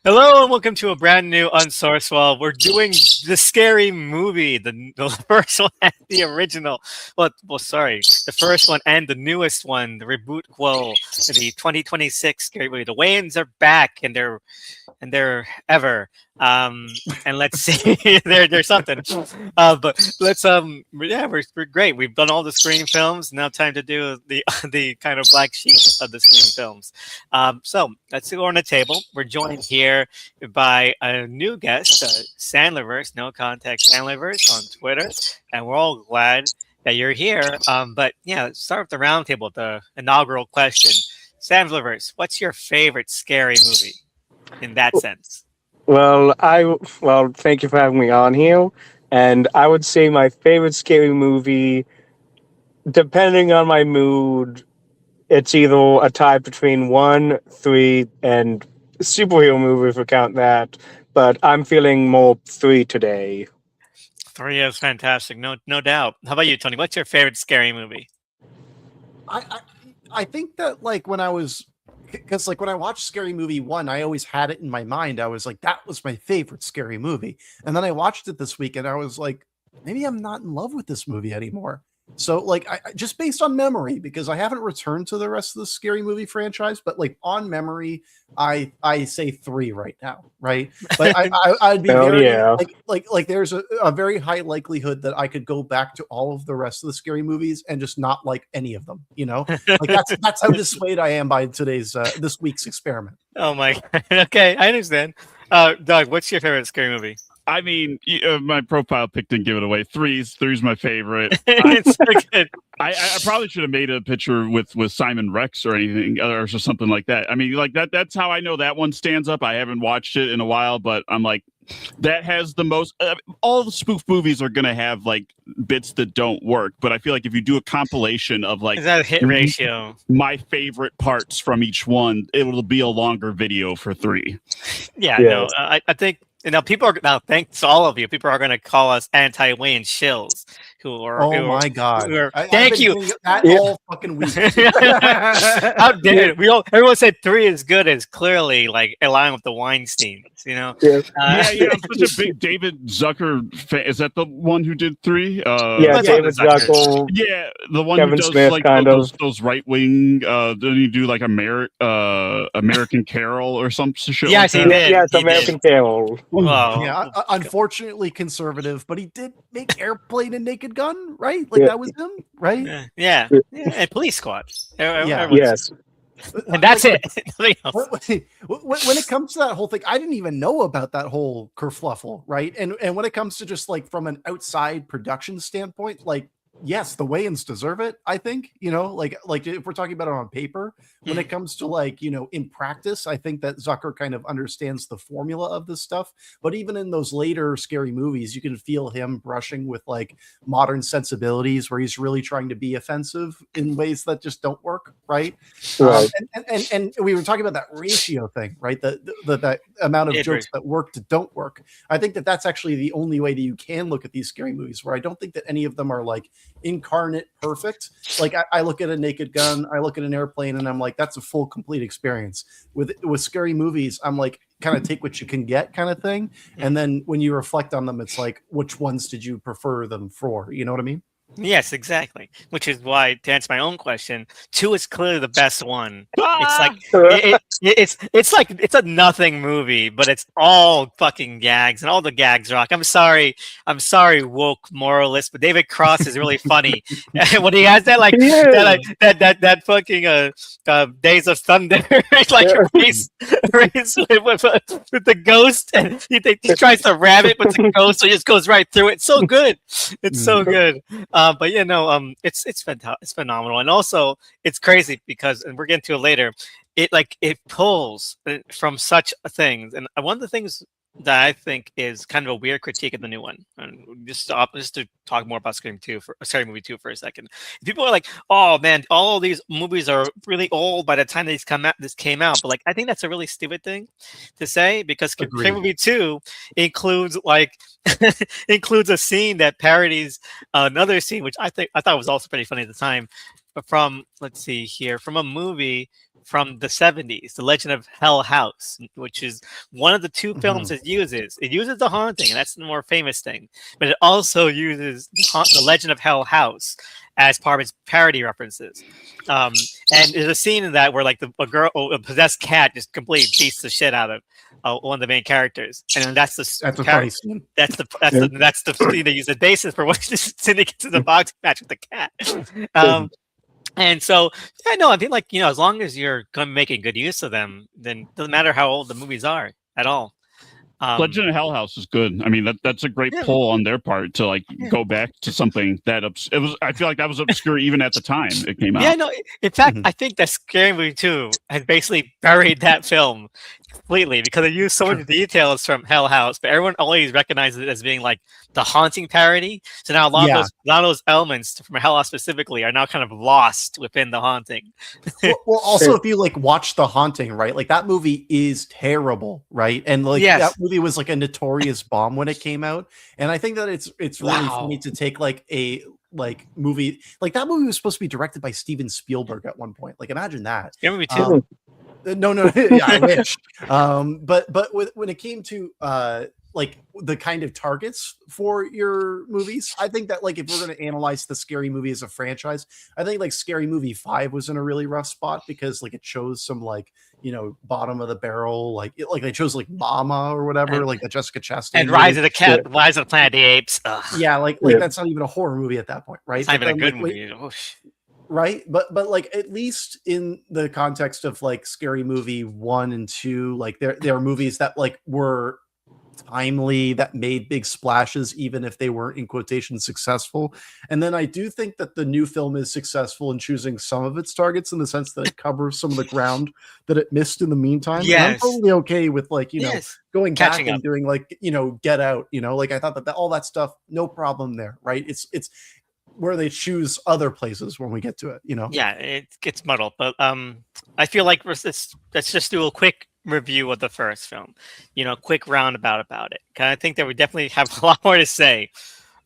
Hello and welcome to a brand new Unsourced. Well, we're doing the scary movie, the first one and the original. Sorry, the first one and the newest one, the reboot. Well, the 2026 scary movie. The Wayans are back, and they're ever. And let's see, there's something. But let's yeah, we're great. We've done all the Scream films. Now time to do the the kind of black sheep of the Scream films. So let's go on the table. We're joined here by a new guest, Sandlerverse, no context Sandlerverse on Twitter, and we're all glad that you're here. But yeah, let's start with the roundtable, the inaugural question. Sandlerverse, what's your favorite scary movie in that sense? Thank you for having me on here. And I would say my favorite scary movie, depending on my mood, it's either a tie between 1, 3, and superhero movie if we count that. But I'm feeling more 3 today. 3 is fantastic, no doubt. How about you, Tony? What's your favorite scary movie? I think that like when I watched Scary Movie 1, I always had it in my mind. I was like, that was my favorite scary movie. And then I watched it this week and I was like, maybe I'm not in love with this movie anymore. So like I just based on memory, because I haven't returned to the rest of the Scary Movie franchise, but like on memory, I say 3 right now, right? But I'd be very like there's a very high likelihood that I could go back to all of the rest of the Scary Movies and just not like any of them, you know? Like that's how dissuaded I am by today's this week's experiment. Oh my God. Okay, I understand. Doug, what's your favorite scary movie? I mean, my profile pic didn't give it away. Three's my favorite. It's so good. I probably should have made a picture with Simon Rex or anything or something like that. I mean, like that's how I know that one stands up. I haven't watched it in a while, but I'm like, that has the most. All the spoof movies are gonna have like bits that don't work, but I feel like if you do a compilation of like, is that a hit ratio? My favorite parts from each one, it'll be a longer video for 3. Yeah, no, I think. People are now. Thanks to all of you. People are going to call us anti-Wayne shills. My God! Thank you. That all fucking week. How dare it? Everyone said 3 is good. Is clearly like aligned with the Weinsteins. You know. Yeah. I'm such a big David Zucker fan. Is that the one who did 3? David Zucker. Yeah, the one Kevin who does Smith, like kind those right wing. Didn't he do like American Carol or some shit? Yes, like he did. Yes, American Carol. Wow. Yeah, unfortunately conservative, but he did make Airplane and Naked Gun, right? Like that was him, right? Yeah. And Police Squad. Yes. And that's it. When it comes to that whole thing, I didn't even know about that whole kerfluffle, right? And when it comes to just like from an outside production standpoint, like yes, the Wayans deserve it. I think, you know, like if we're talking about it on paper, when it comes to like, you know, in practice, I think that Zucker kind of understands the formula of this stuff. But even in those later scary movies, you can feel him brushing with like modern sensibilities where he's really trying to be offensive in ways that just don't work, right? And we were talking about that ratio thing, right? That amount of jokes that work to don't work. I think that that's actually the only way that you can look at these scary movies, where I don't think that any of them are like incarnate perfect. Like I look at a Naked Gun, I look at an Airplane, and I'm like, that's a full complete experience. With scary movies, I'm like, kind of take what you can get kind of thing. And then when you reflect on them, it's like, which ones did you prefer them for? You know what I mean? Yes, exactly. Which is why, to answer my own question, 2 is clearly the best one. It's like it's a nothing movie, but it's all fucking gags, and all the gags rock. I'm sorry, woke moralist, but David Cross is really funny. When he has that that fucking Days of Thunder like race with the ghost, and he tries to ram it, but the ghost just goes right through it. It's so good. It's so good. But it's phenomenal, and also it's crazy because, and we're getting to it later, it pulls from such things, and one of the things that I think is kind of a weird critique of the new one, and just to talk more about Scary Movie 2 for a second. People are like, "Oh man, all of these movies are really old by the time this came out." But like, I think that's a really stupid thing to say, because Scary Movie 2 includes like includes a scene that parodies another scene, which I thought was also pretty funny at the time, from, let's see here, from a movie from the 70s, The Legend of Hell House, which is one of the two films it uses. It uses The Haunting, and that's the more famous thing, but it also uses The Legend of Hell House as part of its parody references. And there's a scene in that where like a possessed cat just completely beats the shit out of one of the main characters, and then that's a funny scene. That's the scene they use as basis for what Cindy gets in the boxing match with the cat. And so, yeah, no, I think like, as long as you're making good use of them, then it doesn't matter how old the movies are at all. Legend of Hell House is good. I mean, that's a great pull on their part to like go back to something that I feel like that was obscure even at the time it came out. Yeah, no. In fact, I think that Scary Movie 2 has basically buried that film completely because they used so many details from Hell House, but everyone always recognizes it as being like the Haunting parody. So now a lot of those elements from Hell House specifically are now kind of lost within the Haunting. well, also if you like watch the Haunting, right? Like that movie is terrible, right? And like that movie was like a notorious bomb when it came out. And I think that it's really funny to take like a movie like that movie was supposed to be directed by Steven Spielberg at one point. Like imagine that. Yeah, movie too. No, yeah, I wish. But when it came to like the kind of targets for your movies, I think that like if we're going to analyze the Scary Movie as a franchise, I think like Scary Movie 5 was in a really rough spot because like it chose some like bottom of the barrel like they chose like Mama or whatever, like the Jessica Chastain and Rise of the Planet of the Apes. Ugh. Yeah, like that's not even a horror movie at that point, right? It's not even a good movie. Right, but like at least in the context of like Scary Movie 1 and 2, like there are movies that like were timely, that made big splashes even if they weren't in quotation successful. And then I do think that the new film is successful in choosing some of its targets in the sense that it covers some of the ground that it missed in the meantime. Yes. And I'm totally okay with like going catching back up and doing like Get Out, like I thought that all that stuff, no problem there, right? It's where they choose other places when we get to it, Yeah, it gets muddled, but I feel like let's just do a quick review of the first film, quick roundabout about it. I think that we definitely have a lot more to say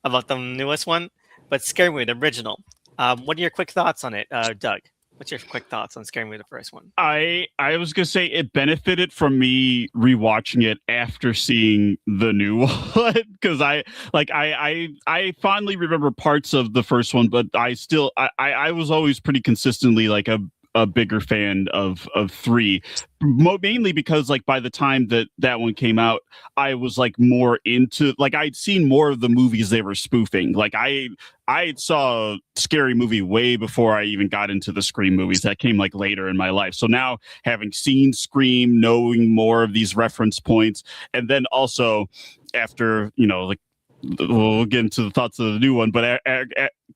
about the newest one, but Scary Movie, the original. What are your quick thoughts on it, Doug? What's your quick thoughts on Scary Movie, the first one? I was gonna say it benefited from me rewatching it after seeing the new one because I fondly remember parts of the first one, but I was always pretty consistently like a bigger fan of 3, mainly because like by the time that one came out, I was like more into like I'd seen more of the movies they were spoofing. Like I saw Scary Movie way before I even got into the Scream movies. That came like later in my life. So now having seen Scream, knowing more of these reference points, and then also after like we'll get into the thoughts of the new one, but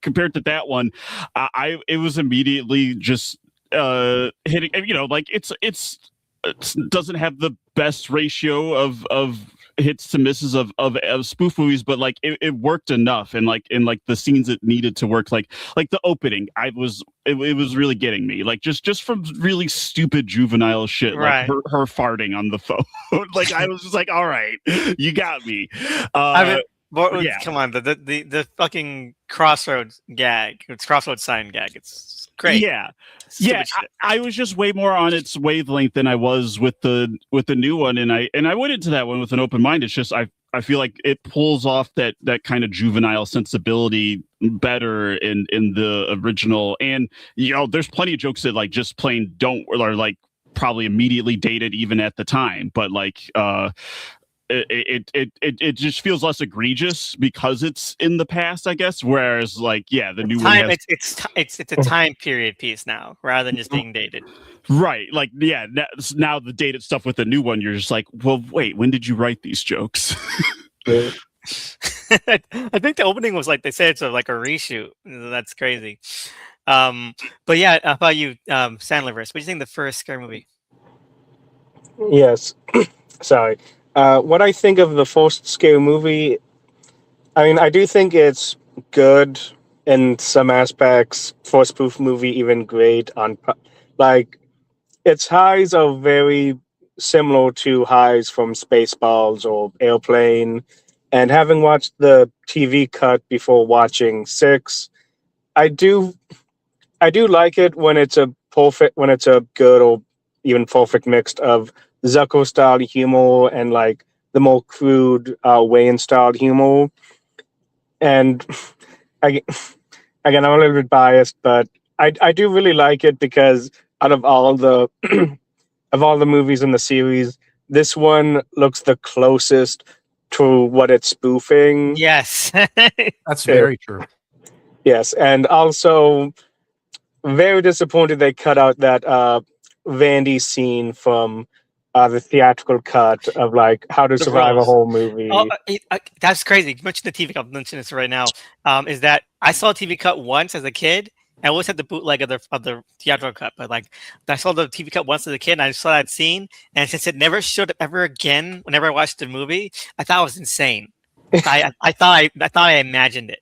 compared to that one, it was immediately just hitting, like it doesn't have the best ratio of hits to misses of spoof movies, but like it worked enough, and like in like the scenes it needed to work, like the opening, it was really getting me, like just from really stupid juvenile shit, like her farting on the phone. Like I was just like, all right, you got me. Come on, the fucking Crossroads gag, it's Crossroads sign gag, it's great. I was just way more on its wavelength than I was with the new one, and I went into that one with an open mind. It's just I feel like it pulls off that kind of juvenile sensibility better in the original, and there's plenty of jokes that like just plain don't, or like probably immediately dated even at the time, but like it just feels less egregious because it's in the past, I guess. Whereas, like, the new one has... it's a time period piece now, rather than just being dated. Right, like, now the dated stuff with the new one, you're just like, well, wait, when did you write these jokes? I think the opening was like they said it's like a reshoot. That's crazy. But yeah, how about you, Sandlerverse? What do you think of the first Scary Movie? Yes, sorry. What I think of the first Scary Movie, I mean, I do think it's good in some aspects. For a spoof movie, even great on, like, its highs are very similar to highs from Spaceballs or Airplane. And having watched the TV cut before watching 6, I do like it when it's a perfect when it's a good or even perfect mix of Zucker style humor and like the more crude Wayne style humor. And I, again, I'm a little bit biased, but I do really like it because out of all the of all the movies in the series, this one looks the closest to what it's spoofing. Yes. That's very true. Yes, and also very disappointed they cut out that Vandy scene from the theatrical cut of like how to The survive a Rose. whole movie. Oh, that's crazy. You mentioned the TV cut. I'm mentioning this right now. Is that I saw a TV cut once as a kid. I always had the bootleg of the theatrical cut, but like I saw the TV cut once as a kid, and I saw that scene, and since it never showed up ever again, whenever I watched the movie, I thought it was insane. I thought I imagined it.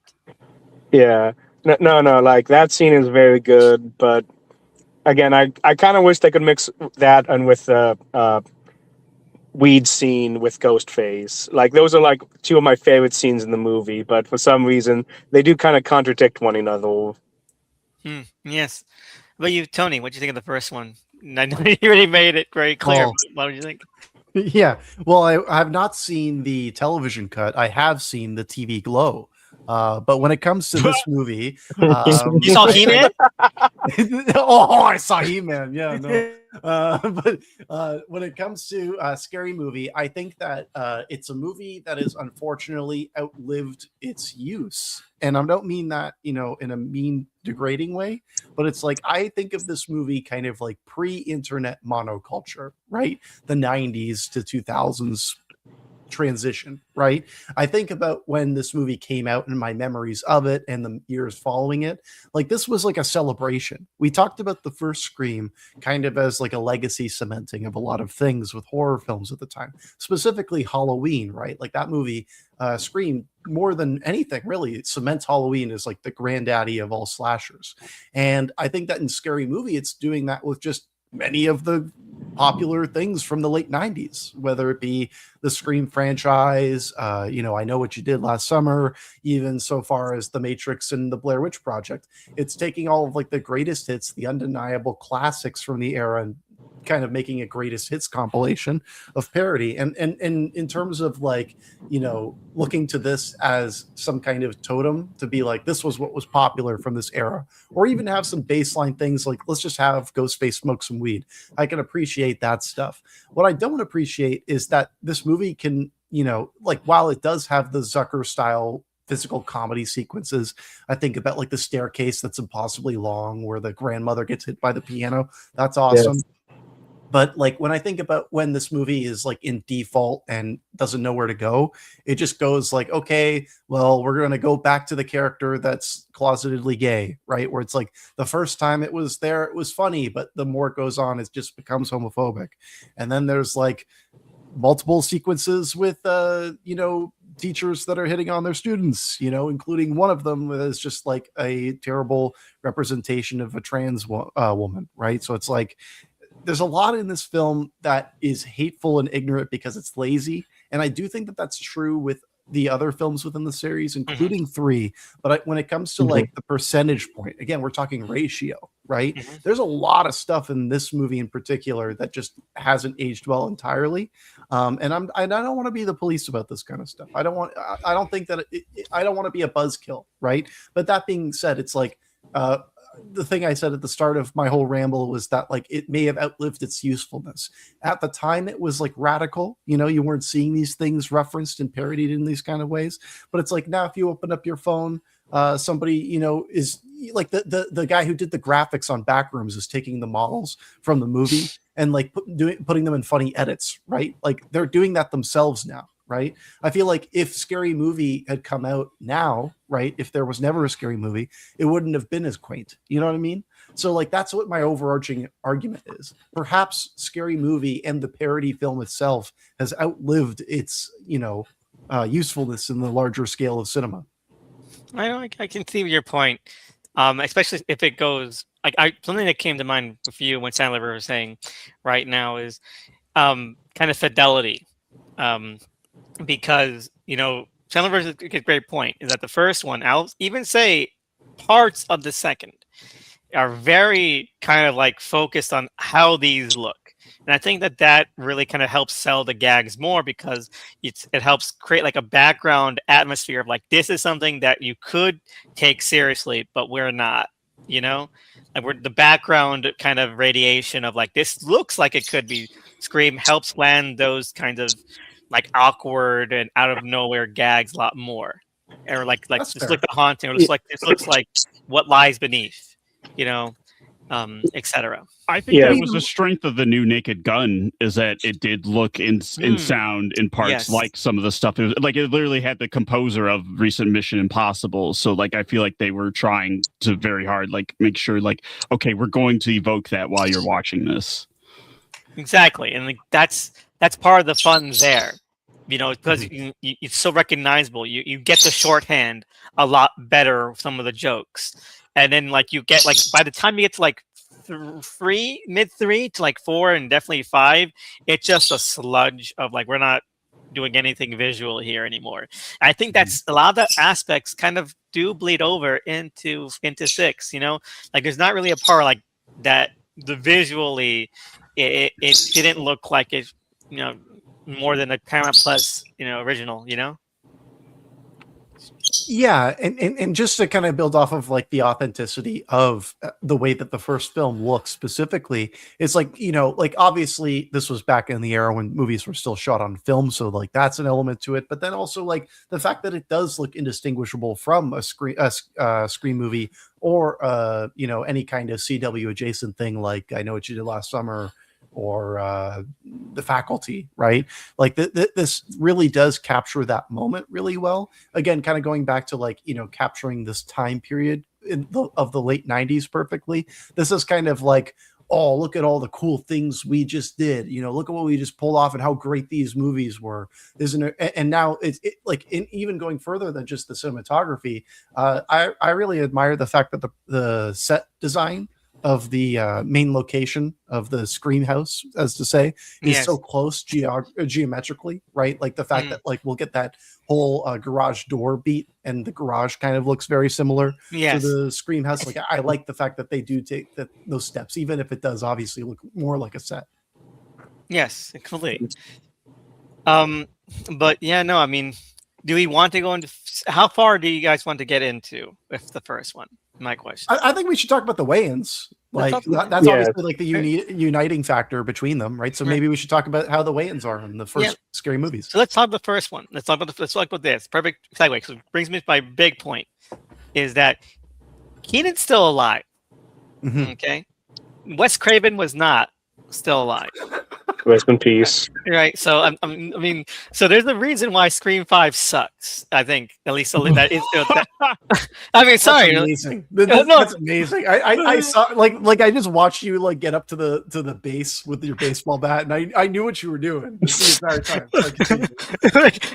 Yeah, no, like that scene is very good, but again, I kind of wish they could mix that and with the weed scene with Ghostface. Like those are like two of my favorite scenes in the movie, but for some reason they do kind of contradict one another. Yes. What about you, Tony? What do you think of the first one? I know you already made it very clear. Oh. But what do you think? Yeah. Well, I have not seen the television cut. I have seen the TV Glow. But when it comes to this movie, You saw He-Man? oh, I saw He-Man. Yeah, no. But when it comes to Scary Movie, I think that it's a movie that has unfortunately outlived its use. And I don't mean that, in a mean, degrading way, but it's like I think of this movie kind of like pre-internet monoculture, right? The 90s to 2000s transition, right? I think about when this movie came out and my memories of it and the years following it. Like this was like a celebration. We talked about the first Scream kind of as like a legacy cementing of a lot of things with horror films at the time, specifically Halloween, right? Like that movie, Scream, more than anything, really, it cements Halloween as like the granddaddy of all slashers. And I think that in Scary Movie, it's doing that with just many of the popular things from the late 90s, whether it be the Scream franchise, I Know What You Did Last Summer, even so far as The Matrix and the Blair Witch Project. It's taking all of like the greatest hits, the undeniable classics from the era, and kind of making a greatest hits compilation of parody. And in terms of like, looking to this as some kind of totem to be like, this was what was popular from this era, or even have some baseline things like, let's just have Ghostface smoke some weed. I can appreciate that stuff. What I don't appreciate is that this movie can, like, while it does have the Zucker style physical comedy sequences, I think about like the staircase that's impossibly long where the grandmother gets hit by the piano. That's awesome. Yes. But like when I think about when this movie is like in default and doesn't know where to go, it just goes like, okay, well, we're going to go back to the character that's closetedly gay, right? Where it's like the first time it was there, it was funny, but the more it goes on, it just becomes homophobic. And then there's like multiple sequences with, teachers that are hitting on their students, including one of them is just like a terrible representation of a trans woman, right? So it's like, there's a lot in this film that is hateful and ignorant because it's lazy. And I do think that that's true with the other films within the series, including 3. But when it comes to like the percentage point, again, we're talking ratio, right? There's a lot of stuff in this movie in particular that just hasn't aged well entirely. And I don't want to be the police about this kind of stuff. I don't think that I don't want to be a buzzkill, right? But that being said, it's like, the thing I said at the start of my whole ramble was that like it may have outlived its usefulness. At the time, it was like radical. You weren't seeing these things referenced and parodied in these kind of ways. But it's like now, if you open up your phone, somebody is like the guy who did the graphics on Backrooms is taking the models from the movie and like putting them in funny edits, right? Like they're doing that themselves now. Right. I feel like if Scary Movie had come out now, right, if there was never a Scary Movie, it wouldn't have been as quaint. You know what I mean? So like, that's what my overarching argument is. Perhaps Scary Movie and the parody film itself has outlived its, usefulness in the larger scale of cinema. I can see your point. Especially if it goes like something that came to mind with you when Sandlerverse was saying right now is kind of fidelity. Because Sandlerverse is a great point is that the first one, I'll even say parts of the second, are very kind of like focused on how these look. And I think that really kind of helps sell the gags more because it helps create like a background atmosphere of like this is something that you could take seriously, but we're not, you know? Like we're the background kind of radiation of like this looks like it could be Scream helps land those kind of like awkward and out of nowhere gags a lot more. Or like That's just fair. like the haunting, or just like this looks like what lies beneath, you know, etc. I think Yeah. that was the strength of the new Naked Gun is that it did look in sound in parts Yes. like some of the stuff. It was, like it literally had the composer of recent Mission Impossible. So like I feel like they were trying to very hard like make sure like okay, we're going to evoke that while you're watching this. Exactly, and like that's part of the fun there, you know, because it's so recognizable. You get the shorthand a lot better with some of the jokes, and then like you get like by the time you get to like mid 3 to like 4 and definitely 5, it's just a sludge of like we're not doing anything visual here anymore. I think that's a lot of the aspects kind of do bleed over into 6. You know, like there's not really a part like that the visually. It didn't look like it, you know, more than a Paramount Plus, you know, original, you know? Yeah, and just to kind of build off of like the authenticity of the way that the first film looks specifically, it's like, you know, like obviously this was back in the era when movies were still shot on film, so like that's an element to it. But then also like the fact that it does look indistinguishable from a Scream movie or you know, any kind of CW adjacent thing like I Know What You Did Last Summer or The Faculty, right? Like this really does capture that moment really well. Again, kind of going back to like, you know, capturing this time period of the late 90s perfectly. This is kind of like, oh, look at all the cool things we just did. You know, look at what we just pulled off and how great these movies were. Isn't it? And now it's like even going further than just the cinematography. I really admire the fact that the set design of the main location of the Scream house, as to say, is so close geometrically, right? Like the fact that like we'll get that whole garage door beat, and the garage kind of looks very similar to the Scream house. Like I like the fact that they do take those steps, even if it does obviously look more like a set. Yes, completely. But yeah, no, I mean, do we want to go into how far do you guys want to get into with the first one? My question. I think we should talk about the weigh-ins. Like that's obviously like the uniting factor between them, right? So maybe we should talk about how the weigh-ins are in the first scary movies. So let's talk about the first one. Let's talk about this. Perfect segue. Because it brings me to my big point is that Keenan's still alive. Okay, Wes Craven was not still alive. Rest in peace. Right. So I mean, so there's a reason why Scream 5 sucks. I think at least that is. I mean, sorry. That's amazing. That's amazing. I saw like I just watched you like get up to the base with your baseball bat, and I knew what you were doing the entire time.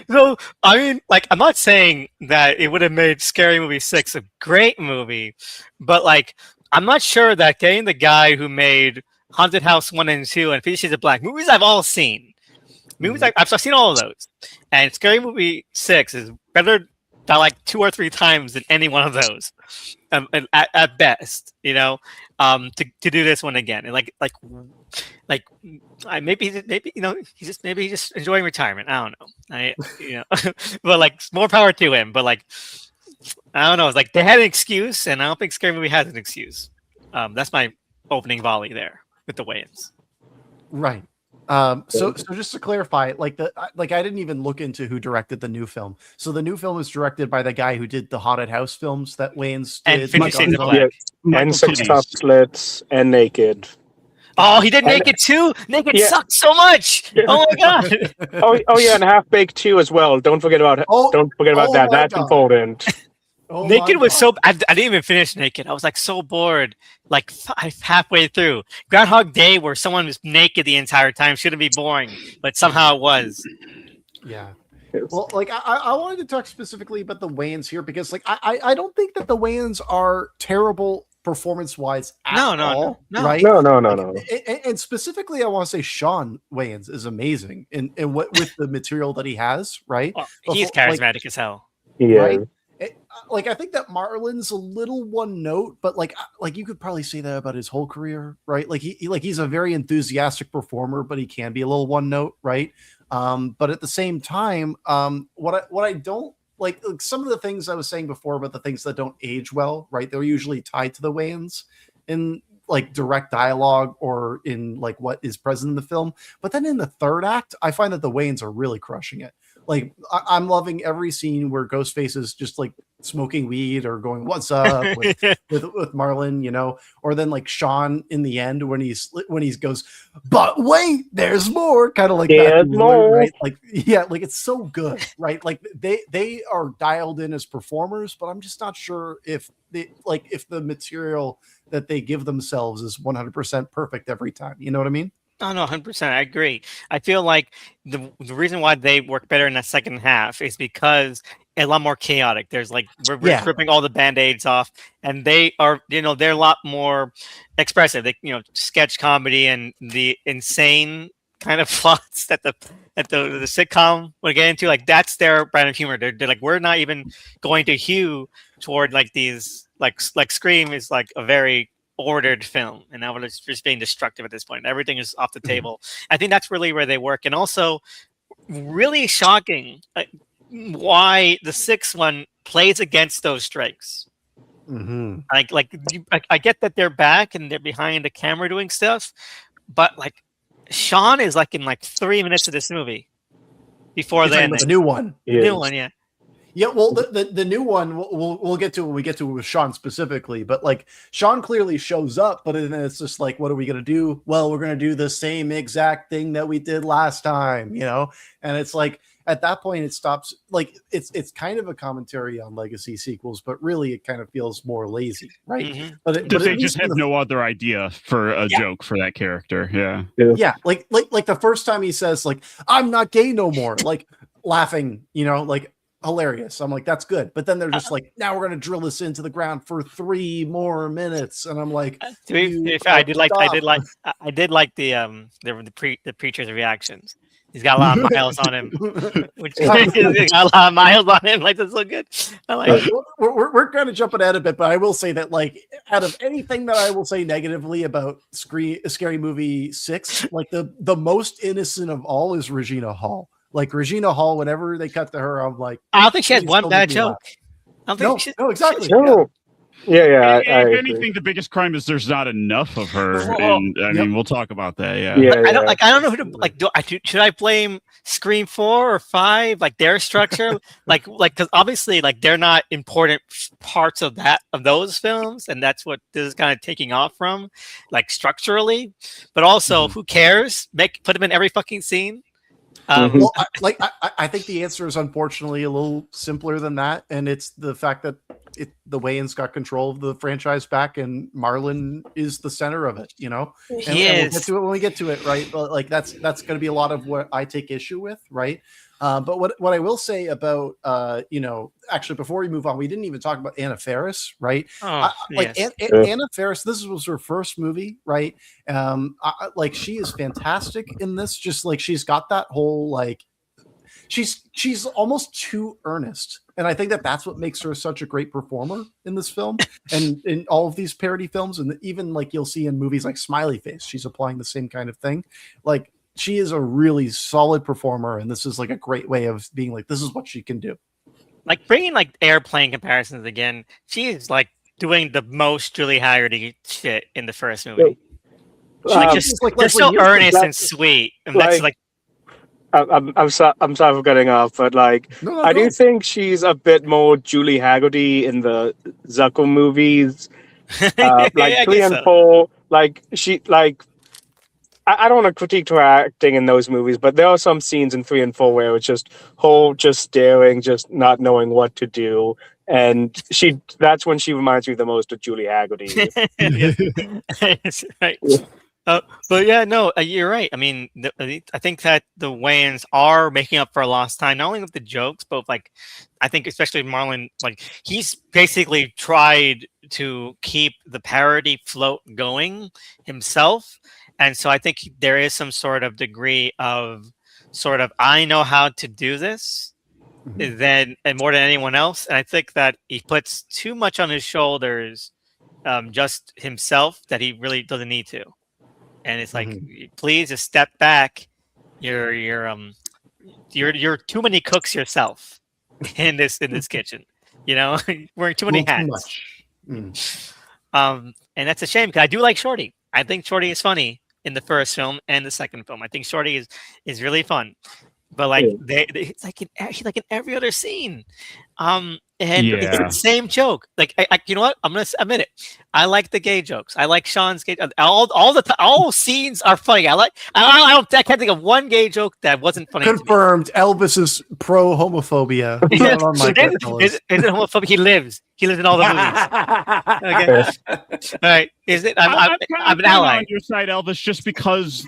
So I mean, like I'm not saying that it would have made Scary Movie 6 a great movie, but like I'm not sure that getting the guy who made Haunted House 1 and 2 and 50 Shades of Black movies I've all seen. I've seen all of those. And Scary Movie 6 is better than like 2 or 3 times than any one of those. At best, you know, to do this one again. And maybe you know, he's just enjoying retirement. I don't know. But like more power to him. But like I don't know. It's like they had an excuse, and I don't think Scary Movie has an excuse. That's my opening volley there with the weigh-ins. Right. So just to clarify, like I didn't even look into who directed the new film. So the new film is directed by the guy who did the Haunted House films that Wayans did. And 50 Shades of Black. And Six Top Slits and Naked. Oh, he did Naked too. Naked sucks so much. Oh my god. oh yeah, and Half Baked 2 as well. Don't forget about that. That's important. Naked was so. I didn't even finish Naked. I was like so bored. Like halfway through Groundhog Day, where someone was naked the entire time, shouldn't be boring, but somehow it was. Yeah. Well, like I wanted to talk specifically about the Wayans here because, like, I don't think that the Wayans are terrible performance-wise at all. Right? No. And specifically, I want to say Sean Wayans is amazing in what with the material that he has. Right? Well, he's charismatic as hell. Yeah. Right? I think that Marlon's a little one note, but like you could probably say that about his whole career, right? Like he's a very enthusiastic performer, but he can be a little one note, right? But at the same time, what I don't like some of the things I was saying before about the things that don't age well, right? They're usually tied to the Wayans in like direct dialogue or in like what is present in the film. But then in the third act, I find that the Wayans are really crushing it. Like I'm loving every scene where Ghostface is just like smoking weed or going "What's up" with Marlon, you know, or then like Sean in the end when he goes, "But wait, there's more," kind of like There's that, more. right? Like yeah, like it's so good, right? Like they are dialed in as performers, but I'm just not sure if if the material that they give themselves is 100% perfect every time. You know what I mean? Oh, no, 100%. I agree. I feel like the reason why they work better in that second half is because a lot more chaotic. There's like we're stripping all the band-aids off, and they are, they're a lot more expressive. They, sketch comedy and the insane kind of plots that the sitcom would get into. Like that's their brand of humor. They're like, we're not even going to hew toward like these like Scream is like a very ordered film, and now it's just being destructive at this point. Everything is off the table. I think that's really where they work, and also really shocking why the sixth one plays against those strikes. I get that they're back and they're behind the camera doing stuff, but like Sean is like in like 3 minutes of this movie before then. The new one, yeah. Yeah, well, the new one we'll get to when we get to with Sean specifically, but like Sean clearly shows up, but then it's just like, what are we gonna do? Well, we're gonna do the same exact thing that we did last time, and it's like at that point it stops. Like it's kind of a commentary on legacy sequels, but really it kind of feels more lazy, right? Mm-hmm. But they just have no other idea for a joke for that character. Yeah, like the first time he says like, "I'm not gay no more," like laughing, like. Hilarious. I'm like, that's good. But then they're just like, now we're gonna drill this into the ground for 3 more minutes, and I'm like, I did like the preacher's reactions. He's got a lot of miles on him. He's got a lot of miles on him. Like that's so good. I like it. We're kind of jumping ahead a bit, but I will say that like out of anything that I will say negatively about Scary Movie 6, like the most innocent of all is Regina Hall. Like Regina Hall, whenever they cut to her, I'm like, I don't think she has one bad joke. No, exactly. No. Yeah. If anything, the biggest crime is there's not enough of her, and I mean, we'll talk about that. I don't know who to should I blame Scream 4 or 5? Like their structure, like because obviously like they're not important parts of those films, and that's what this is kind of taking off from, like structurally. But also, who cares? Put them in every fucking scene. Well, I think the answer is unfortunately a little simpler than that, and it's the fact that the Wayans got control of the franchise back, and Marlon is the center of it. And we'll get to it when we get to it, right? But like that's going to be a lot of what I take issue with, right? But what I will say about actually before we move on, we didn't even talk about Anna Faris, right? Anna Faris, this was her first movie, right? Like she is fantastic in this. Just like she's got that whole like she's almost too earnest, and I think that's what makes her such a great performer in this film and in all of these parody films, and even like you'll see in movies like Smiley Face, she's applying the same kind of thing, like. She is a really solid performer, and this is like a great way of being like, this is what she can do. Like bringing like airplane comparisons again, she is like doing the most Julie Haggerty shit in the first movie. They're so earnest and sweet, and that's like. I'm sorry for cutting off, but like I do think she's a bit more Julie Haggerty in the Zucker movies, like 3 and 4. Like she like. I don't want to critique her acting in those movies, but there are some scenes in 3 and 4 where it's just staring, just not knowing what to do. And that's when she reminds me the most of Julie Haggerty. Right. But yeah, no, you're right. I mean, I think that the Wayans are making up for lost time, not only with the jokes, but like, I think especially Marlon, like he's basically tried to keep the parody float going himself. And so I think there is some sort of degree of I know how to do this. than and more than anyone else. And I think that he puts too much on his shoulders, just himself, that he really doesn't need to. And it's like, please just step back. You're too many cooks yourself in this kitchen. You know, wearing too many hats. And that's a shame because I do like Shorty. I think Shorty is funny in the first film and the second film. I think Shorty is really fun. But like it's like in every other scene, and it's the same joke. Like you know what? I'm gonna admit it. I like the gay jokes. I like Sean's gay. All scenes are funny. I can't think of one gay joke that wasn't funny. Confirmed. Elvis is pro homophobia. Is it homophobia? He lives in all the movies. Okay. All right. Is it? I'm an ally on your side, Elvis, just because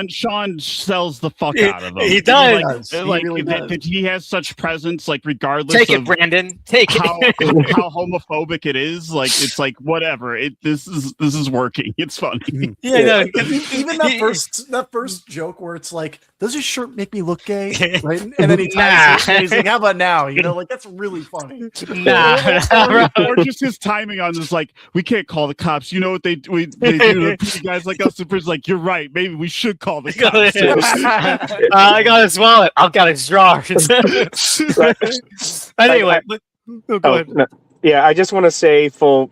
Sean sells the fuck out of him. He does. Like, he really does. He has such presence, like regardless. Take it, of Brandon. Take it. how homophobic it is. Like it's like whatever. This is working. It's funny. Yeah. Even that first joke where it's like, does his shirt make me look gay? Right? And then he ties it, and he's like, how about now? You know, like that's really funny. Or just his timing on this, like, we can't call the cops. You know what they do to guys like us in prison? Like, you're right. Maybe we should call the cops. I got his wallet. I've got his drawers. Anyway, go ahead. No. Yeah, I just want to say for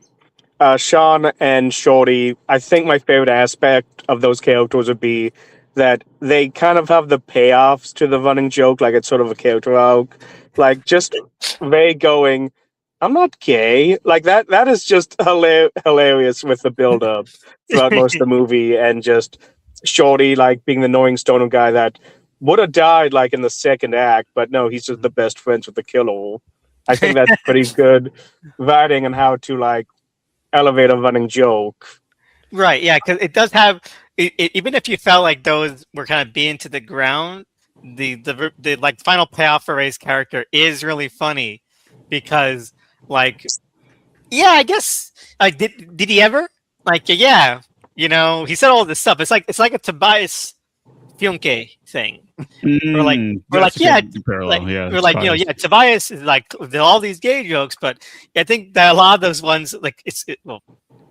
Sean and Shorty, I think my favorite aspect of those characters would be that they kind of have the payoffs to the running joke, like it's sort of a character arc. Like, just Ray going, I'm not gay. Like, that is just hilarious with the build-up throughout most of the movie, and just Shorty, like, being the annoying stoner guy that would have died, like, in the second act, but no, he's just the best friends with the killer. I think that's pretty good writing on how to, like, elevate a running joke. Right, yeah, because it does have, even if you felt like those were kind of being to the ground, the like final payoff for Ray's character is really funny, because like, yeah, I guess like did he ever, like, yeah, you know, he said all this stuff. It's like a Tobias Funke thing. We're like yeah, parallel, we're like, you know, yeah, Tobias is like all these gay jokes, but I think that a lot of those ones, like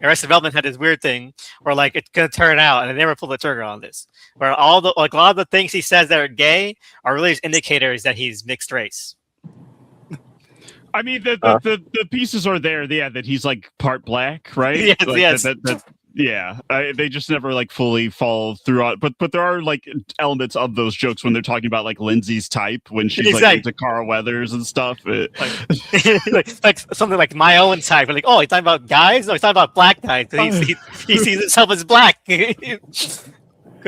Arrested Development had this weird thing where like it's gonna turn out, and they never pulled the trigger on this, where a lot of the things he says that are gay are really just indicators that he's mixed race. I mean, the pieces are there, yeah, that he's like part black, right? Yes. Yeah, they just never like fully fall throughout. But there are like elements of those jokes when they're talking about like Lindsay's type when she's like into Carl Weathers and stuff. Like something like my own type. Like, oh, he's talking about guys. No, he's talking about black guys. He sees himself as black because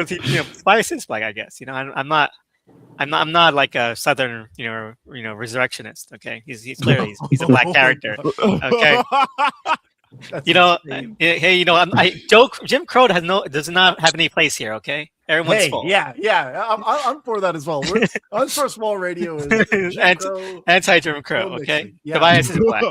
Tobias is black. I guess I'm not like a Southern resurrectionist. Okay, he's clearly he's a black character. Okay. Hey, Jim Crow does not have any place here. Okay, everyone's full. Yeah, I'm for that as well. Unsourced Small Radio is anti-Jim Crow. Okay, Tobias is black.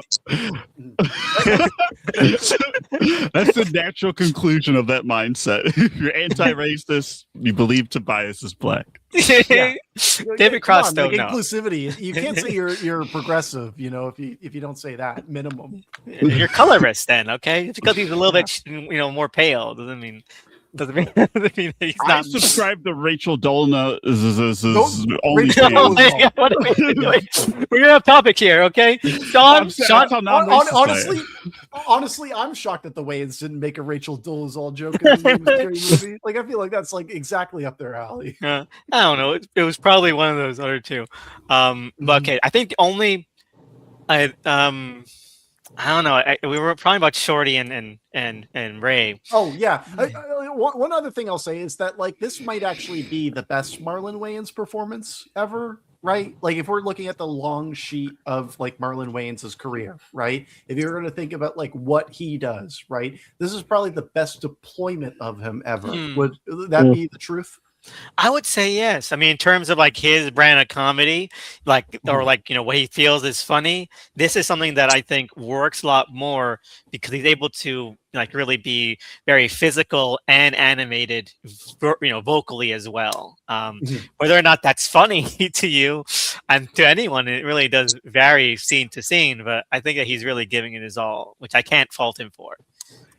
That's the natural conclusion of that mindset. If you're anti-racist, you believe Tobias is black. David Cross, though, no. Inclusivity. You can't say you're progressive, if you don't say that minimum. You're colorist, then, okay? Just because he's a little bit, more pale doesn't mean he's not. I subscribe to Rachel Dolna's only. What are we doing? We're gonna have topic here, okay? Sean. Honestly, I'm shocked that the Wayans didn't make a Rachel Dolezal joke in the movie. Like, I feel like that's like exactly up their alley. I don't know. It was probably one of those other two. But okay, I think the only I don't know. We were probably about Shorty and Ray. Oh yeah. One other thing I'll say is that like this might actually be the best Marlon Wayans performance ever, right? Like if we're looking at the long sheet of like Marlon Wayans' career, right? If you're going to think about like what he does, right? This is probably the best deployment of him ever. Would that be the truth? I would say yes. I mean, in terms of like his brand of comedy, or what he feels is funny, this is something that I think works a lot more because he's able to like really be very physical and animated, vocally as well. Whether or not that's funny to you and to anyone, it really does vary scene to scene. But I think that he's really giving it his all, which I can't fault him for.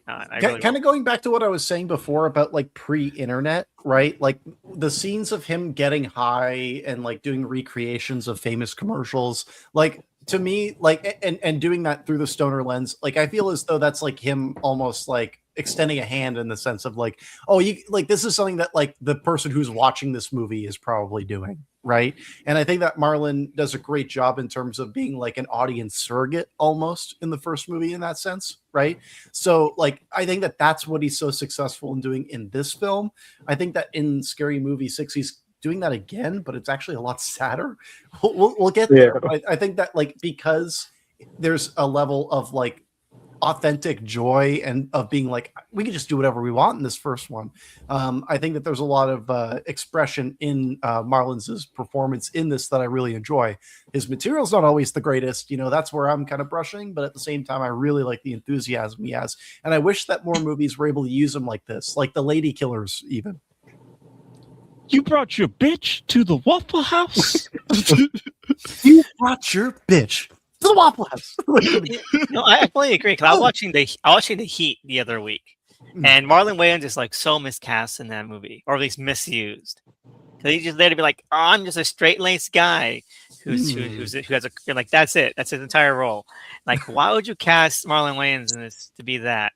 Kind of going back to what I was saying before about like pre-internet, right? Like the scenes of him getting high and like doing recreations of famous commercials, like to me, like and doing that through the stoner lens, like I feel as though that's like him almost like extending a hand in the sense of like, oh, you like this is something that like the person who's watching this movie is probably doing, right? And I think that Marlon does a great job in terms of being like an audience surrogate almost in the first movie in that sense, right? So like I think that that's what he's so successful in doing in this film. I think that in Scary Movie 6 he's doing that again, but it's actually a lot sadder. We'll get there. I think that like because there's a level of like authentic joy and of being like we can just do whatever we want in this first one. I think that there's a lot of expression in Marlon's performance in this that I really enjoy. His material's not always the greatest, that's where I'm kind of brushing, but at the same time I really like the enthusiasm he has, and I wish that more movies were able to use him like this, like The Lady Killers even. You brought your bitch to the Waffle House? You brought your bitch to the Waffle House. No, I fully agree. Because I was watching the Heat the other week, and Marlon Wayans is like so miscast in that movie, or at least misused. Because he's just there to be like, oh, I'm just a straight-laced guy who has a, you're like, that's it. That's his entire role. Like, why would you cast Marlon Wayans in this to be that?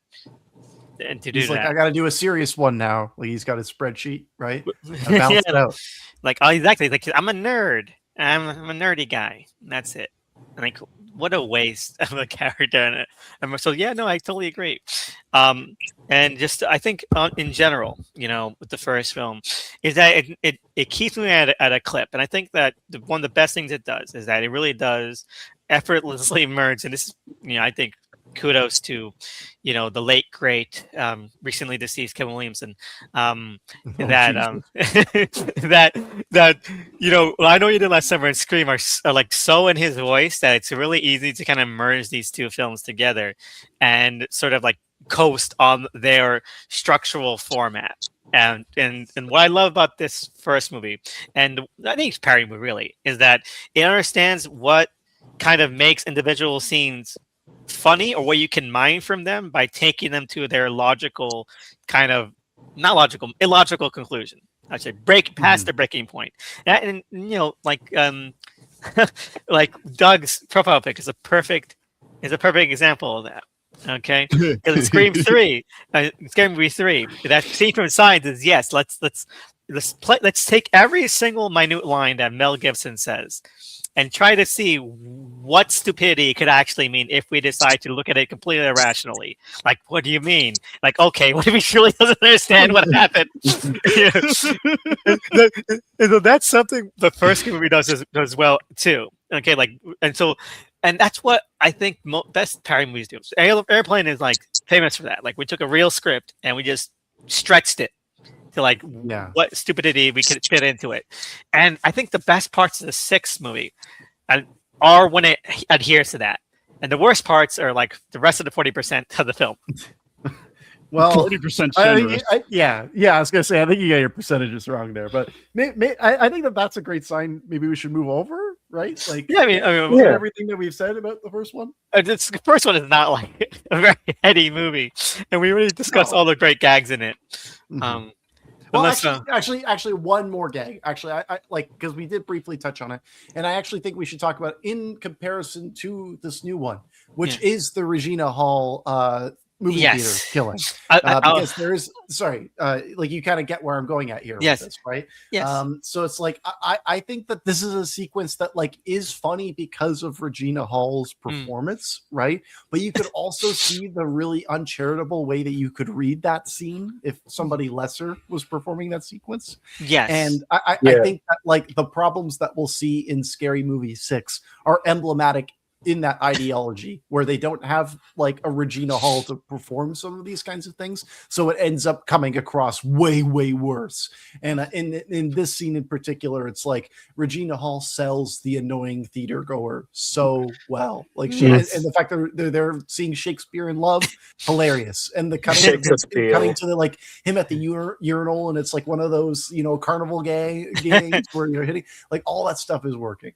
And to do he's that, like, I got to do a serious one now. Like he's got his spreadsheet, right? Balance it out. Like, oh, exactly. Like, I'm a nerd. I'm a nerdy guy. And that's it. Like, what a waste of a character. And so, yeah, no, I totally agree. And just, I think in general, with the first film, is that it keeps me at a clip. And I think that one of the best things it does is that it really does effortlessly merge. And this is, I think, kudos to, the late great, recently deceased Kevin Williamson. That I know you did last summer and Scream are like so in his voice that it's really easy to kind of merge these two films together and sort of like coast on their structural format. And what I love about this first movie, and I think it's Perry movie really, is that it understands what kind of makes individual scenes funny, or what you can mine from them by taking them to their logical kind of illogical conclusion. I should break past the breaking point. And like like Doug's profile pic is a perfect example of that. Okay, because in Scream 3, Scary Movie 3, that scene from Signs is yes. Let's take every single minute line that Mel Gibson says and try to see what stupidity could actually mean if we decide to look at it completely irrationally. Like, what do you mean? Like, okay, what if he truly doesn't understand what happened? And so that's something the first movie does well too. Okay, and that's what I think best Perry movies do. Airplane is like famous for that. Like, we took a real script and we just stretched it to like what stupidity we could fit into it. And I think the best parts of the sixth movie are when it adheres to that. And the worst parts are like the rest of the 40% of the film. Well, 40% I was gonna say I think you got your percentages wrong there, but I think that's a great sign. Maybe we should move over, right? Like, I mean everything that we've said about the first one. The first one is not like a very heady movie, and we really discussed all the great gags in it. Well, actually, one more gag. Actually, I like, because we did briefly touch on it, and I actually think we should talk about it in comparison to this new one, which is the Regina Hall movie theater killing. Because there is, like you kind of get where I'm going at here with this, right? Yes. So it's like I think that this is a sequence that like is funny because of Regina Hall's performance, right? But you could also see the really uncharitable way that you could read that scene if somebody lesser was performing that sequence. Yes. And I think that like the problems that we'll see in Scary Movie 6 are emblematic in that ideology where they don't have like a Regina Hall to perform some of these kinds of things, so it ends up coming across way worse. And in this scene in particular, it's like Regina Hall sells the annoying theater goer so well. Like she and the fact that they're seeing Shakespeare in Love, hilarious. And the cutting to the, like him at the urinal, and it's like one of those, you know, carnival games where you're hitting, like all that stuff is working.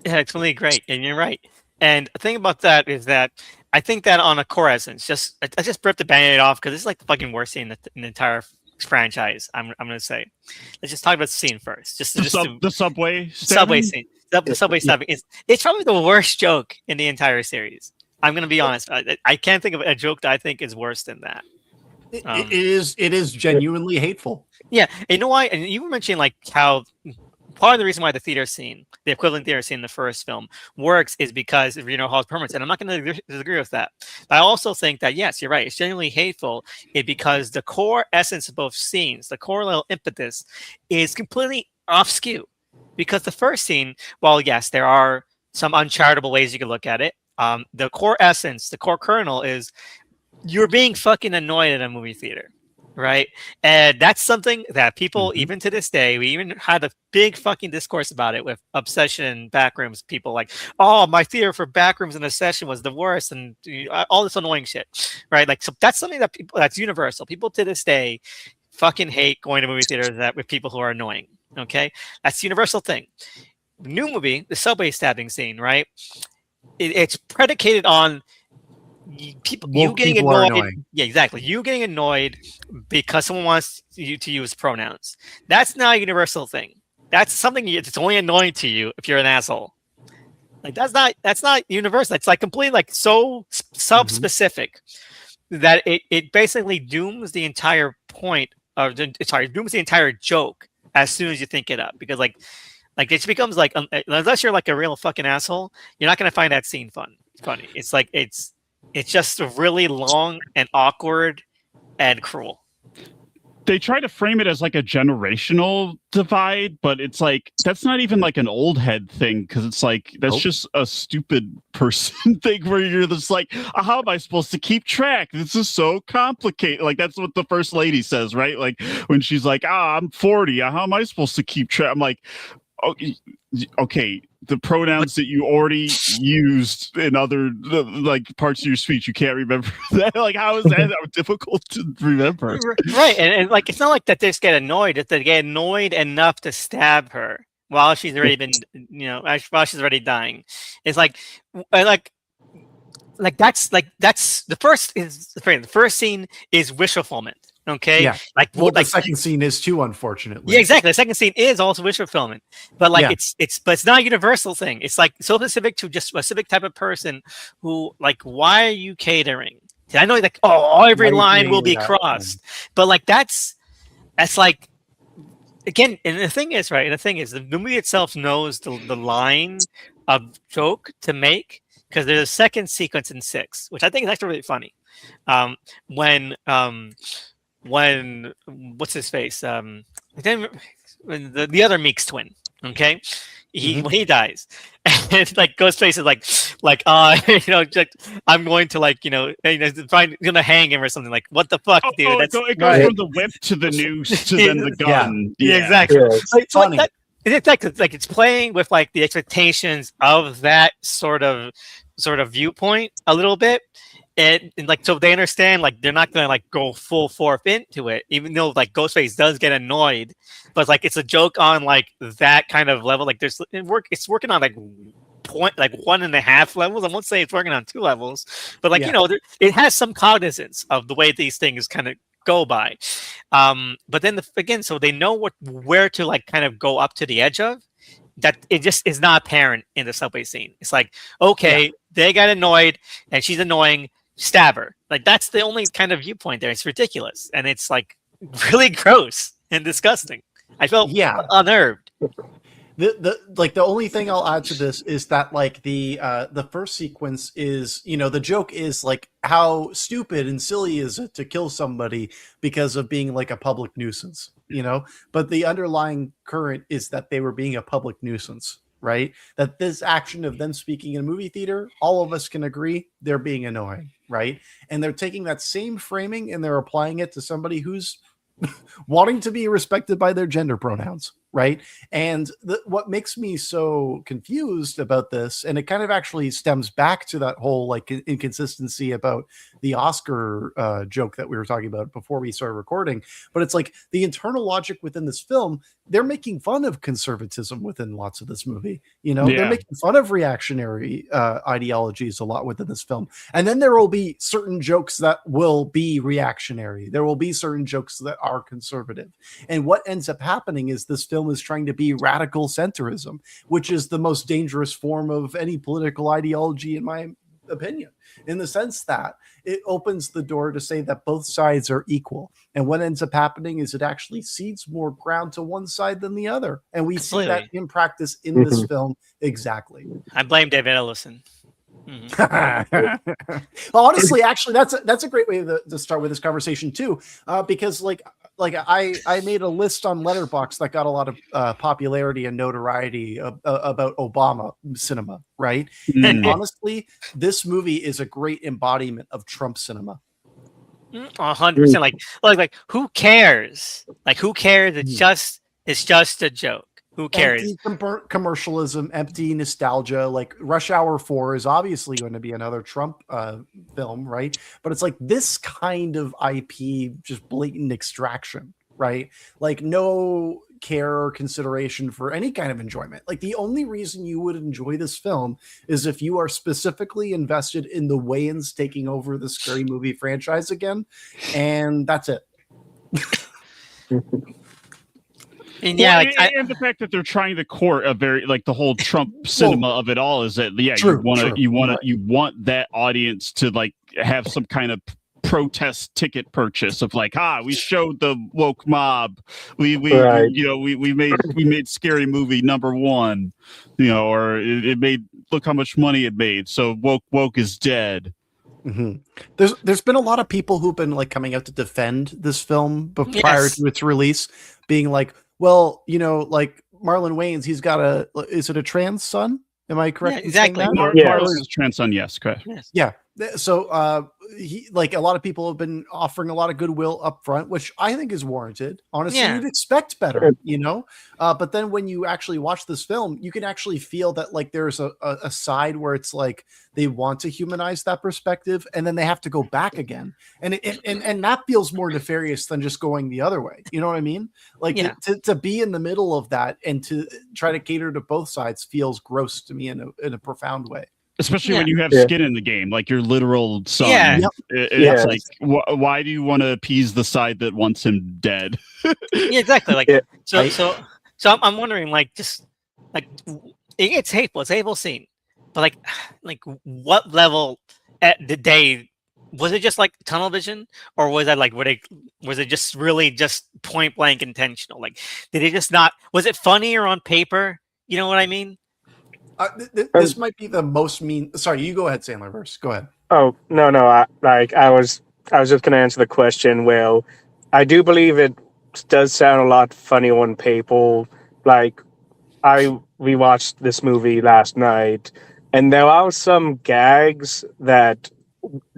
Yeah, it's really great, and you're right. And the thing about that is that I think that on a core essence, I just ripped the band-aid off because this is like the fucking worst scene in the entire franchise. I'm gonna say. Let's just talk about the scene first. The subway scene. The subway stabbing. It's probably the worst joke in the entire series. I'm gonna be honest. I can't think of a joke that I think is worse than that. It is genuinely hateful. Yeah, you know why? And you were mentioning like how part of the reason why the theater scene, the equivalent theater scene in the first film, works is because of Regina Hall's performance, and I'm not going to disagree with that. But I also think that yes, you're right. It's genuinely hateful, because the core essence of both scenes, the core little impetus, is completely off skew. Because the first scene, while yes, there are some uncharitable ways you could look at it, the core essence, the core kernel is you're being fucking annoyed at a movie theater. Right. And that's something that people, even to this day, we even had a big fucking discourse about it with Obsession Backrooms people like, oh, my theater for Backrooms and Obsession was the worst, and all this annoying shit. Right. Like, so that's something that that's universal. People to this day fucking hate going to movie theaters with people who are annoying. OK, that's the universal thing. The new movie, the subway stabbing scene. Right. It's predicated on you getting annoyed. Yeah, exactly. You getting annoyed because someone wants you to use pronouns. That's not a universal thing. That's something that's only annoying to you if you're an asshole. Like that's not universal. It's like completely like so sub-specific that it basically dooms the entire point of dooms the entire joke as soon as you think it up, because like it just becomes like unless you're like a real fucking asshole, you're not gonna find that scene funny. It's like it's just really long and awkward and cruel. They try to frame it as like a generational divide, but it's like that's not even like an old head thing, because it's like that's just a stupid person thing where you're just like, how am I supposed to keep track? This is so complicated. Like that's what the first lady says, right? Like when she's like, I'm 40, how am I supposed to keep track? I'm like, okay, the pronouns that you already used in other like parts of your speech, you can't remember that. Like, how is that difficult to remember? Right, and like it's not like that they just get annoyed; it's that they get annoyed enough to stab her while she's already been, while she's already dying. It's like that's the first scene is wish fulfillment. Okay. Yeah. The second scene is too, unfortunately. Yeah, exactly. The second scene is also wish fulfillment, but like but it's not a universal thing. It's like so specific to just a specific type of person who like, why are you catering? I know like, every line will be crossed, but like that's like, again, and the thing is, the movie itself knows the line of joke to make, because there's a second sequence in 6, which I think is actually really funny. When what's his face? Then the other Meeks twin, okay? When he dies, and like Ghostface is like I'm going to gonna hang him or something. Like, what the fuck, dude? It goes from the whip to the noose to then the gun. Yeah, exactly. Yeah, it's funny. It's playing with like the expectations of that sort of viewpoint a little bit. And like, so they understand, like, they're not gonna like go full force into it, even though like Ghostface does get annoyed, but like it's a joke on like that kind of level. Like it's working on like 1.5 levels. I won't say it's working on 2 levels, but like it has some cognizance of the way these things kind of go by. But then so they know where to like kind of go up to the edge of. That it just is not apparent in the subway scene. It's like, okay, they got annoyed and she's annoying, stab her. Like that's the only kind of viewpoint there. It's ridiculous, and it's like really gross and disgusting. I felt unnerved. The only thing I'll add to this is that like the first sequence is, the joke is like how stupid and silly is it to kill somebody because of being like a public nuisance, but the underlying current is that they were being a public nuisance. right? That this action of them speaking in a movie theater, all of us can agree they're being annoying, right? And they're taking that same framing and they're applying it to somebody who's wanting to be respected by their gender pronouns, right? And what makes me so confused about this, and it kind of actually stems back to that whole like inconsistency about the Oscar joke that we were talking about before we started recording, but it's like the internal logic within this film, they're making fun of conservatism within lots of this movie. You know, they're making fun of reactionary ideologies a lot within this film. And then there will be certain jokes that will be reactionary. There will be certain jokes that are conservative. And what ends up happening is this film is trying to be radical centrism, which is the most dangerous form of any political ideology, in my opinion, in the sense that it opens the door to say that both sides are equal. And what ends up happening is it actually cedes more ground to one side than the other. And we see that in practice in this film. Exactly. I blame David Ellison. Well, honestly, actually, that's a great way to start with this conversation too, because like I made a list on Letterboxd that got a lot of popularity and notoriety about Obama cinema, right? And honestly, this movie is a great embodiment of Trump cinema. 100%. Like who cares? Like who cares? It's just a joke. Who cares? Empty commercialism, empty nostalgia. Like Rush Hour 4 is obviously going to be another Trump film, right? But it's like this kind of IP, just blatant extraction, right? Like no care or consideration for any kind of enjoyment. Like the only reason you would enjoy this film is if you are specifically invested in the Wayans taking over the Scary Movie franchise again, and that's it. And and the fact that they're trying to court a very like the whole Trump cinema of it all is that you want that audience to like have some kind of protest ticket purchase of like, we showed the woke mob, we made Scary Movie #1, or it made, look how much money it made, so woke is dead. Mm-hmm. There's been a lot of people who've been like coming out to defend this film prior to its release, being like, well, like Marlon Wayans, he's got is it a trans son? Am I correct? Yeah, exactly. Marlon is trans son. Yes, correct. Yes. Yeah. So he, like a lot of people have been offering a lot of goodwill up front, which I think is warranted. Honestly, you'd expect better, but then when you actually watch this film, you can actually feel that like there's a side where it's like they want to humanize that perspective and then they have to go back again. And and that feels more nefarious than just going the other way. You know what I mean? Like to be in the middle of that and to try to cater to both sides feels gross to me in a profound way. Especially when you have skin in the game, like your literal son. Yeah. It's like, why do you want to appease the side that wants him dead? Yeah, exactly. Like, so I'm wondering, like, just like it's hateful. It's a hateful scene, but like what level did they? Was it just like tunnel vision, or was that like was it just really just point blank intentional? Like, did it just not? Was it funnier on paper? You know what I mean? This might be the most mean. Sorry, you go ahead, Sandlerverse. Go ahead. Oh no! I was just gonna answer the question. Well, I do believe it does sound a lot funny on paper. Like I rewatched this movie last night, and there are some gags that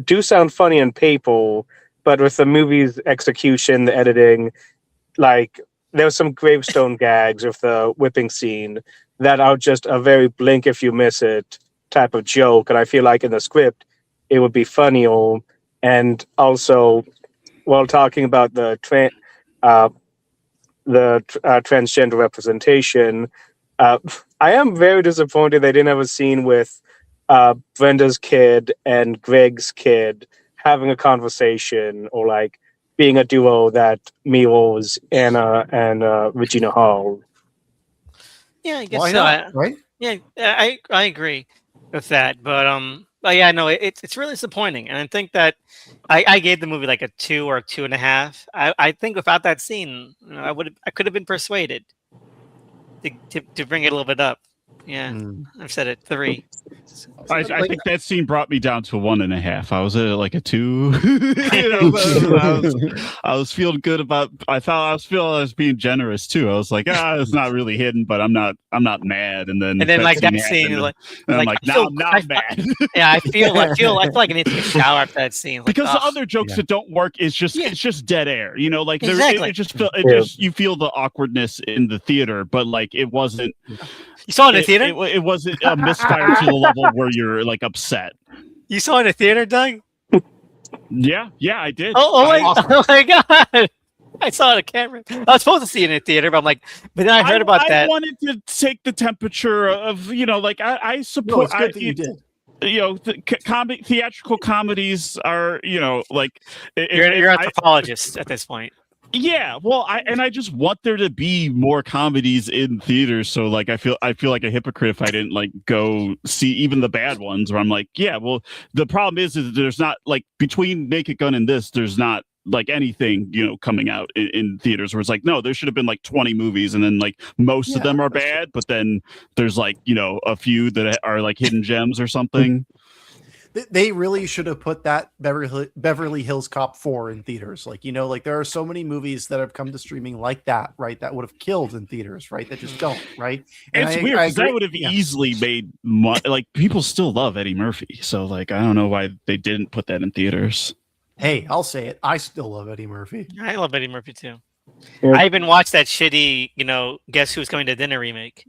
do sound funny on paper, but with the movie's execution, the editing, like there was some gravestone gags with the whipping scene that are just a very blink if you miss it type of joke. And I feel like in the script, it would be funnier. And also, while talking about the transgender representation, I am very disappointed they didn't have a scene with Brenda's kid and Greg's kid having a conversation, or like being a duo that mirrors Anna and Regina Hall. Yeah, I guess Why so. not, right? Yeah, I agree with that, but yeah, no, it's really disappointing, and I think that I gave the movie like a 2 or a 2.5. I think without that scene, I could have been persuaded to bring it a little bit up. Yeah, I've said it 3. I think that scene brought me down to a 1.5. I was at like a 2. I was feeling good about. I was being generous too. I was like, it's not really hidden, but I'm not mad. And then like that scene, and like I'm like, now I'm mad. Yeah, I feel like I need to take a shower after that scene. Like, because the other jokes that don't work is just it's just dead air. You know, like exactly. You feel the awkwardness in the theater, but like it wasn't. You saw it in the theater? It wasn't a misfire to the level where you're like upset. You saw it in the theater, Doug? Yeah, I did. Oh my god! I saw it on camera. I was supposed to see it in the theater, but then I heard about that. I wanted to take the temperature of I support. No, it's good that you did. Theatrical comedies are like you're an anthropologist at this point. Yeah, well, I just want there to be more comedies in theaters. So like, I feel like a hypocrite if I didn't like go see even the bad ones. Where I'm like, yeah, well, the problem is there's not like between Naked Gun and this, there's not like anything coming out in theaters. Where it's like, no, there should have been like 20 movies, and then like most of them are bad, but then there's like a few that are like hidden gems or something. They really should have put that Beverly Hills Cop 4 in theaters. Like, there are so many movies that have come to streaming like that, right? That would have killed in theaters, right? That just don't, right? And it's weird because that would have easily made like people still love Eddie Murphy. So like, I don't know why they didn't put that in theaters. Hey, I'll say it. I still love Eddie Murphy. I love Eddie Murphy too. Yeah. I even watched that shitty, Guess Who's Coming to Dinner remake.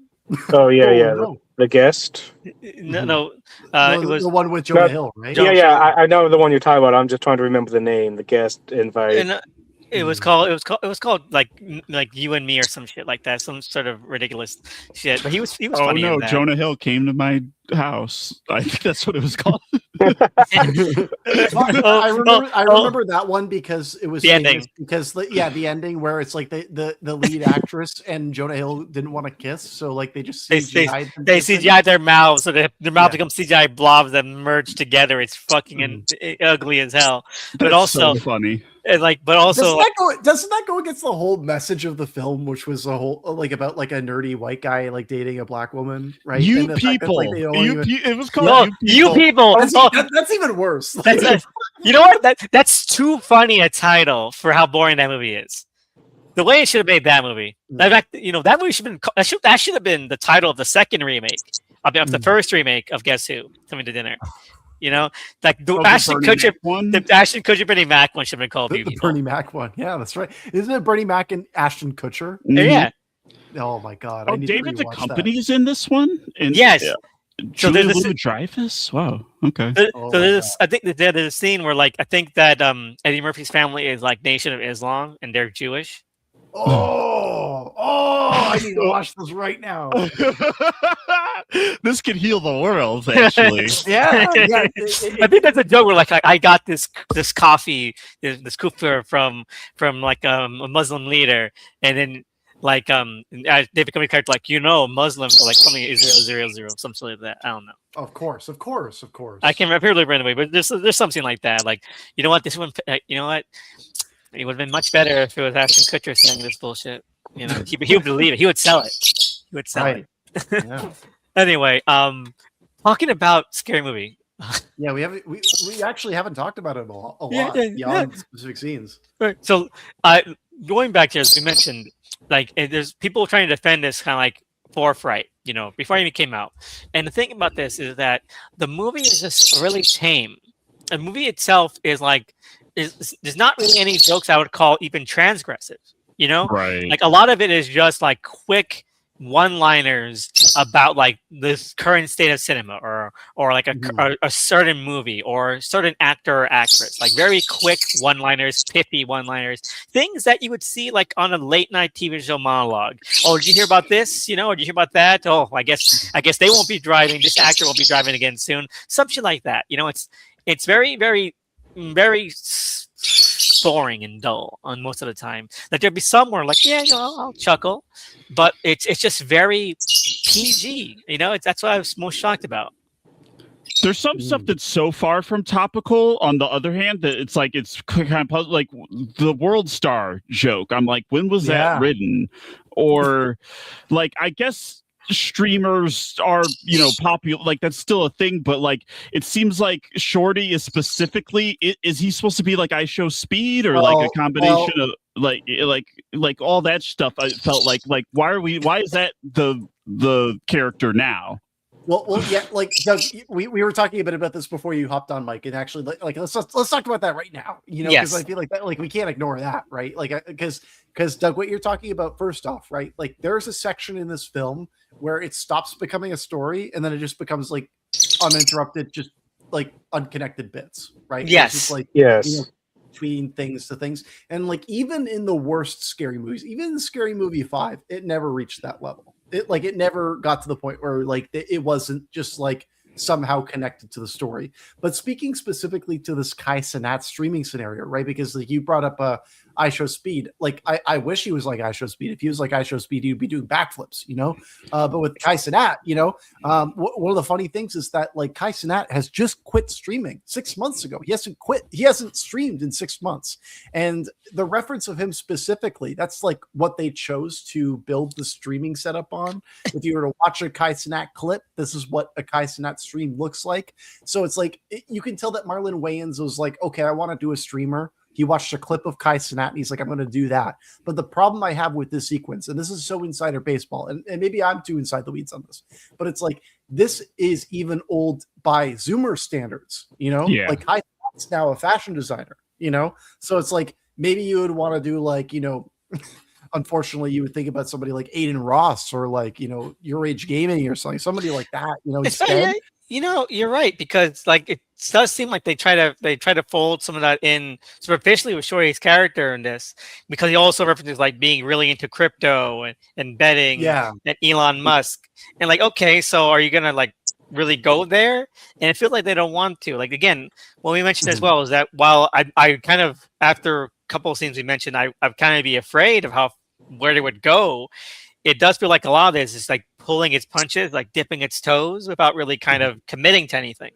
Oh yeah, no. The Guest. No, it was the one with Jonah Hill, right? I know the one you're talking about. I'm just trying to remember the name. The Guest invite. And, it was called like You and Me or some shit like that, some sort of ridiculous shit. But he was funny. Oh no, in that. Jonah Hill came to my house. I think that's what it was called. I remember that one because it was the ending. Because the ending where it's like the lead actress and Jonah Hill didn't want to kiss, so like they just CGI'd they CGI'd their mouths, so their mouth becomes CGI blobs that merge together. It's fucking ugly as hell. But also so funny. And but also doesn't that go against the whole message of the film, which was a whole about like a nerdy white guy like dating a black woman, right? You people, it was called no, you people. That's even worse. You know what? That's too funny a title for how boring that movie is. The way it should have made that movie. In fact, that movie should have been that should have been the title of the second remake of the first remake of Guess Who Coming to Dinner. Like the Ashton Kutcher, Bernie Mac one should have been called the Bernie Mac one. Yeah, that's right. Isn't it Bernie Mac and Ashton Kutcher? Mm-hmm. Yeah. Oh my god. Oh, David Duchovny is in this one. Yes. So there's Dreyfus. Wow. Okay. I think there's a scene where I think that Eddie Murphy's family is like Nation of Islam and they're Jewish. I need to watch this right now. This could heal the world, actually. Yeah. I think that's a joke where I got this coffee, this kufr from like a Muslim leader, and then they become a character Muslims are like something 000 something like that. I don't know. Of course. I can't remember right away, but there's something like that. Like, you know what? This one, you know what? It would have been much better if it was Ashton Kutcher saying this bullshit. He would believe it. He would sell it. It. Yeah. Anyway, talking about scary movie. Yeah, we actually haven't talked about it a lot beyond specific scenes. Right. So, going back to as we mentioned, there's people trying to defend this kind of like forthright, before it even came out. And the thing about this is that the movie is just really tame. The movie itself is there's not really any jokes I would call even transgressive, Right. Like a lot of it is just like quick one-liners about like this current state of cinema or like a certain movie or a certain actor or actress, like very quick one-liners, pithy one-liners, things that you would see like on a late night TV show monologue. Oh, did you hear about this? Or did you hear about that? Oh, I guess they won't be driving. This actor won't be driving again soon. Some shit like that. It's very, very, very boring and dull on most of the time. Like there'll be somewhere I'll chuckle, but it's just very PG. That's what I was most shocked about. There's some stuff that's so far from topical. On the other hand, that it's kind of like the World Star joke. I'm like, when was that written? Or I guess streamers are, popular, like that's still a thing, but like it seems like Shorty is specifically, is he supposed to be like IShowSpeed or like a combination of like all that stuff? I felt like why is that the character now? Well, yeah. Like, Doug, we were talking a bit about this before you hopped on, Mike, and actually, like, let's talk about that right now. Because Yes. I feel like that, like, we can't ignore that, right? Like, because Doug, what you're talking about, first off, right? Like, there's a section in this film where it stops becoming a story, and then it just becomes like uninterrupted, just like unconnected bits, right? Yes. It's just like Yes. between things to things, and like even in the worst scary movies, even in Scary Movie 5, it never reached that level. It never got to the point where like it wasn't just like somehow connected to the story. But speaking specifically to this Kai Cenat streaming scenario, right? Because like you brought up IShowSpeed. Like I wish he was like IShowSpeed. If he was like IShowSpeed, he'd be doing backflips, But with Kai Cenat, one of the funny things is that like Kai Cenat has just quit streaming 6 months ago. He hasn't quit. He hasn't streamed in 6 months. And the reference of him specifically, that's like what they chose to build the streaming setup on. If you were to watch a Kai Cenat clip, this is what a Kai Cenat stream looks like. So it's like you can tell that Marlon Wayans was like, okay, I want to do a streamer. He watched a clip of Kai Cenat and he's like, I'm going to do that. But the problem I have with this sequence, and this is so insider baseball, and maybe I'm too inside the weeds on this, but it's like, this is even old by Zoomer standards, Yeah. Like Kai Cenat's now a fashion designer, So it's like, maybe you would want to do like, unfortunately, you would think about somebody like Aiden Ross or like, Your Age Gaming or somebody like that, instead. You're right, because like it does seem like they try to fold some of that in superficially with Shorty's character in this, because he also references like being really into crypto and betting and Elon Musk, and like, okay, so are you gonna like really go there? And it feels like they don't want to. Like, again, what we mentioned as well is that while I kind of, after a couple of scenes we mentioned, I'd kind of be afraid of where they would go. It does feel like a lot of this is like pulling its punches, like dipping its toes without really kind of committing to anything.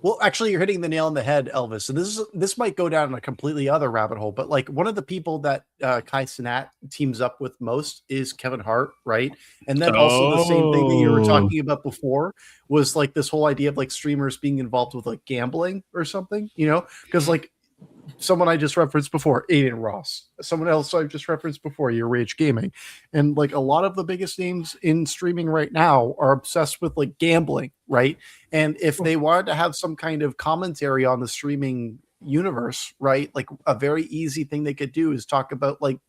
Well, actually, you're hitting the nail on the head, Elvis. And this might go down a completely other rabbit hole, but like one of the people that Kai Cenat teams up with most is Kevin Hart, right? And then also the same thing that you were talking about before was like this whole idea of like streamers being involved with like gambling or something, because like someone I just referenced before, Aiden Ross. Someone else I've just referenced before, Your Age Gaming. And like a lot of the biggest names in streaming right now are obsessed with like gambling, right? And if they wanted to have some kind of commentary on the streaming universe, right? Like a very easy thing they could do is talk about like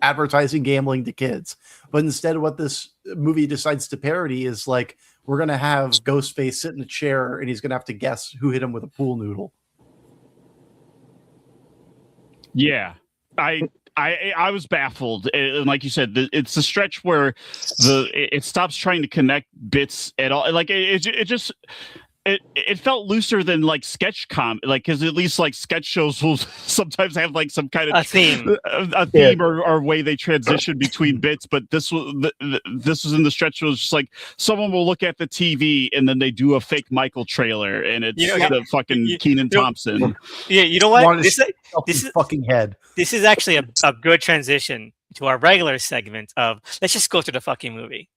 advertising gambling to kids. But instead what this movie decides to parody is like, we're going to have Ghostface sit in a chair and he's going to have to guess who hit him with a pool noodle. Yeah, I was baffled, and like you said, it's a stretch where it stops trying to connect bits at all. Like it just it felt looser than like sketch like, because at least like sketch shows will sometimes have like some kind of A theme or way they transition between bits. But this was in the stretch was just like someone will look at the TV and then they do a fake Michael trailer and it's the fucking Kenan Thompson. Yeah, you know what? This is fucking head. This is actually a good transition to our regular segment of let's just go through the fucking movie.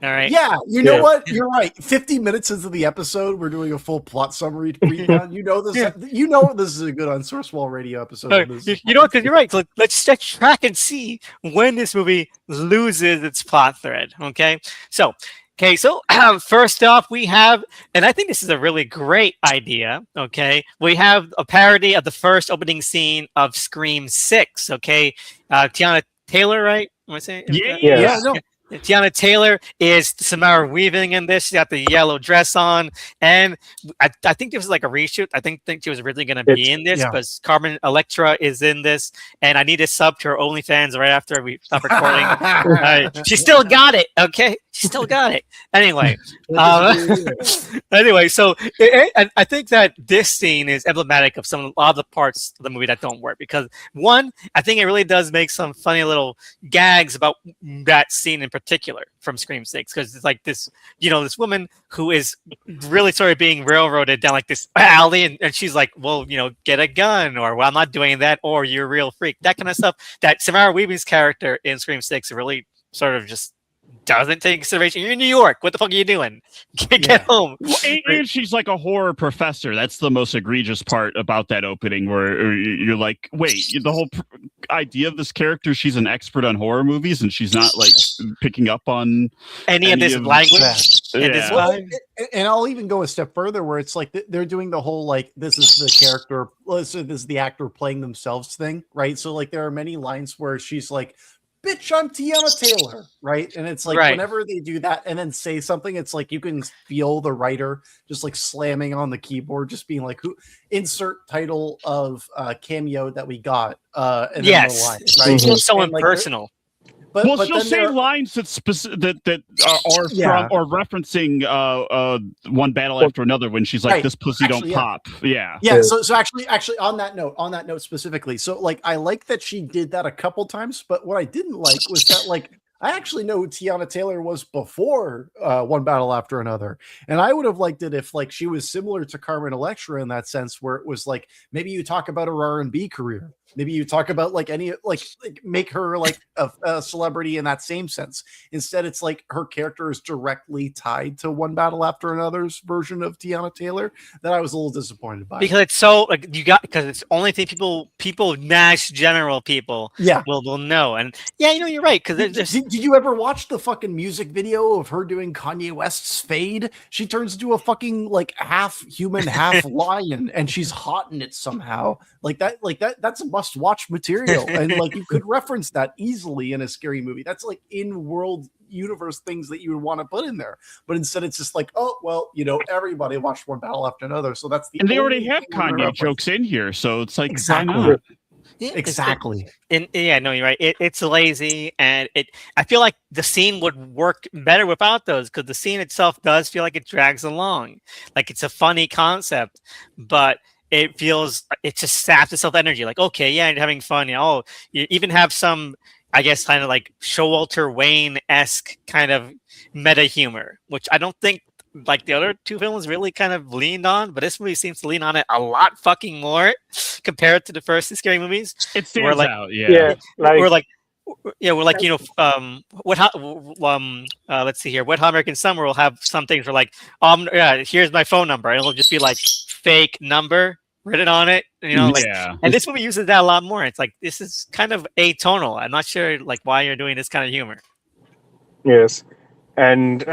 All right. Yeah, you know what? You're right. 50 minutes into the episode, we're doing a full plot summary breakdown. You know this. This is a good Unsourced Wall Radio episode. You know what? Because you're right. So let's track and see when this movie loses its plot thread. Okay. So first off, we have, and I think this is a really great idea. Okay, we have a parody of the first opening scene of Scream 6. Okay, Tiana Taylor, right? Am I saying? Yeah. No. Tiana Taylor is Samara Weaving in this. She got the yellow dress on, and I think this was like a reshoot. I think she was originally going to be in this, but Carmen Electra is in this, and I need to sub to her OnlyFans right after we stop recording. She still got it, okay? She still got it. Anyway, so I think that this scene is emblematic of a lot of the parts of the movie that don't work, because one, I think it really does make some funny little gags about that scene in particular from Scream 6, because it's like this, this woman who is really sort of being railroaded down like this alley, and she's like, well, get a gun, or well, I'm not doing that, or you're a real freak, that kind of stuff. That Samara Weaving's character in Scream 6 really sort of just doesn't take consideration. You're in New York. What the fuck are you doing? Get Yeah. home. Well, and she's like a horror professor. That's the most egregious part about that opening, where you're like, wait, the whole idea of this character, she's an expert on horror movies, and she's not like picking up on Any of this language. And this Yeah. vibe. And I'll even go a step further, where it's like they're doing the whole like this is the character, so this is the actor playing themselves thing, right? So like there are many lines where she's like, "Bitch, I'm Tiana Taylor," right? And it's like Right. whenever they do that and then say something, it's like you can feel the writer just like slamming on the keyboard, just being like, "Who insert title of cameo that we got?" And then the Yes. line, It right? feels so And, like, impersonal. Well, but she'll then say there- lines that that are Yeah. from or referencing one battle after another when she's like, Right. "This pussy Actually, don't yeah. pop." Yeah. Yeah, so actually on that note specifically, so like I like that she did that a couple times, but what I didn't like was that like I actually know who Tiana Taylor was before One Battle After Another, and I would have liked it if like she was similar to Carmen Electra in that sense, where it was like maybe you talk about her R&B career, maybe you talk about like any like make her like a celebrity in that same sense. Instead, it's like her character is directly tied to One Battle After Another's version of Tiana Taylor. That I was a little disappointed by. Because it's so like because it's the only thing people Nash general people Yeah. will know. And yeah, you're right. Because there's Did you ever watch the fucking music video of her doing Kanye West's Fade? She turns into a fucking like half human, half lion, and she's hot in it somehow. That's a must-watch material. And like you could reference that easily in a scary movie. That's like in-world universe things that you would want to put in there. But instead it's just like, oh well, everybody watched One Battle After Another. So that's the And they only already have thing we're gonna Kanye reference. jokes in here, so it's like, Exactly. why not? Exactly. And yeah, no, you're right. It's lazy, and I feel like the scene would work better without those, because the scene itself does feel like it drags along. Like it's a funny concept, but it just saps itself energy. Like, okay, yeah, you're having fun. Oh, you even have some, I guess, kind of like Showalter Wayne-esque kind of meta humor, which I don't think like the other two films really kind of leaned on, but this movie seems to lean on it a lot fucking more compared to the first two scary movies. It stands like- out, Yeah, like We're like, let's see here. Wet Hot American Summer will have some things where like, yeah, here's my phone number, and it'll just be like fake number written on it, yeah. And this movie uses that a lot more. It's like this is kind of atonal. I'm not sure like why you're doing this kind of humor. yes, and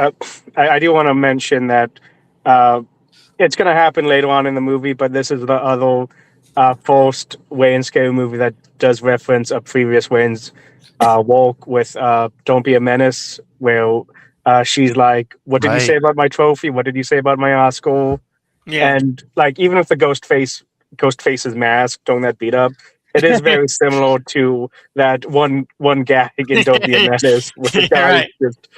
I do want to mention that it's going to happen later on in the movie, but this is the other first Wayne scary movie that does reference a previous Wayne's walk with "Don't Be a Menace," where she's like, "What did you say about my trophy? What did you say about my Oscar?" Yeah, And like, even if the Ghostface's mask don't that beat up, it is very similar to that one gag in "Don't Be a Menace" with the guy Right. just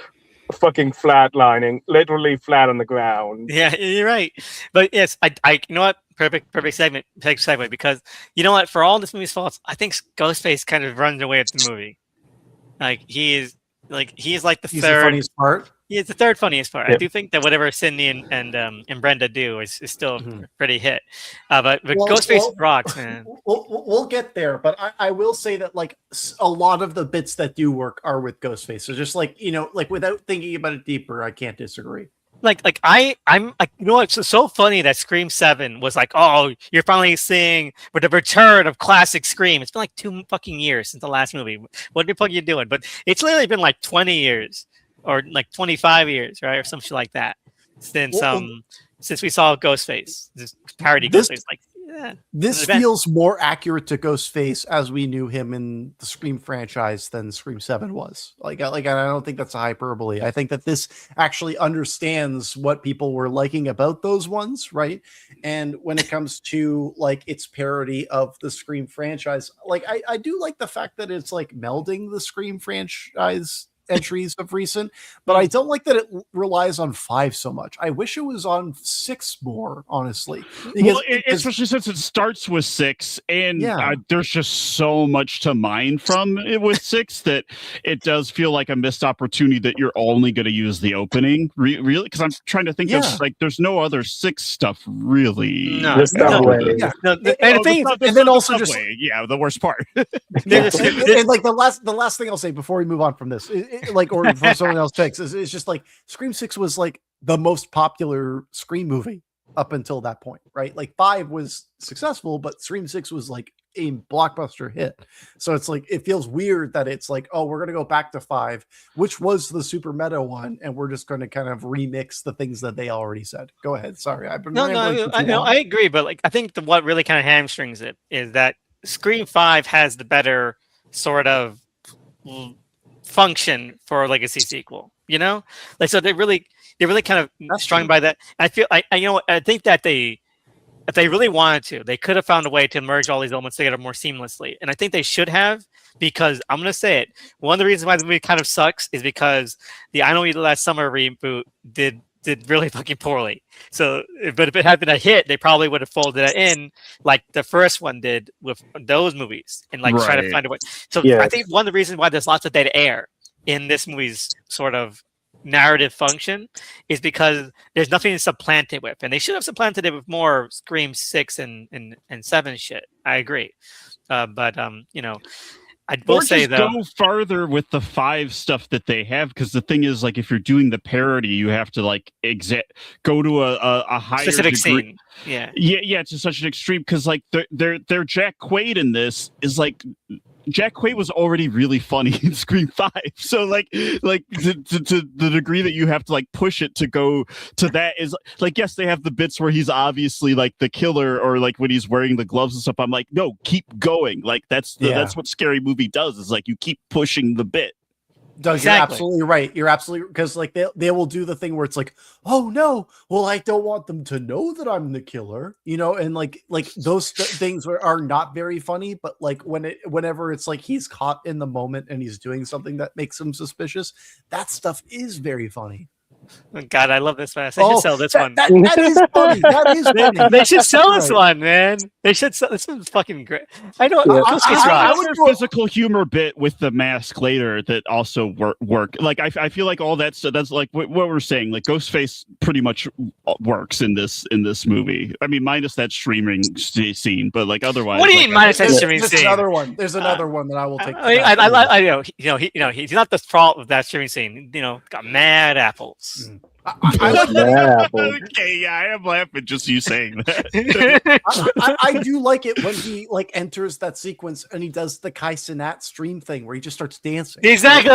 fucking flatlining, literally flat on the ground. yeah, you're right. But yes, I you know what? Perfect segue, because you know what? For all this movie's faults, I think Ghostface kind of runs away with the movie. Like he's like the He's the third. funniest part. He is the third funniest part. I Yep. do think that whatever Sydney and Brenda do is still Mhm. a pretty hit. But Well, Ghostface rocks, man. We'll get there, but I will say that like a lot of the bits that do work are with Ghostface. So just like like without thinking about it deeper, I can't disagree. I'm like, it's so funny that Scream 7 was like, oh, you're finally seeing with the return of classic Scream. It's been like 2 fucking years since the last movie. What the fuck are you doing? But it's literally been like 20 years or like 25 years, right? Or some shit like that since since we saw Ghostface, this parody Ghostface. Like, yeah. This Event. feels more accurate to Ghostface as we knew him in the Scream franchise than Scream 7 was. Like I don't think that's a hyperbole. I think that this actually understands what people were liking about those ones, right? And when it comes to like its parody of the Scream franchise, like I do like the fact that it's like melding the Scream franchise entries of recent, but I don't like that it relies on 5 so much. I wish it was on 6 more, honestly. Well, especially since it starts with 6, and Yeah. there's just so much to mine from it with 6 that it does feel like a missed opportunity that you're only going to use the opening. Really? Because I'm trying to think Yeah. of like, there's no other 6 stuff really. No. This No. subway. Yeah. And the thing is, and then also just yeah, the worst part. and like the last thing I'll say before we move on from this like, or for someone else takes, it's just like Scream 6 was like the most popular Scream movie up until that point, right? Like 5 was successful, but Scream 6 was like a blockbuster hit. So it's like, it feels weird that it's like, oh, we're going to go back to 5, which was the super meta one, and we're just going to kind of remix the things that they already said. Go ahead. Sorry. I've been I agree, but like I think what really kind of hamstrings it is that Scream 5 has the better sort of function for a legacy sequel, you know? Like, so they're really kind of strung by that. I feel I think that if they really wanted to, they could have found a way to merge all these elements together more seamlessly. And I think they should have, because I'm going to say it. One of the reasons why the movie kind of sucks is because the I Know You Did Last Summer reboot did really fucking poorly. So, but if it had been a hit, they probably would have folded it in like the first one did with those movies and like try to find a way. So I think one of the reasons why there's lots of dead air in this movie's sort of narrative function is because there's nothing to supplant it with, and they should have supplanted it with more Scream 6 and 7 shit. I agree, but you know, I will say though, go farther with the 5 stuff that they have, because the thing is, like, if you're doing the parody, you have to like go to a higher specific degree. scene. Yeah, to such an extreme, because like their Jack Quaid in this is like. Jack Quaid was already really funny in Scream 5. So like to the degree that you have to like push it to go to that is like, yes, they have the bits where he's obviously like the killer, or like when he's wearing the gloves and stuff. I'm like, no, keep going. Like that's what Scary Movie does, is like you keep pushing the bit. Doug, exactly. You're absolutely right. You're absolutely, because like they will do the thing where it's like, oh no, well, I don't want them to know that I'm the killer, you know, and like those things are not very funny, but like whenever it's like he's caught in the moment and he's doing something that makes him suspicious, that stuff is very funny. God, I love this fast. They should sell this one. That is funny. That is funny. They should sell this one, man. They should sell this one's fucking great. I know. I would do a physical humor bit with the mask later that also work. Like I feel like all that stuff. That's like what we're saying. Like Ghostface pretty much works in this movie. I mean, minus that streaming scene, but like otherwise. What do you mean minus that streaming scene? There's another one that I will take. I he's not the fault of that streaming scene. You know, got mad apples. I like that. Okay, yeah, I am laughing just you saying that. I do like it when he like enters that sequence and he does the Kai Cenat stream thing where he just starts dancing. Exactly,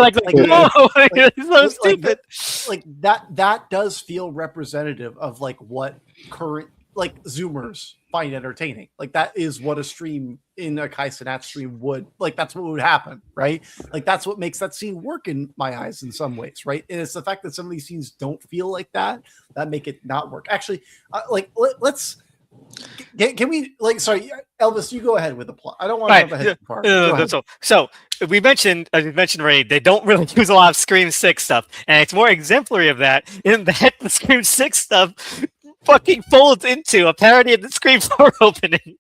so stupid. Like that does feel representative of like what current like Zoomers find entertaining. Like that is what a stream in a Kai Cenat stream would like. That's what would happen, right? Like that's what makes that scene work in my eyes in some ways, right? And it's the fact that some of these scenes don't feel like that make it not work. Actually, let's can we like? Sorry, Elvis, you go ahead with the plot. I don't want to have a head part. So we mentioned, as we mentioned already, they don't really use a lot of Scream 6 stuff, and it's more exemplary of that in that the Scream 6 stuff fucking folds into a parody of the Scream 4 opening.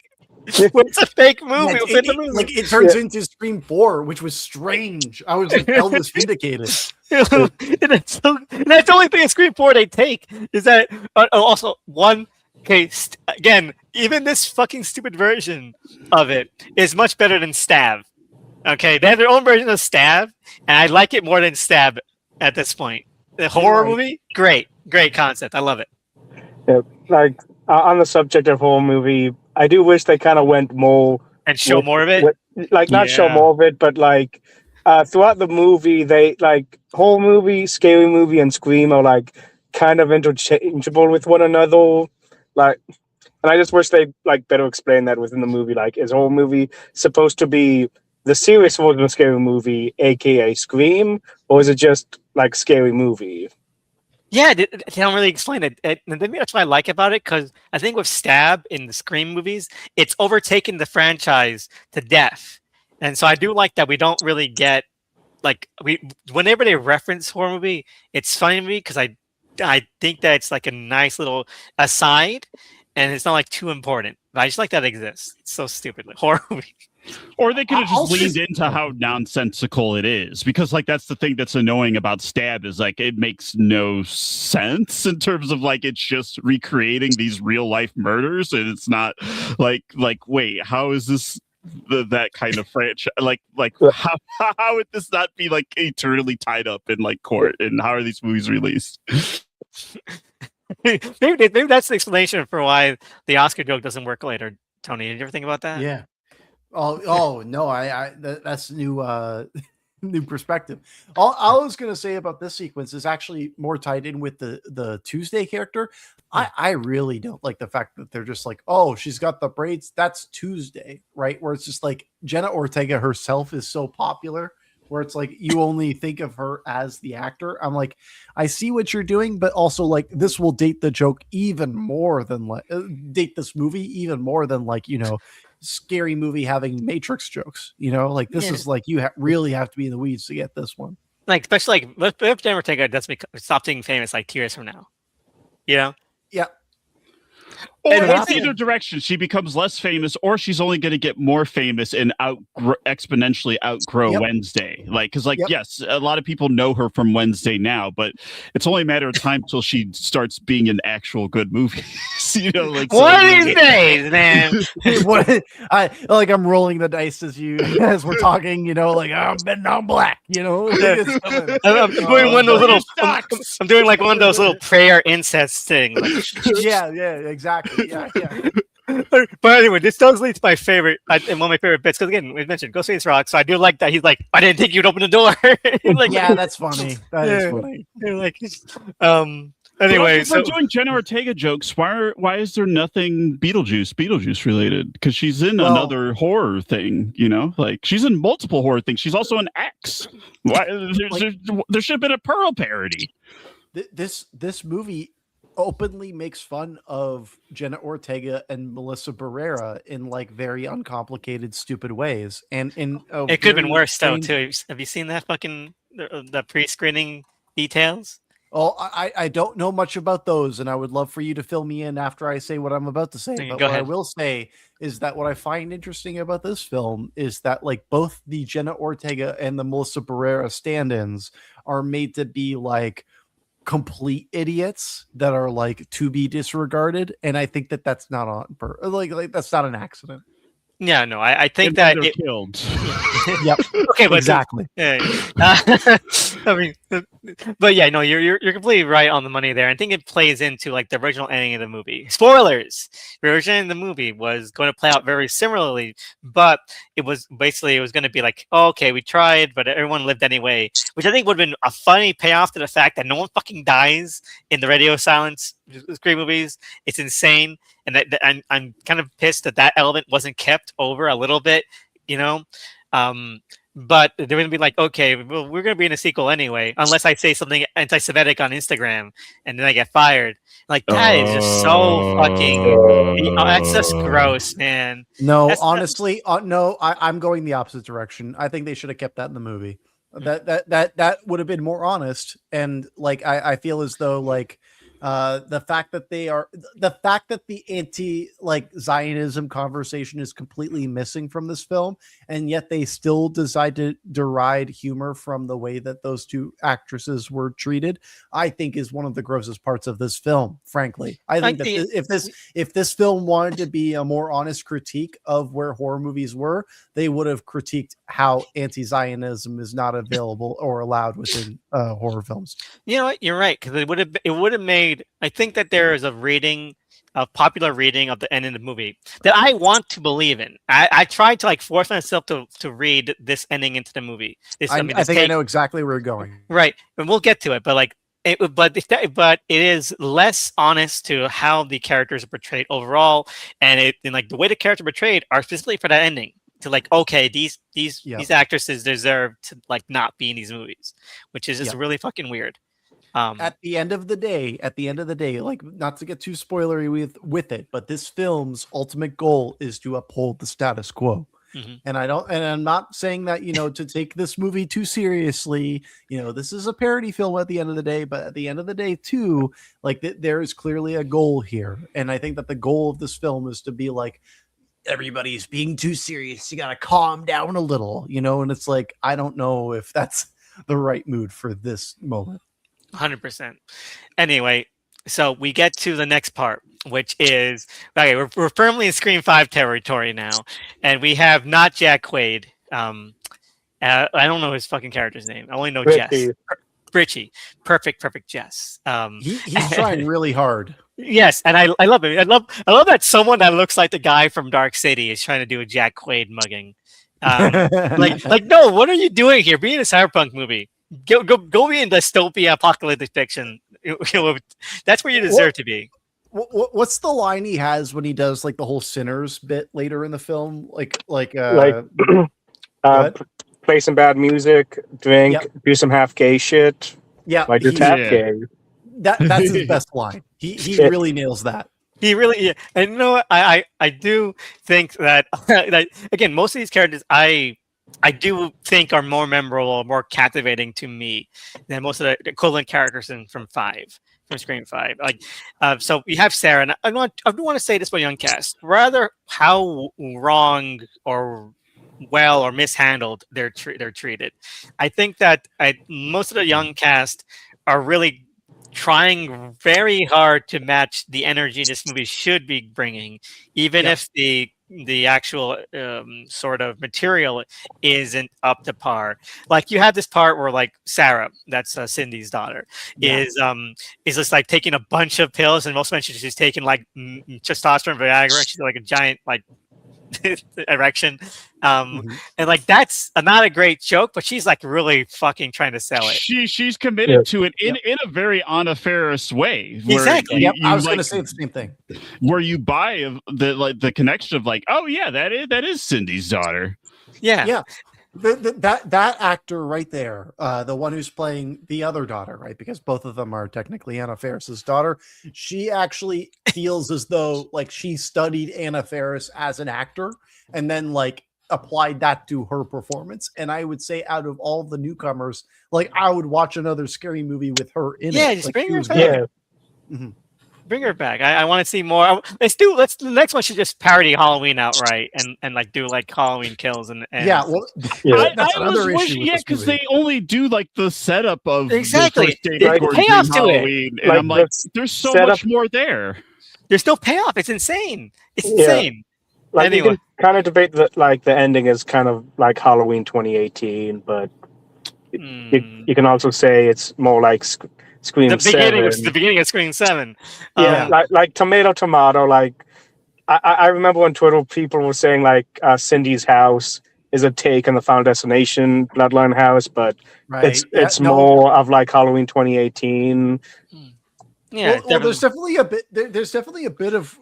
It's a fake movie. It turns into Scream 4, which was strange. I was like, Elvis vindicated. And that's the only thing in Scream 4 they take is that also one case again. Even this fucking stupid version of it is much better than Stab. Okay, they have their own version of Stab, and I like it more than Stab at this point. The horror movie, great concept. I love it. Yeah, like on the subject of horror movie, I do wish they kind of went more and show more of it. Not show more of it, but like throughout the movie, they like horror movie, scary movie, and Scream are like kind of interchangeable with one another. Like, and I just wish they like better explain that within the movie. Like, is horror movie supposed to be the serious version of scary movie, aka Scream, or is it just like scary movie? Yeah, they don't really explain it. And maybe that's what I like about it, because I think with Stab in the Scream movies, it's overtaken the franchise to death. And so I do like that we don't really get, like, whenever they reference horror movie, it's funny to me because I think that it's like a nice little aside, and it's not like too important. But I just like that it exists. It's so stupid, like horror movie. Or they could have just leaned into how nonsensical it is, because like that's the thing that's annoying about Stab is like it makes no sense in terms of like it's just recreating these real life murders, and it's not like wait, how is this that kind of franchise. Like how would this not be like eternally tied up in like court? And how are these movies released? maybe that's the explanation for why the Oscar joke doesn't work later. Tony, did you ever think about that? Yeah. Oh no, that's new new perspective. All I was gonna say about this sequence is actually more tied in with the Tuesday character. I really don't like the fact that they're just like, oh, she's got the braids, that's Tuesday, right? Where it's just like Jenna Ortega herself is so popular, where it's like you only think of her as the actor. I'm like, I see what you're doing, but also like this will date the joke even more than like date this movie even more than like, you know, Scary Movie having Matrix jokes, you know, like this is like you really have to be in the weeds to get this one. Like, especially like if Jenna Ortega does stop being famous like 2 years from now, you know? Yeah. Or And it's either direction. She becomes less famous, or she's only going to get more famous and exponentially outgrow Wednesday. Like, because, yes, a lot of people know her from Wednesday now, but it's only a matter of time till she starts being in actual good movies. You know, like one of these days, man. I'm rolling the dice as we're talking. You know, like I'm betting on black. You know, I'm doing one of those little. I'm doing like one of those little prayer incest things. Like, yeah, exactly. Yeah. But anyway, this does lead to my favorite and one of my favorite bits, because again, we mentioned Ghostface Rock, so I do like that he's like, I didn't think you'd open the door. Like, yeah, that's funny. That is funny. Like, anyway, so doing Jenna Ortega jokes, why is there nothing Beetlejuice related? Because she's in another horror thing, you know, like she's in multiple horror things. She's also an X. Why there should have been a Pearl parody. This movie openly makes fun of Jenna Ortega and Melissa Barrera in like very uncomplicated, stupid ways. And it could have been worse though too. Have you seen that fucking the pre-screening details? Oh, I don't know much about those, and I would love for you to fill me in after I say what I'm about to say. Okay, but go what ahead. I will say is that what I find interesting about this film is that like both the Jenna Ortega and the Melissa Barrera stand-ins are made to be like complete idiots that are like to be disregarded, and I think that that's not on like that's not an accident. Yeah, no, I think that they're killed. Yep. Okay, but exactly. I mean, but yeah, no, you're completely right on the money there. I think it plays into like the original ending of the movie. Spoilers: the original ending of the movie was going to play out very similarly, but it was going to be like, oh, okay, we tried, but everyone lived anyway, which I think would have been a funny payoff to the fact that no one fucking dies in the radio silence Scream movies. It's insane, and I'm kind of pissed that element wasn't kept over a little bit, you know. But they're going to be like, okay, well, we're going to be in a sequel anyway, unless I say something anti-Semitic on Instagram, and then I get fired. Like, that is just so fucking... that's just gross, man. No, that's honestly, no, I'm going the opposite direction. I think they should have kept that in the movie. That would have been more honest. And, like, I feel as though, like, the fact that the anti-Zionism conversation is completely missing from this film, and yet they still decide to deride humor from the way that those two actresses were treated, I think is one of the grossest parts of this film. Frankly, I think that if this film wanted to be a more honest critique of where horror movies were, they would have critiqued how anti-Zionism is not available or allowed within horror films. You know what? You're right, because it would have made. I think that there is a popular reading of the end of the movie that I want to believe in. I tried to like force myself to read this ending into the movie. I know exactly where we're going. Right, and we'll get to it. But like, but it is less honest to how the characters are portrayed overall, and like the way the characters are portrayed are specifically for that ending. To like, okay, these actresses deserve to like not be in these movies, which is just really fucking weird. At the end of the day, like, not to get too spoilery with it, but this film's ultimate goal is to uphold the status quo. Mm-hmm. And I'm not saying that, you know, to take this movie too seriously. You know, this is a parody film at the end of the day, but at the end of the day too, like there is clearly a goal here. And I think that the goal of this film is to be like, everybody's being too serious. You got to calm down a little, you know? And it's like, I don't know if that's the right mood for this moment. 100%. Anyway, so we get to the next part. which is okay. We're firmly in Scream 5 territory now, and we have not Jack Quaid. I don't know his fucking character's name. I only know Jess. Richie. Richie. Perfect Jess. He's trying really hard. Yes, and I love it. I love that someone that looks like the guy from Dark City is trying to do a Jack Quaid mugging. Like no, what are you doing here? Be in a cyberpunk movie. Go be in dystopia apocalyptic fiction. That's where you deserve to be. What's the line he has when he does like the whole sinners bit later in the film? Play some bad music, drink, do some half gay shit. Yeah, like you're half gay. That's his best line. He really nails that. He really, and you know what? I do think that again, most of these characters I do think are more memorable, more captivating to me than most of the equivalent characters from Scream 5. Like, so we have Sarah, and I do want to say this about Young Cast, rather how wrong or well or mishandled they're treated. I think that most of the Young Cast are really trying very hard to match the energy this movie should be bringing, even if the actual sort of material isn't up to par. Like you have this part where like Sarah, that's Cindy's daughter, is just like taking a bunch of pills, and most mentioned she's taking like testosterone, Viagra, and she's like a giant like erection. And like that's not a great joke, but she's like really fucking trying to sell it. She's committed to it in a very Anna Faris way. Exactly. I was going to say the same thing. Where you buy the connection of like, oh yeah, that is Cindy's daughter. Yeah. That actor right there, the one who's playing the other daughter, right? Because both of them are technically Anna Faris's daughter. She actually feels as though like she studied Anna Faris as an actor and then like applied that to her performance. And I would say out of all the newcomers, like I would watch another scary movie with her in it. Yeah, just like, bring her back. Yeah. Bring her back. I want to see more. The next one should just parody Halloween outright and like do like Halloween Kills and yeah. Well, that's another issue. Yeah, because they only do like the setup of exactly the payoffs to Halloween, it. And I'm like, there's so much more there. There's no payoff. It's insane. It's insane. Like anyway. you can kind of debate that like the ending is kind of like Halloween 2018, but you can also say it's more like Scream 7. The beginning of Scream 7. Yeah, like tomato. Like I remember on Twitter people were saying like Cindy's house is a take on the Final Destination Bloodline house, but it's more of like Halloween 2018. Yeah, well, there's definitely a bit of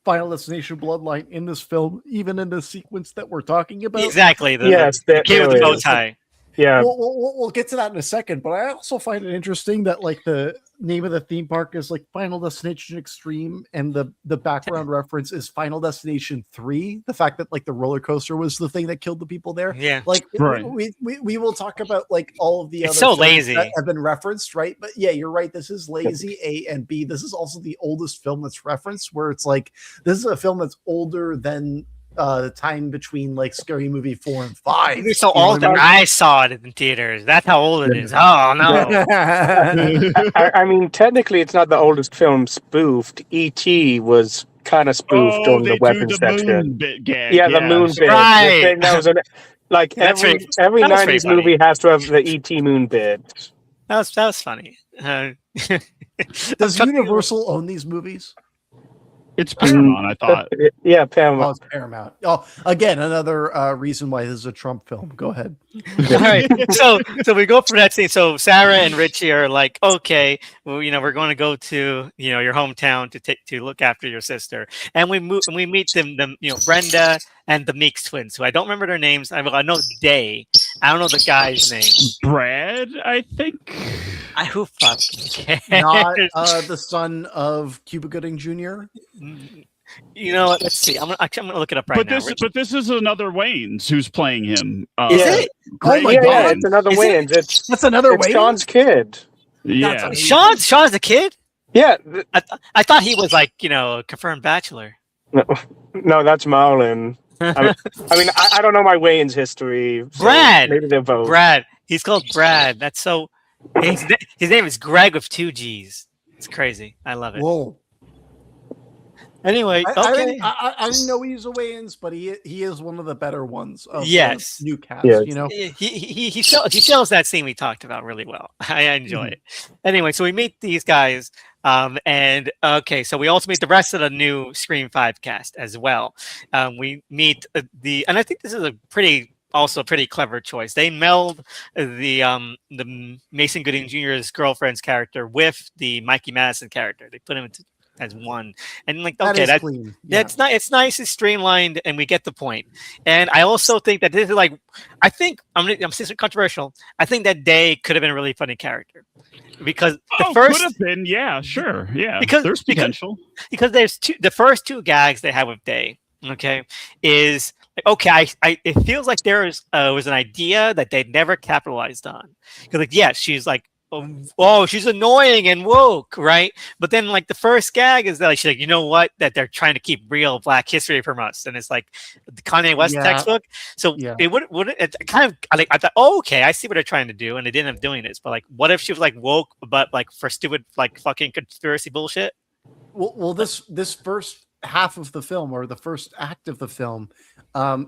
Final Destination Bloodline in this film, even in the sequence that we're talking about. Exactly. The kid with the bow tie. Yeah, we'll get to that in a second, but I also find it interesting that like the name of the theme park is like Final Destination Extreme, and the background reference is Final Destination 3. The fact that like the roller coaster was the thing that killed the people there. Yeah, like we will talk about like all of the it's so lazy that have been referenced, right? But yeah, you're right. This is lazy. A and B. This is also the oldest film that's referenced, where it's like this is a film that's older than the time between like Scary Movie 4 and 5. It's so old that I saw it in theaters. That's how old it is. Oh no! I mean, technically, it's not the oldest film spoofed. E.T. was kind of spoofed on the weapons section. The moon bit. Right. That was like every 90s movie has to have the E.T. moon bit. That was funny. Does Universal own these movies? It's Paramount, I thought. Yeah, Paramount. Oh, it's Paramount. Oh, again, another reason why this is a Trump film. Go ahead. All right. So we go for that scene. So Sarah and Richie are like, okay, well, we're going to go to, your hometown to look after your sister. And we meet them, Brenda and the Meeks twins, who I don't remember their names. I know Day. I don't know the guy's name. Brad, I think. Who fucking cares? Not the son of Cuba Gooding Jr. Let's see. I'm gonna look it up right now. But this is another Wayans who's playing him. Is it? Oh my God! Yeah, it's another Wayans. That's another Wayans. Sean's kid. Yeah, Sean's a kid. Yeah, I thought he was like a confirmed bachelor. No, that's Marlon. I mean, I don't know my Wayans history. So Brad. Maybe they're both. Brad. He's called Brad. That's so. His name is Greg with 2 G's. It's crazy. I love it. Whoa. Anyway, okay. I didn't know he was a Wayans, but he is one of the better ones of Yes. the new cast. Yes. You know, He sells that scene we talked about really well. I enjoy it. Anyway, so we meet these guys, and okay, so we also meet the rest of the new Scream 5 cast as well. We meet and I think this is also a pretty clever choice. They meld the Mason Gooding Jr.'s girlfriend's character with the Mikey Madison character. They put him as one, and like, okay, that is clean. Yeah. it's not. It's nice. It's streamlined, and we get the point. And I also think that this is like, I think I'm saying controversial. I think that Day could have been a really funny character because could have been, yeah, sure, yeah. Because there's potential. Because there's the first two gags they have with Day. Okay, is okay. It feels like there was an idea that they never capitalized on. Because like, yeah, she's like, oh, she's annoying and woke, right? But then like the first gag is that like, she's like, you know what? That they're trying to keep real Black history from us, and it's like the Kanye West textbook. So it would it kind of I thought, oh, okay, I see what they're trying to do, and they didn't end up doing this. But like, what if she was like woke, but like for stupid like fucking conspiracy bullshit? Well, this first half of the film, or the first act of the film,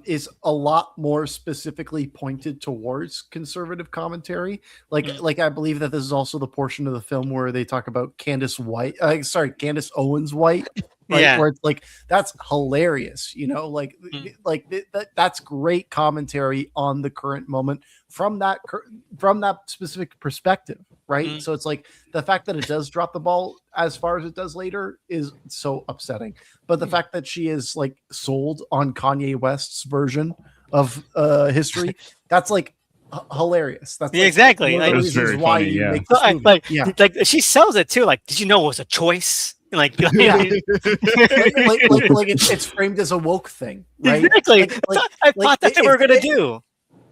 is a lot more specifically pointed towards conservative commentary. Like I believe that this is also the portion of the film where they talk about Candace Owens White, right? Yeah. Where it's like, that's hilarious, you know, that's great commentary on the current moment from that specific perspective, right? So it's like the fact that it does drop the ball as far as it does later is so upsetting, but the fact that she is like sold on Kanye West's version of history, that's like hilarious. That's like exactly one of the like, reasons very why funny, you yeah. make this movie. Like she sells it too. Like, did you know it was a choice? Like, Yeah. like it's framed as a woke thing, right? Exactly. I thought that's what we were gonna do.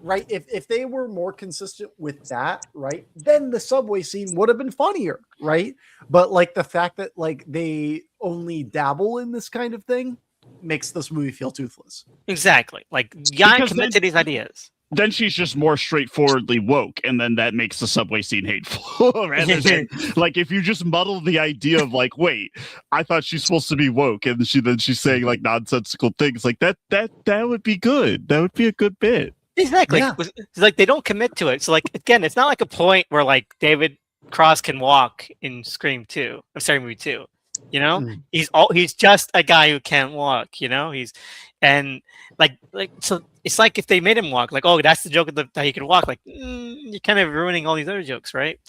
Right. If they were more consistent with that, right, then the subway scene would have been funnier, right? But like the fact that like they only dabble in this kind of thing makes this movie feel toothless. Exactly. Like, Jan commit to these ideas. Then she's just more straightforwardly woke, and then that makes the subway scene hateful. Rather than like, if you just muddle the idea of like, wait, I thought she's supposed to be woke, and she's saying like nonsensical things like that would be good. That would be a good bit. Exactly. Yeah. It's like they don't commit to it. So like, again, it's not like a point where like David Cross can walk in Scream 2. I'm sorry, movie 2. You know, he's just a guy who can't walk. You know, so it's like if they made him walk, like, oh, that's the joke that he can walk. Like, you're kind of ruining all these other jokes, right?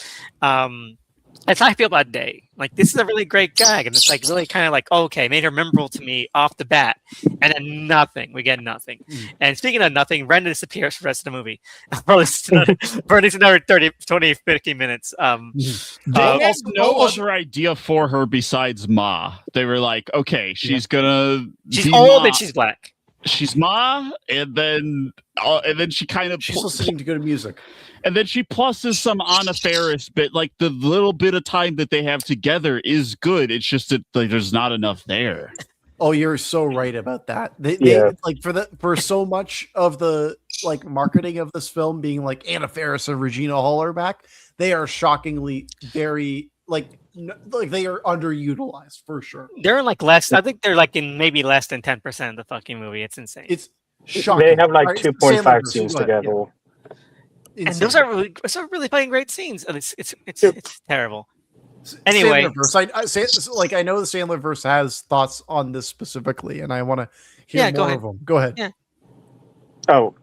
That's how I feel about Day. Like, this is a really great gag, and it's like really kind of like, okay, made her memorable to me off the bat, and then nothing. We get nothing. And speaking of nothing, Brenda disappears for the rest of the movie. For at least another 20, 50 minutes. They had no other idea for her besides Ma. They were like, okay, she's gonna. She's old and she's black. She's Ma, and then she kind of she's listening to good music. And then she pluses some Anna Faris bit, like the little bit of time that they have together is good. It's just that like, there's not enough there. Oh, you're so right about that. They like for so much of the like marketing of this film being like Anna Faris and Regina Hall are back, they are shockingly very like they are underutilized for sure. They're in like less. I think they're like in maybe less than 10% of the fucking movie. It's insane. It's shocking. They have like 2.5 scenes together. Yeah. And those are really fucking great scenes. And it's terrible. Anyway, Sandlerverse, I know the Sandlerverse has thoughts on this specifically, and I want to hear more of them. Go ahead. Yeah. Oh,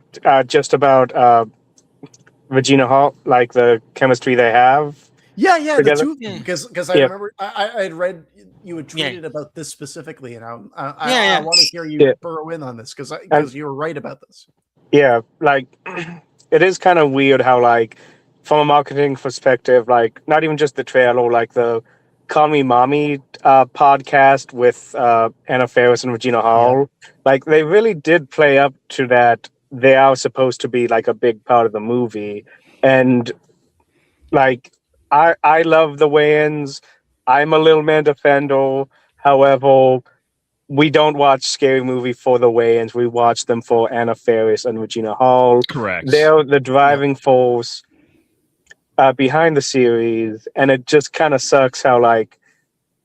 just about Regina Hall, like the chemistry they have. Yeah, together. the two of them, because I remember I had read you had tweeted about this specifically, and I want to hear you burrow in on this because you were right about this. Yeah, like it is kind of weird how like from a marketing perspective, like not even just the trailer, like the Call Me Mommy podcast with Anna Faris and Regina Hall, like they really did play up to that. They are supposed to be like a big part of the movie, and like I love the Wayans. I'm a little man defender. However, we don't watch Scary Movie for the Wayans. We watch them for Anna Faris and Regina Hall. Correct. They're the driving force behind the series, and it just kind of sucks how, like,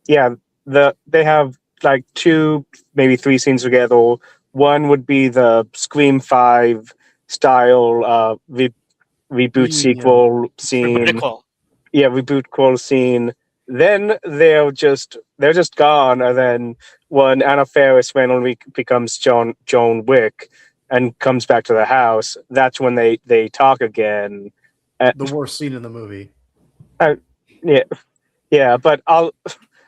they have like 2, maybe 3 scenes together. One would be the Scream 5 style reboot Reunion. sequel scene. Critical. Yeah, reboot call scene. Then they're just gone, and then when Anna Faris randomly becomes Joan Wick and comes back to the house, that's when they talk again. The worst scene in the movie. Yeah, but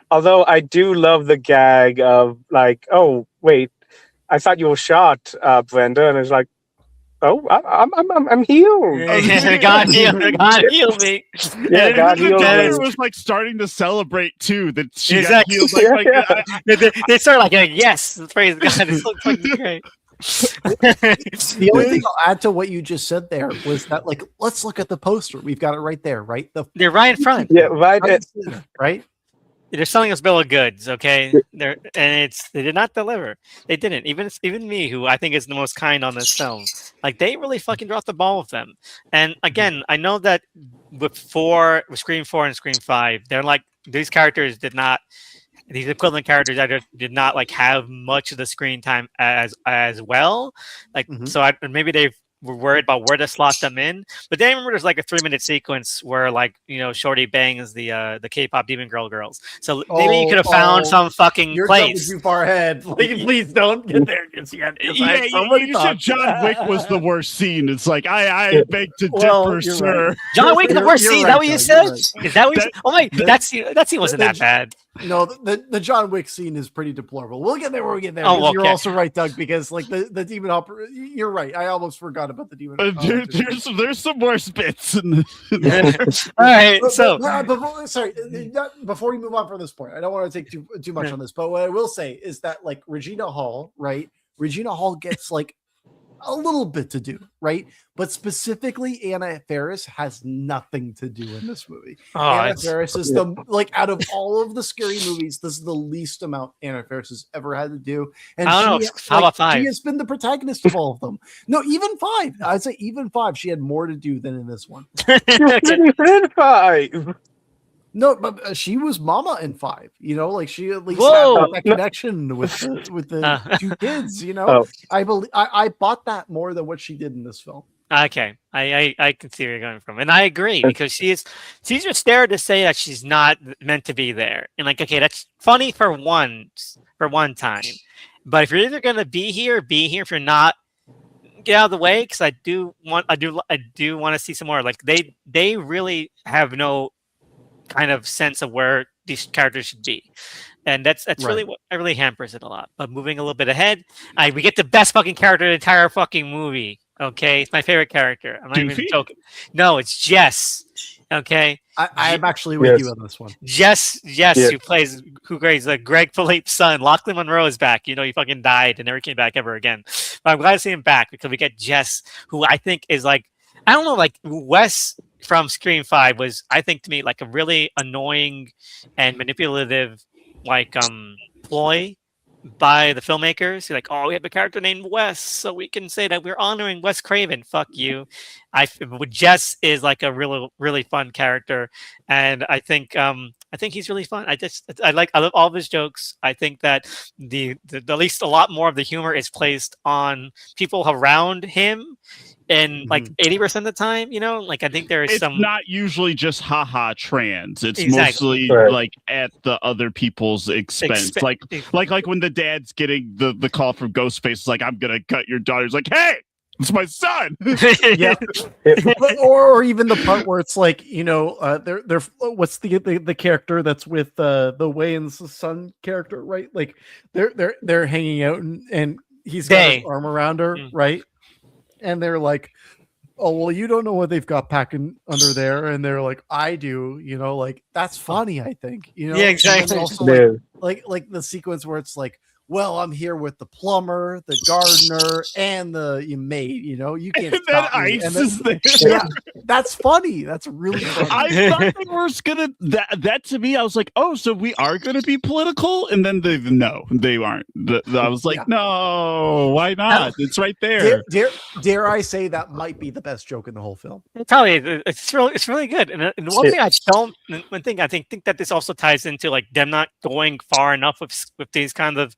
although I do love the gag of like, oh wait, I thought you were shot, Brenda, and it's like, oh, I'm healed. God heal me. Yeah, God healed me. It was like starting to celebrate too that she Exactly. got healed. They start like, yes, praise God. This looks fucking great. The only thing I'll add to what you just said there was that, like, let's look at the poster. We've got it right there, right? They're right in front. Yeah, right. Right. They're selling us bill of goods, okay? They did not deliver. They didn't. Even me, who I think is the most kind on this film, like they really fucking dropped the ball with them. And again, I know that with Scream 4 and Scream 5, they're like these characters did not. These equivalent characters did not like have much of the screen time as well. Like so, maybe they were worried about where to slot them in. But then I remember there's like a 3-minute sequence where like Shorty bangs the K-pop demon girls. So maybe you could have found some fucking You're place. jumping too far ahead. Like, please don't get there just yet. Yeah, you said John Wick was the worst scene. It's like I beg to differ, sir. Right. John Wick, the worst scene. Is that what you said? Is that what you said? Oh my, that scene wasn't that bad. No, the John Wick scene is pretty deplorable. We'll get there when we get there. Oh, okay. You're also right, Doug, because like the demon hopper. You're right. I almost forgot about the demon. There's some worse bits. In All right, so before we move on from this point, I don't want to take too much on this, but what I will say is that like Regina Hall, right? Regina Hall gets like a little bit to do, right? But specifically, Anna Faris has nothing to do in this movie. Anna Faris is out of all of the scary movies, this is the least amount Anna Faris has ever had to do. And I don't know. How about 5? She has been the protagonist of all of them. No, even 5. I'd say even 5. She had more to do than in this one. Even 5. No, but she was Mama in 5. Like she at least had that connection with the 2 kids. I believe I bought that more than what she did in this film. Okay, I can see where you're going from, and I agree because she's just there to say that she's not meant to be there, and like, okay, that's funny for one time, but if you're either gonna be here. If you're not, get out of the way, because I do want to see some more. Like they really have no kind of sense of where these characters should be, and that's right. Really what really hampers it a lot. But moving a little bit ahead, we get the best fucking character in the entire fucking movie. Okay, it's my favorite character. I'm not even joking. No, it's Jess. Okay, I'm actually with you on this one. Jess, who plays Greg Philippe's son. Lachlan Monroe is back. He fucking died and never came back ever again. But I'm glad to see him back because we get Jess, who I think is like, I don't know, like Wes from Scream 5 was, I think, to me, like a really annoying and manipulative ploy by the filmmakers. You're like, oh, we have a character named Wes, so we can say that we're honoring Wes Craven. Fuck you. Jess is like a really, really fun character, and I think he's really fun. I love all of his jokes. I think that the at least a lot more of the humor is placed on people around him. And like 80% of the time, like I think there is some. It's not usually just haha trans. It's exactly. mostly like at the other people's expense. Like when the dad's getting the call from Ghostface, it's like, I'm gonna cut your daughter. He's like, hey, it's my son. Yeah. or even the part where it's like, they're what's the character that's with the Wayans' son character, right? Like they're hanging out and he's got his arm around her, right? And they're like, oh, well, you don't know what they've got packing under there. And they're like, I do, like, that's funny, I think, Yeah, exactly. Also, like the sequence where it's like, well, I'm here with the plumber, the gardener, and the maid. You know, you can't And then stop me. Ice And is there. yeah, that's funny. That's really funny. I thought they were gonna that to me. I was like, oh, so we are gonna be political, and then they aren't. I was like, Yeah. no, why not? It's right there. Dare I say that might be the best joke in the whole film? Probably it's really good. And one thing I think that this also ties into like them not going far enough with these kind of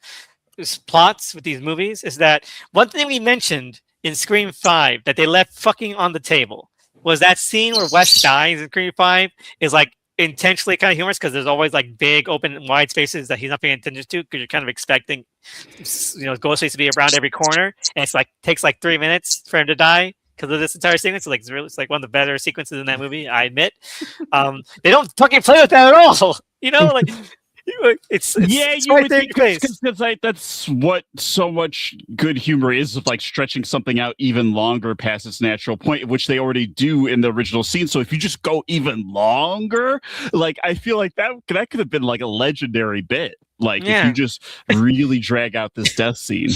plots with these movies is that one thing we mentioned in Scream 5 that they left fucking on the table was that scene where Wes dies in Scream 5 is like intentionally kind of humorous because there's always like big open wide spaces that he's not paying attention to because you're kind of expecting Ghostface to be around every corner, and it's like takes like 3 minutes for him to die because of this entire sequence. It's like one of the better sequences in that movie, I admit. They don't fucking play with that at all. Like it's Yeah, it's you right would there think in your face. because like that's what so much good humor is, of like stretching something out even longer past its natural point, which they already do in the original scene. So if you just go even longer, like I feel like that could have been like a legendary bit. Like if you just really drag out this death scene.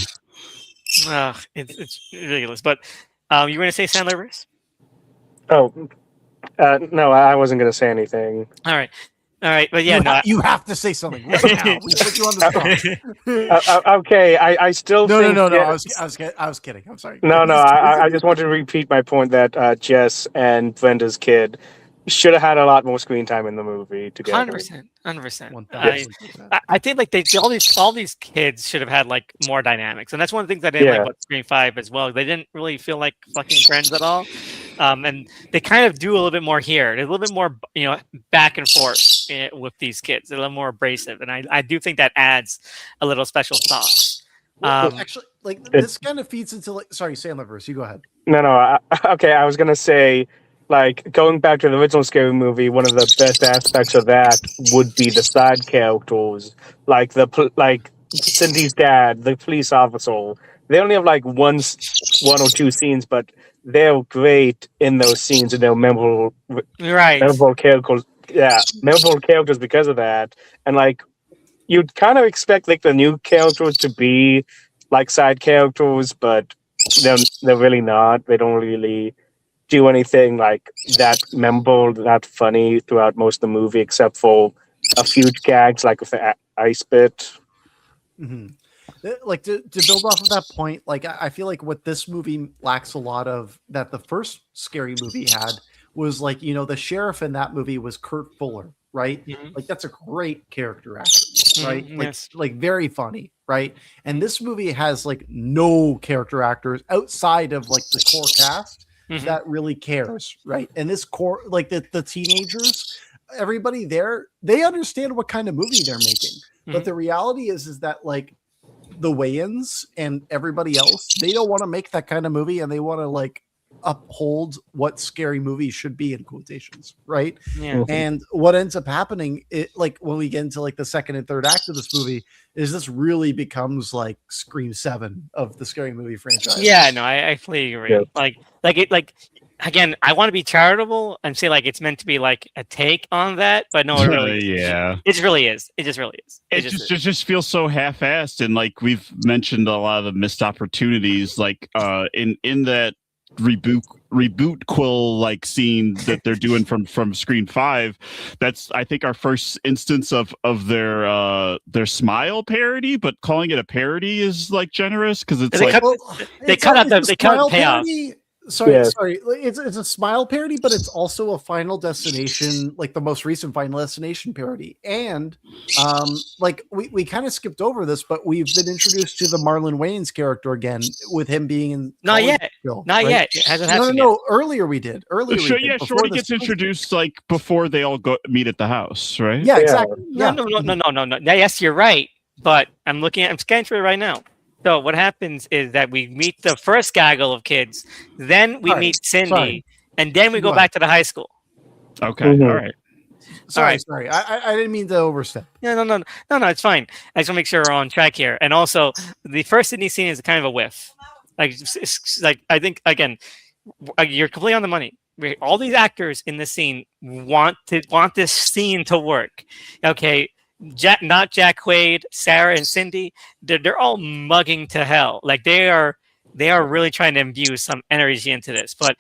It's ridiculous. But you were going to say Sandlerverse? Oh, no, I wasn't going to say anything. All right, but yeah, you have to say something right now. We put you on the spot. Okay, I still think... No. I was kidding. I'm sorry. No, I just wanted to repeat my point that Jess and Brenda's kid should have had a lot more screen time in the movie together. 100%. I think like all these kids should have had like more dynamics, and that's one of the things I didn't like about Scream 5 as well. They didn't really feel like fucking friends at all, and they kind of do a little bit more here. They're a little bit more, back and forth with these kids. They're a little more abrasive, and I do think that adds a little special sauce. Actually, like this kind of feeds into like. Sorry, Sandlerverse. You go ahead. No. Okay, I was gonna say, like, going back to the original Scary Movie, one of the best aspects of that would be the side characters, like Cindy's dad, the police officer. They only have like one or two scenes, but they're great in those scenes, and they're memorable characters. Yeah, memorable characters because of that. And like, you'd kind of expect like the new characters to be like side characters, but they're really not. They don't really do anything like that memorable, that funny throughout most of the movie, except for a few gags like with the ice bit. Mm-hmm. Like to build off of that point, like I feel like what this movie lacks a lot of that the first Scary Movie had was like, the sheriff in that movie was Kurt Fuller, right? Mm-hmm. Like that's a great character actor, right? Yes. Like very funny, right? And this movie has like no character actors outside of like the core cast that really cares, right? And this core, like the teenagers, everybody there, they understand what kind of movie they're making. But the reality is that like the Wayans and everybody else, they don't want to make that kind of movie, and they want to like uphold what scary movies should be in quotations, right? Yeah. And what ends up happening, like when we get into like the second and third act of this movie, is this really becomes like Scream 7 of the Scary Movie franchise. Yeah, no, I fully agree. Yeah. Again, I want to be charitable and say like it's meant to be like a take on that, but no, it really it really is. It just really is. It just feels so half-assed, and like we've mentioned a lot of the missed opportunities, like in that reboot quill like scene that they're doing from Scream 5. That's I think our first instance of their smile parody, but calling it a parody is like generous because it's they cut out the payoff. Sorry. It's a smile parody, but it's also a Final Destination, like the most recent Final Destination parody. And like we kind of skipped over this, but we've been introduced to the Marlon Wayans character again, with him being in not yet. It hasn't happened yet. Earlier we did. Shorty gets introduced like before they all go meet at the house, right? Yeah, exactly. No. Yes, you're right. But I'm scanning through it right now. So what happens is that we meet the first gaggle of kids, then we meet Cindy, and then we go back to the high school. Okay, all right. Sorry. I didn't mean to overstep. No, it's fine. I just want to make sure we're on track here. And also, the first Sydney scene is kind of a whiff. It's like I think again, you're completely on the money. All these actors in this scene want this scene to work. Okay, not Jack Quaid, Sarah and Cindy, they're all mugging to hell. Like they are really trying to imbue some energy into this. But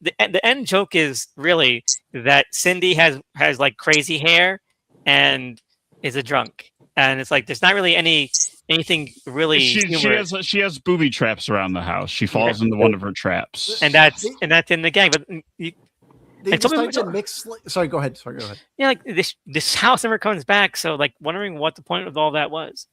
the end joke is really that Cindy has like crazy hair and is a drunk, and it's like there's not really anything really. She has booby traps around the house. She falls into one of her traps, and that's in the gang. But they decide to mix. Sorry, go ahead. Yeah, like this house never comes back. So like wondering what the point of all that was.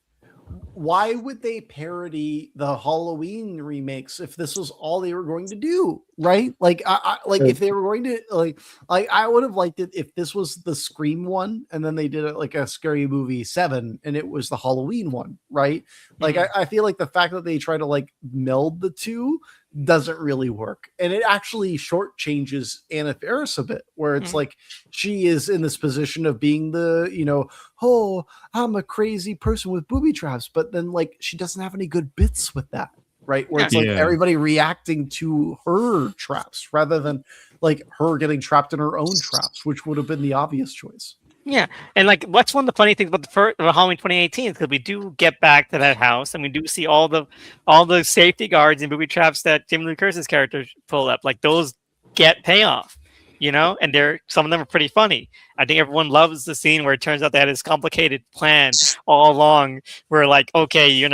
Why would they parody the Halloween remakes if this was all they were going to do? Right? Like, if they were going to like, I would have liked it if this was the Scream one, and then they did it like a Scary Movie 7, and it was the Halloween one, right? Like, I feel like the fact that they try to like meld the two doesn't really work, and it actually shortchanges Anna Faris a bit, where it's like she is in this position of being the, oh, I'm a crazy person with booby traps, but then like she doesn't have any good bits with that, right? Where it's like everybody reacting to her traps rather than like her getting trapped in her own traps, which would have been the obvious choice. Yeah, and like what's one of the funny things about the Halloween 2018 is because we do get back to that house and we do see all the safety guards and booby traps that Jamie Lee Curtis's character pull up. Like those get payoff, and some of them are pretty funny. I think everyone loves the scene where it turns out they had this complicated plan all along. Where like, okay, you're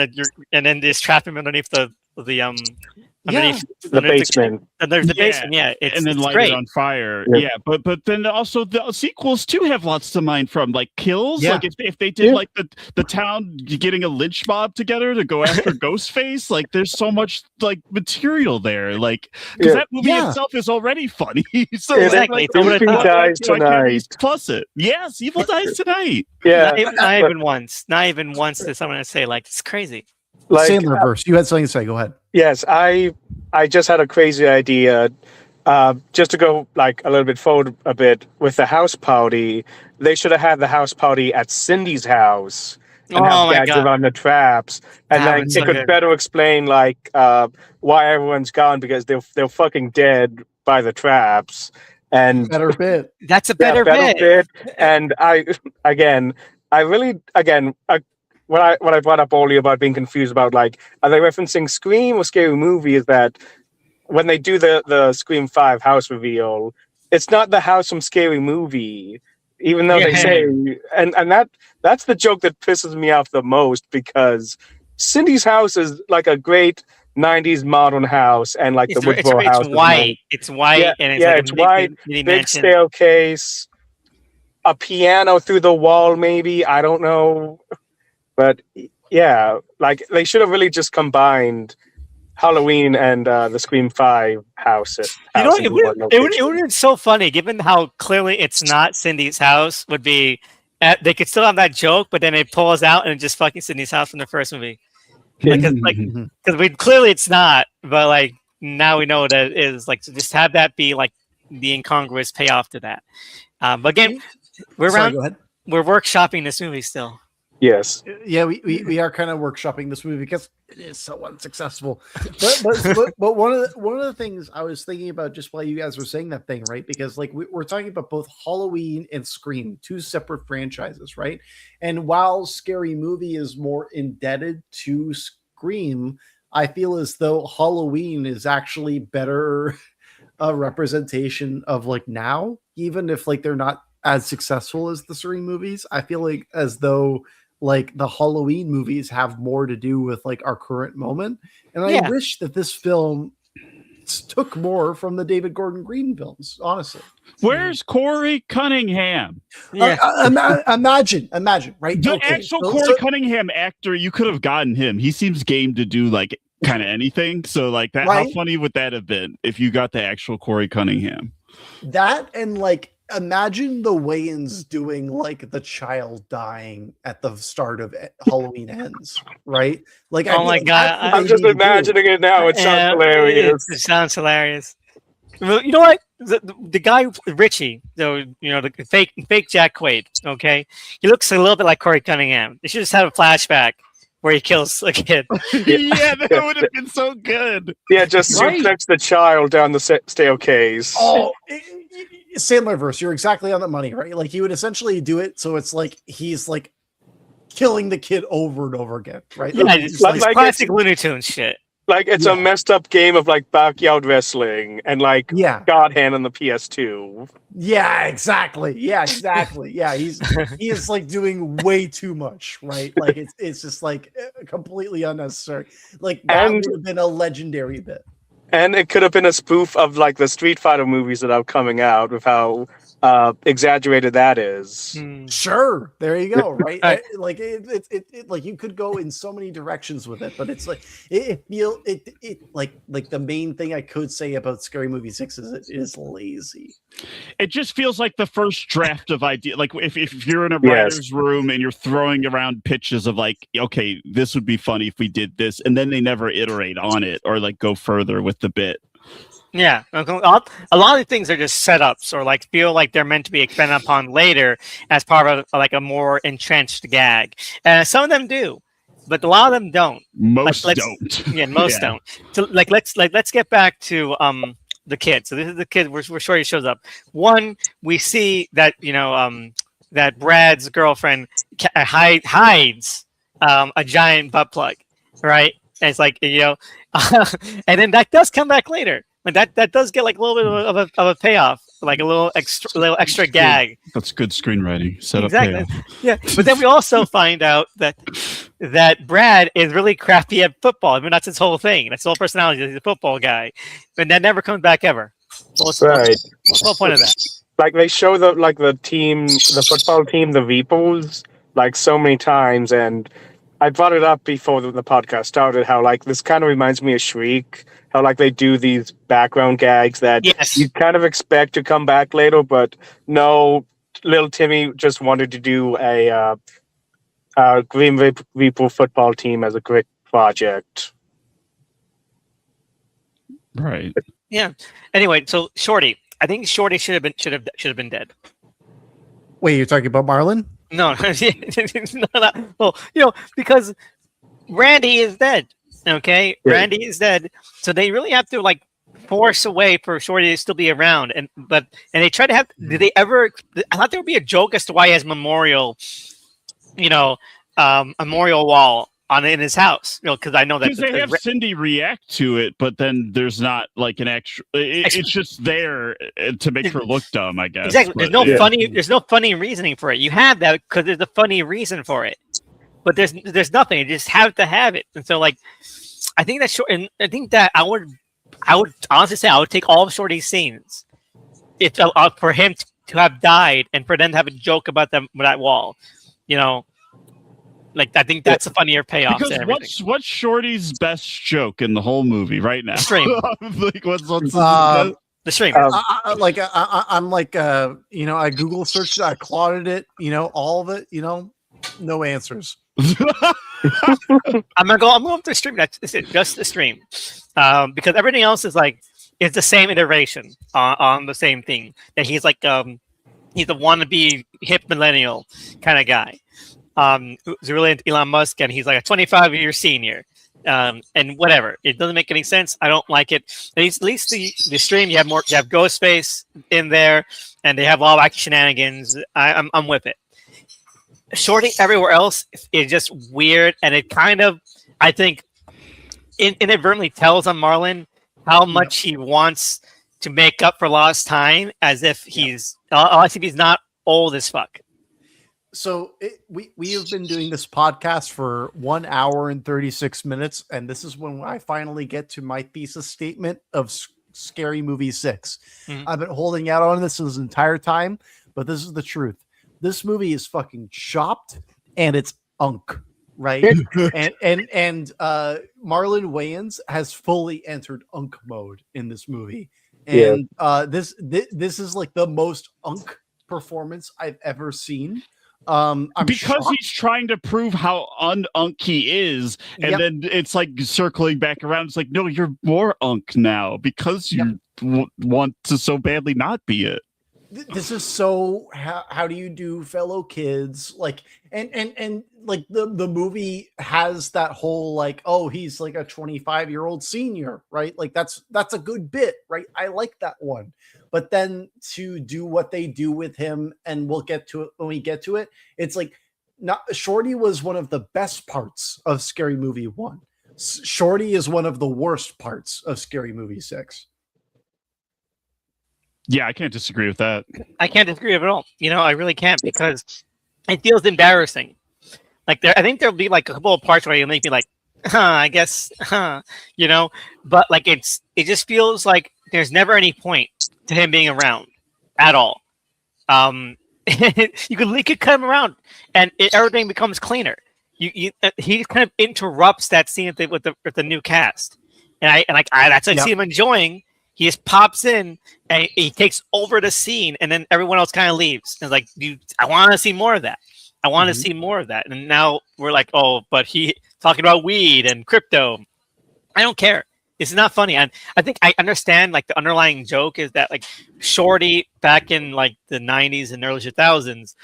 and then just trap him underneath the basement. There's the basement, and then light great. it on fire. Yeah, but then also the sequels too have lots to mine from, like kills. Yeah. Like if they did like the town getting a lynch mob together to go after Ghostface, like there's so much like material there. Like because that movie itself is already funny. So exactly. Evil dies tonight. Plus it. Yes, Evil dies tonight. Yeah, not even once. Not even once did someone say like it's crazy. Like, Sandlerverse, you had something to say. Go ahead. Yes, I just had a crazy idea. Just to go like a little bit forward a bit with the house party, they should have had the house party at Cindy's house and have gags around the traps, and then it could better explain like why everyone's gone because they're fucking dead by the traps. And better bit. That's a better bit. And what I brought up earlier about being confused about like, are they referencing Scream or Scary Movie, is that when they do the Scream 5 house reveal, it's not the house from Scary Movie, even though they say, and that's the joke that pisses me off the most, because Cindy's house is like a great 90s modern house, and like the Woodrow house. It's white, and it's white, big staircase, a piano through the wall, maybe, I don't know. But yeah, like they should have really just combined Halloween and the Scream 5 house. It would have been so funny, given how clearly it's not Cindy's house. Would be they could still have that joke, but then it pulls out and it's just fucking Cindy's house from the first movie. Because clearly it's not, but like now we know what it is. Like to just have that be like the incongruous payoff to that. But again, we're workshopping this movie still. Yes. Yeah, we are kind of workshopping this movie because it is so unsuccessful. But one of the things I was thinking about just while you guys were saying that thing, right? Because like we're talking about both Halloween and Scream, two separate franchises, right? And while Scary Movie is more indebted to Scream, I feel as though Halloween is actually better a representation of like now, even if like they're not as successful as the Scream movies. I feel like as though like the Halloween movies have more to do with like our current moment. And I wish that this film took more from the David Gordon Green films, honestly. Where's Corey Cunningham? Imagine, right? The actual Corey Cunningham actor, you could have gotten him. He seems game to do like kind of anything. So like that, right? How funny would that have been if you got the actual Corey Cunningham? That and like, imagine the Wayans doing like the child dying at the start of Halloween Ends, right? Like, oh my god, I'm just imagining it now. It sounds hilarious. It sounds hilarious. Well, you know what? The guy Richie, the fake Jack Quaid. Okay, he looks a little bit like Corey Cunningham. They should just have a flashback where he kills a kid. Yeah, that would have been so good. Yeah, just suplex the child down the staircase. Oh. Sandlerverse, you're exactly on the money, right? Like he would essentially do it so it's like he's like killing the kid over and over again, right? Yeah, Like, it's just like classic Looney Tunes shit. Like it's a messed up game of like backyard wrestling and like yeah, God Hand on the PS2. yeah, exactly. Yeah, exactly. Yeah, he is like doing way too much, right? Like it's just like completely unnecessary. Like that And- would have been a legendary bit. And it could have been a spoof of like the Street Fighter movies that are coming out with how exaggerated that is. Sure, there you go. Right, Right. like it like you could go in so many directions with it, but it's like it feel it like the main thing I could say about Scary Movie 6 is it is lazy. It just feels like the first draft of idea. Like if you're in a Yes. writer's room and you're throwing around pitches of like, okay, this would be funny if we did this, and then they never iterate on it or like go further with the bit. Yeah, a lot of things are just setups, or like feel like they're meant to be expanded upon later as part of like a more entrenched gag. And some of them do, but a lot of them don't. Most let's- don't. Yeah, most don't. So let's get back to the kid. So this is the kid where Shorty shows up. One, we see that that Brad's girlfriend hides a giant butt plug, right? And it's like and then that does come back later. Like that does get like a little bit of a payoff, like a little extra gag. That's good screenwriting. Set Exactly. up payoff. Yeah, but then we also find out that Brad is really crappy at football. I mean, that's his whole thing. That's his whole personality. He's a football guy, and that never comes back ever. What's Right. the whole point of that? Like they show the football team, the Vepos, like so many times, and I brought it up before the podcast started. How like this kind of reminds me of Shriek. How like they do these background gags that Yes. you kind of expect to come back later, but no. Little Timmy just wanted to do a Green Reaper football team as a great project. Right. Yeah. Anyway, so Shorty, I think Shorty should have been dead. Wait, you're talking about Marlon? No, well, because Randy is dead. Okay, Yeah. Randy is dead, so they really have to like force a way for Shorty to still be around. And they try to have. Did they ever? I thought there would be a joke as to why he has memorial, memorial wall in his house. Because I know that Because they have Cindy react to it, but then there's not like an extra. It's just there to make her look dumb, I guess. Exactly. But, There's no funny reasoning for it. You have that because there's a funny reason for it, but there's nothing. You just have to have it. And so like, I think that's short. And I think that I would honestly say I would take all of Shorty's scenes. It's for him to have died and for them to have a joke about that wall. Like I think that's a funnier payoff to because everything. what's Shorty's best joke in the whole movie right now? Stream. Like what's The stream. I'm like I Google searched it, I plotted it, all of it, no answers. I'm going to stream. That's it, just the stream, because everything else is the same iteration on the same thing. That he's like he's a wannabe hip millennial kind of guy. Who's really into Elon Musk, and he's like a 25-year senior. And whatever, it doesn't make any sense. I don't like it. At least the stream you have Ghostface in there, and they have all action shenanigans. I'm with it. Shorty everywhere else is just weird, and it kind of, I think, inadvertently tells on Marlon how much he wants to make up for lost time, as if he's not old as fuck. So we have been doing this podcast for 1 hour and 36 minutes, and this is when I finally get to my thesis statement of Scary Movie 6. Mhm. I've been holding out on this entire time, but this is the truth. This movie is fucking chopped, and it's unk, right? and Marlon Wayans has fully entered unk mode in this movie, and this is like the most unk performance I've ever seen. I'm because shocked. he's trying to prove how un-unk he is, and then it's like circling back around. It's like, no, you're more unk now because you want to so badly not be it. This is so how do you do fellow kids, like and like the movie has that whole like, oh, he's like a 25-year-old senior, right? Like that's a good bit, right? I like that one. But then to do what they do with him, and we'll get to it when we get to it, it's like Shorty was one of the best parts of Scary Movie 1. Shorty is one of the worst parts of Scary Movie 6. Yeah, I can't disagree with that. I can't disagree at all. I really can't, because it feels embarrassing. Like I think there'll be like a couple of parts where you'll make me like, I guess, but like it just feels like there's never any point to him being around at all. You could come around and everything becomes cleaner. He kind of interrupts that scene with the new cast, and that's what I see him enjoying. He just pops in and he takes over the scene, and then everyone else kind of leaves. And it's like, I want to see more of that. I want to see more of that. And now we're like, oh, but he talking about weed and crypto. I don't care. It's not funny. And I think I understand like the underlying joke is that like Shorty back in like the 90s and early 2000s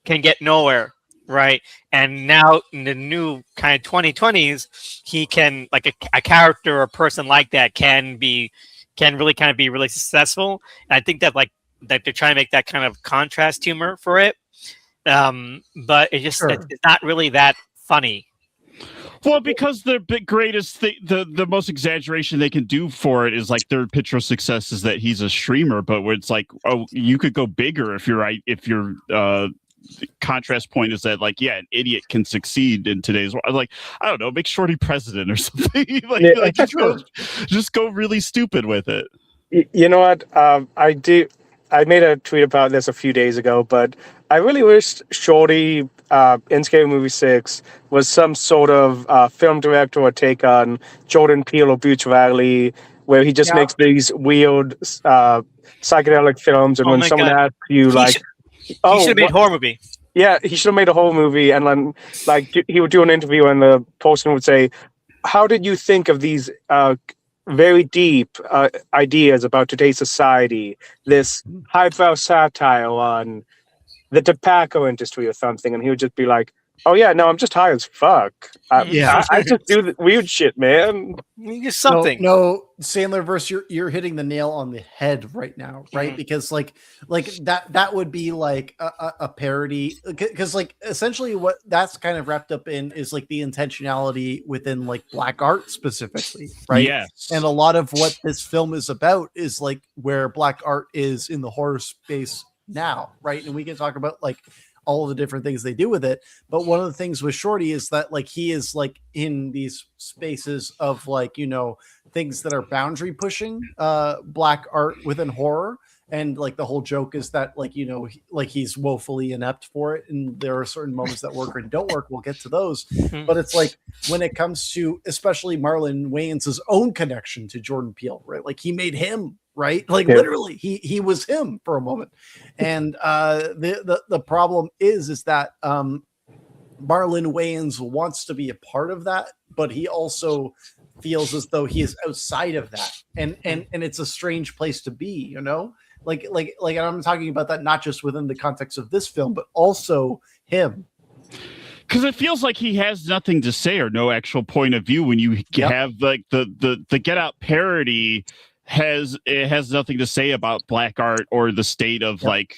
can get nowhere, right? And now in the new kind of 2020s, he can like a character or a person like that can really kind of be really successful. And I think that like that they're trying to make that kind of contrast humor for it. But it just it's not really that funny. Well, because the greatest thing, the most exaggeration they can do for it is like their picture of success is that he's a streamer, but where it's like, oh, you could go bigger if your contrast point is that like, yeah, an idiot can succeed in today's world. Like, I don't know, make Shorty president or something. Just go really stupid with it. You know what? I made a tweet about this a few days ago, but I really wish Shorty in Scary Movie 6 was some sort of film director or take on Jordan Peele or Butch Riley, where he just makes these weird psychedelic films, and when someone asks you, he should have made a horror movie. Yeah, he should have made a horror movie, and then like he would do an interview, and the person would say, "How did you think of these very deep ideas about today's society, this highbrow satire on the tobacco industry or something?" And he would just be like, "Oh yeah, no, I'm just high as fuck. I just do the weird shit, man." Just something. No, Sandlerverse, you're hitting the nail on the head right now, right? Because like that would be like a parody, because like essentially what that's kind of wrapped up in is like the intentionality within like black art specifically, right? Yes. And a lot of what this film is about is like where black art is in the horror space now, right? And we can talk about like all of the different things they do with it, but one of the things with Shorty is that like he is like in these spaces of like, things that are boundary pushing black art within horror, and like the whole joke is that like he's woefully inept for it, and there are certain moments that work and don't work. We'll get to those, but it's like when it comes to especially Marlon Wayans' own connection to Jordan Peele, right? Like he made him, right? Like literally he was him for a moment. And the problem is that Marlon Wayans wants to be a part of that, but he also feels as though he is outside of that. And it's a strange place to be, like and I'm talking about that not just within the context of this film, but also him. Because it feels like he has nothing to say or no actual point of view when you have like the Get Out parody has nothing to say about black art or the state of like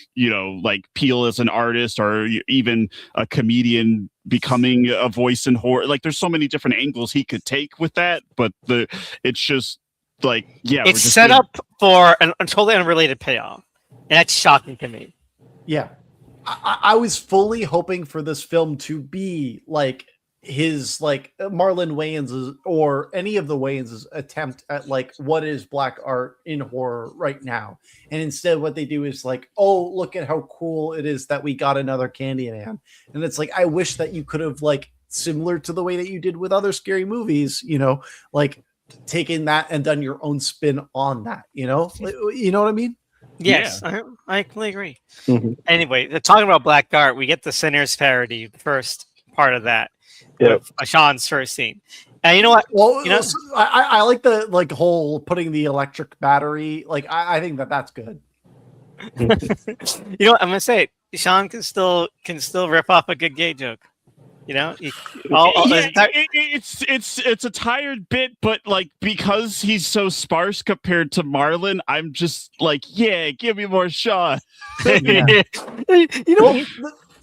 Peele as an artist, or even a comedian becoming a voice in horror. Like there's so many different angles he could take with that, but it's just like it's set up for a totally unrelated payoff, and that's shocking to me. Yeah, I was fully hoping for this film to be like his like Marlon Wayans' or any of the Wayans' attempt at like what is black art in horror right now, and instead what they do is like, oh, look at how cool it is that we got another Candyman. And it's like, I wish that you could have like similar to the way that you did with other scary movies, like taken that and done your own spin on that, you know what I mean? Yes, I completely agree. Anyway, talking about black art, we get the Sinners parody, the first part of that. Sean's first scene. And you know what? Well, I like the like whole putting the electric battery. Like I think that's good. You know what? I'm gonna say it. Sean can still rip off a good gay joke. It's a tired bit, but like because he's so sparse compared to Marlon, I'm just like, give me more Sean.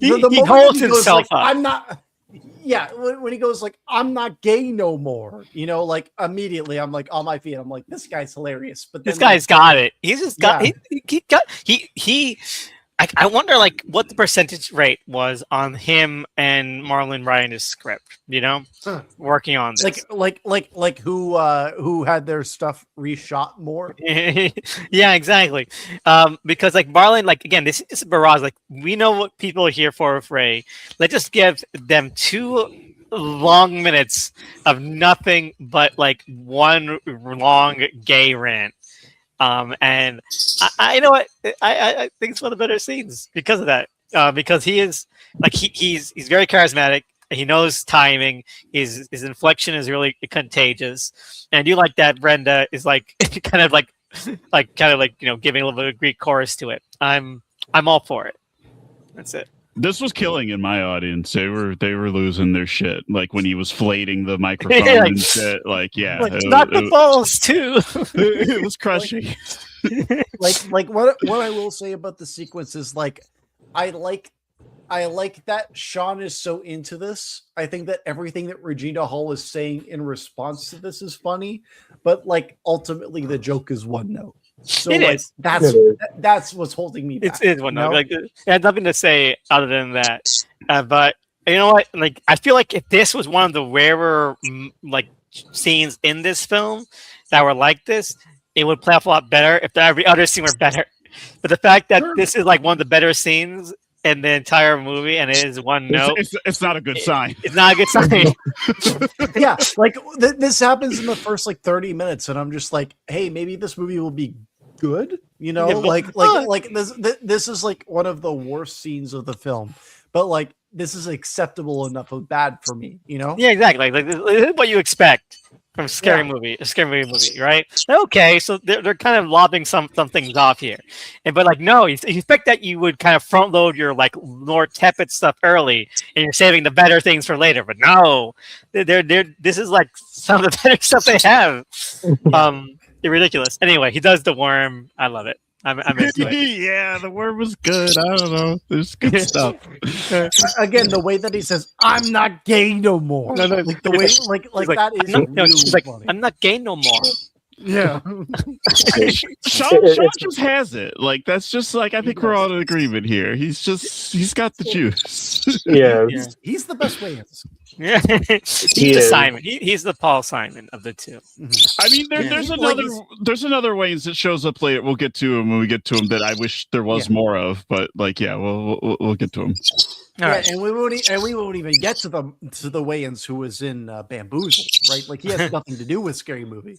he moment holds he goes, himself like, up. I'm not. Yeah, when he goes like, I'm not gay no more, like immediately I'm like on my feet. I'm like, this guy's hilarious. But then, This guy's got it. He's just got Yeah. he got he. I wonder like what the percentage rate was on him and Marlon Bryando's script. Working on this. like who had their stuff reshot more. Yeah, exactly. Because like Marlon, like again, this is barrage. Like we know what people are here for with Ray. Let's just give them 2 long minutes of nothing but like one long gay rant. And I you know what I think it's one of the better scenes because of that. Because he is like he's very charismatic. He knows timing. His inflection is really contagious, and I do like that Brenda is like kind of like giving a little bit of Greek chorus to it. I'm all for it. That's it. This was killing in my audience. They were losing their shit. Like when he was flating the microphone Like- and shit. Like yeah, Like, knock the balls too. it was crushing. like what I will say about the sequence is like I like that Sean is so into this. I think that everything that Regina Hall is saying in response to this is funny, but like ultimately the joke is one note. So It like is. that's what's holding me back. It's one note. No? Like it had nothing to say other than that. But you know what? Like I feel like if this was one of the rarer like scenes in this film that were like this, it would play off a lot better if every other scene were better. But the fact that this is like one of the better scenes in the entire movie and it is one note, It's not a good sign. It's not a good sign. Yeah, like this happens in the first like 30 minutes, and I'm just like, hey, maybe this movie will be good. Yeah, but- Like this is like one of the worst scenes of the film, but like this is acceptable enough of bad for me. Yeah, exactly. Like this is what you expect from a scary movie, right? Okay, so they're kind of lobbing some things off here, but like no, you expect that you would kind of front load your like more tepid stuff early, and you're saving the better things for later. But no, they're this is like some of the better stuff they have. They're ridiculous. Anyway, he does the worm. I love it. I'm into it. Yeah, the worm was good. I don't know. There's good stuff. Again, the way that he says, "I'm not gay no more," No, like the way, like that is He's like, funny. I'm not gay no more. Yeah, Sean just has it. Like that's just like I think we're all in agreement here. He's got the juice. Yeah. he's the best way. Yeah, he's He the is. Simon. He's the Paul Simon of the two. I mean, Yeah. there's another Wayans that shows up later. We'll get to him when we get to him that I wish there was more of. But like, yeah, we'll get to him. All right. And we won't even get to the Wayans who was in Bamboozled, right? Like he has nothing to do with Scary Movie.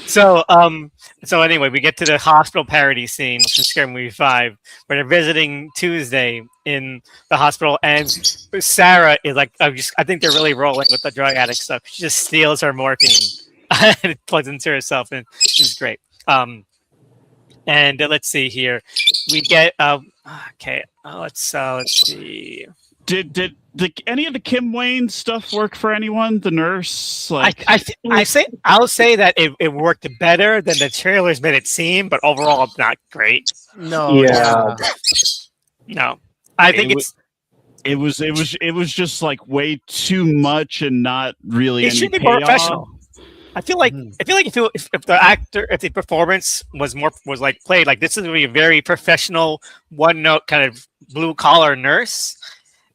So anyway, we get to the hospital parody scene from Scary Movie 5, where they're visiting Tuesday in the hospital, and Sarah is like, I think they're really rolling with the drug addict stuff. She just steals her morphine and plugs into herself, and it's great. And let's see here, we get okay. Let's see. Did any of the Kim Wayne stuff work for anyone? The nurse, like I'll say that it worked better than the trailers made it seem, but overall, it's not great. No, Yeah. No, I think it was just like way too much and not really. It any should be more payoff. professional. I feel like if the performance was like played like this is going to be a very professional one note kind of blue collar nurse,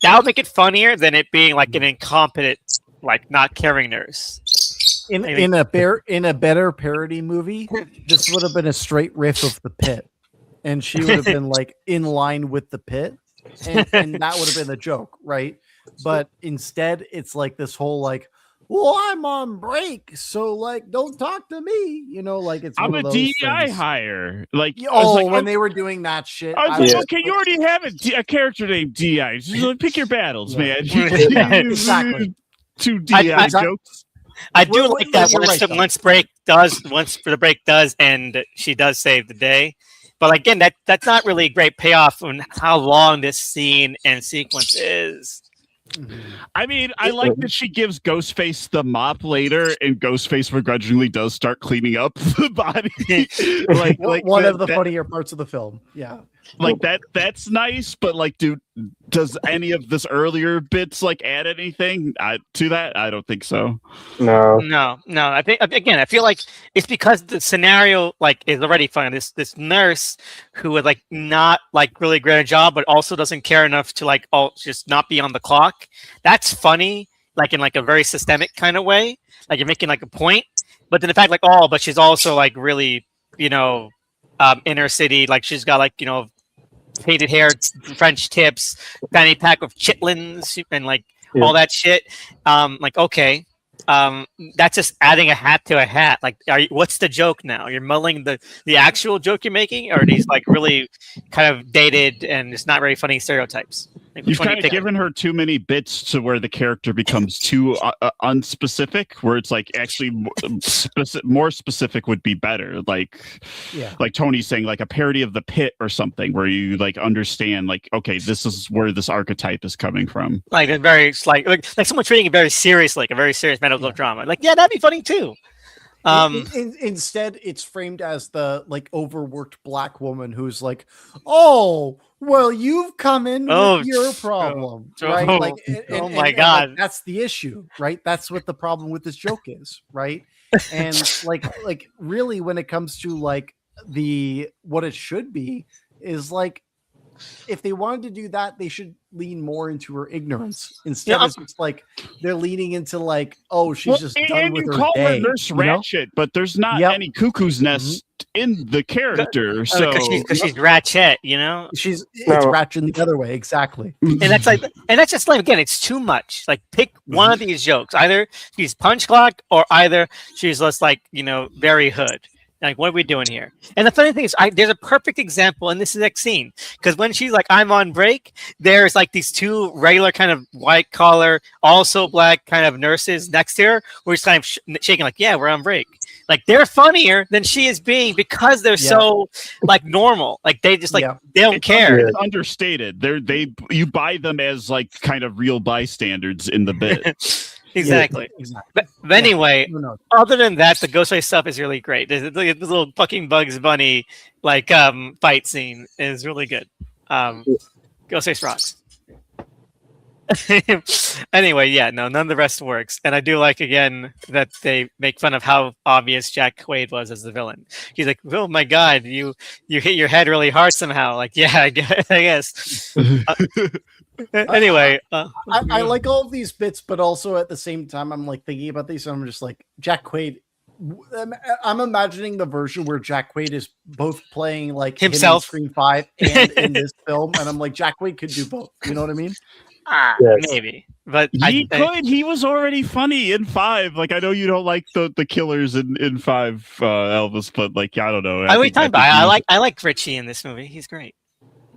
that would make it funnier than it being like an incompetent like not caring nurse. in a better parody movie, this would have been a straight riff of The Pit, and she would have been like in line with The Pit, and that would have been the joke, right? But instead, it's like this whole like, well, I'm on break, so like, don't talk to me. Like it's. I'm one a of those DEI things. hire. Like, when they were doing that shit, I was Yeah. like, okay, you already have a character named DI. Just like, pick your battles, man. Exactly. Two DI jokes. I do Well, like that you're right, though. once the break does end, she does save the day. But again, that's not really a great payoff on how long this scene and sequence is. I mean, I like that she gives Ghostface the mop later, and Ghostface begrudgingly does start cleaning up the body. like One that- of the that- funnier parts of the film. Yeah. like that's nice, but like, dude, does any of this earlier bits like add anything to that? I don't think so. No. I think again, I feel like it's because the scenario like is already funny. This nurse who would like not like really great a job, but also doesn't care enough to like just not be on the clock. That's funny, like in like a very systemic kind of way. Like you're making like a point, but then the fact like but she's also like really inner city. Like she's got like faded hair, French tips, fanny pack of chitlins, and like all that shit. Like okay, that's just adding a hat to a hat. Like, what's the joke now? You're mulling the actual joke you're making, or are these like really kind of dated and it's not very funny stereotypes? Like, you've kind of given her too many bits to where the character becomes too unspecific, where it's like actually more specific would be better. Like Tony's saying, like a parody of The Pit or something, where you like understand, like, okay, this is where this archetype is coming from. Like a very like someone treating it very seriously, like a very serious medical drama. Like, that'd be funny too. Instead, it's framed as the like overworked black woman who's like, "Oh, well, you've come in with your problem, right?" Like, my God, like, that's the issue, right? That's what the problem with this joke is, right? And like really, when it comes to like what it should be is like, if they wanted to do that, they should lean more into her ignorance instead of it's like they're leaning into like, oh, she's just done with her day. Her Nurse Ratchet, but the's not any cuckoo's nest in the character. So because she's Ratchet, it's Ratchet the other way, exactly. And that's just like, again, it's too much. Like, pick one of these jokes. Either she's punch clock, or either she's just like very hood. Like, what are we doing here? And the funny thing is, there's a perfect example in this next scene, because when she's like, I'm on break, there's like these two regular kind of white collar, also black kind of nurses next to her, who are just kind of shaking like, yeah, we're on break. Like, they're funnier than she is being because they're so like normal. Like, they just like they don't care. It's understated. You buy them as like kind of real bystanders in the bit. Exactly. But anyway, other than that, the Ghostface stuff is really great. This little fucking Bugs Bunny like fight scene is really good. Ghostface rocks. Anyway, none of the rest works, and I do like again that they make fun of how obvious Jack Quaid was as the villain. He's like, "Oh my God, you hit your head really hard somehow." Like, yeah, I guess. Anyway, I like all of these bits, but also at the same time, I'm like thinking about these, and I'm just like, Jack Quaid. I'm imagining the version where Jack Quaid is both playing like himself, Scream 5, and in this film, and I'm like, Jack Quaid could do both. You know what I mean? Maybe, but he could. He was already funny in 5. Like, I know you don't like the killers in 5, Elvis, but like, I don't know. I like Richie in this movie. He's great.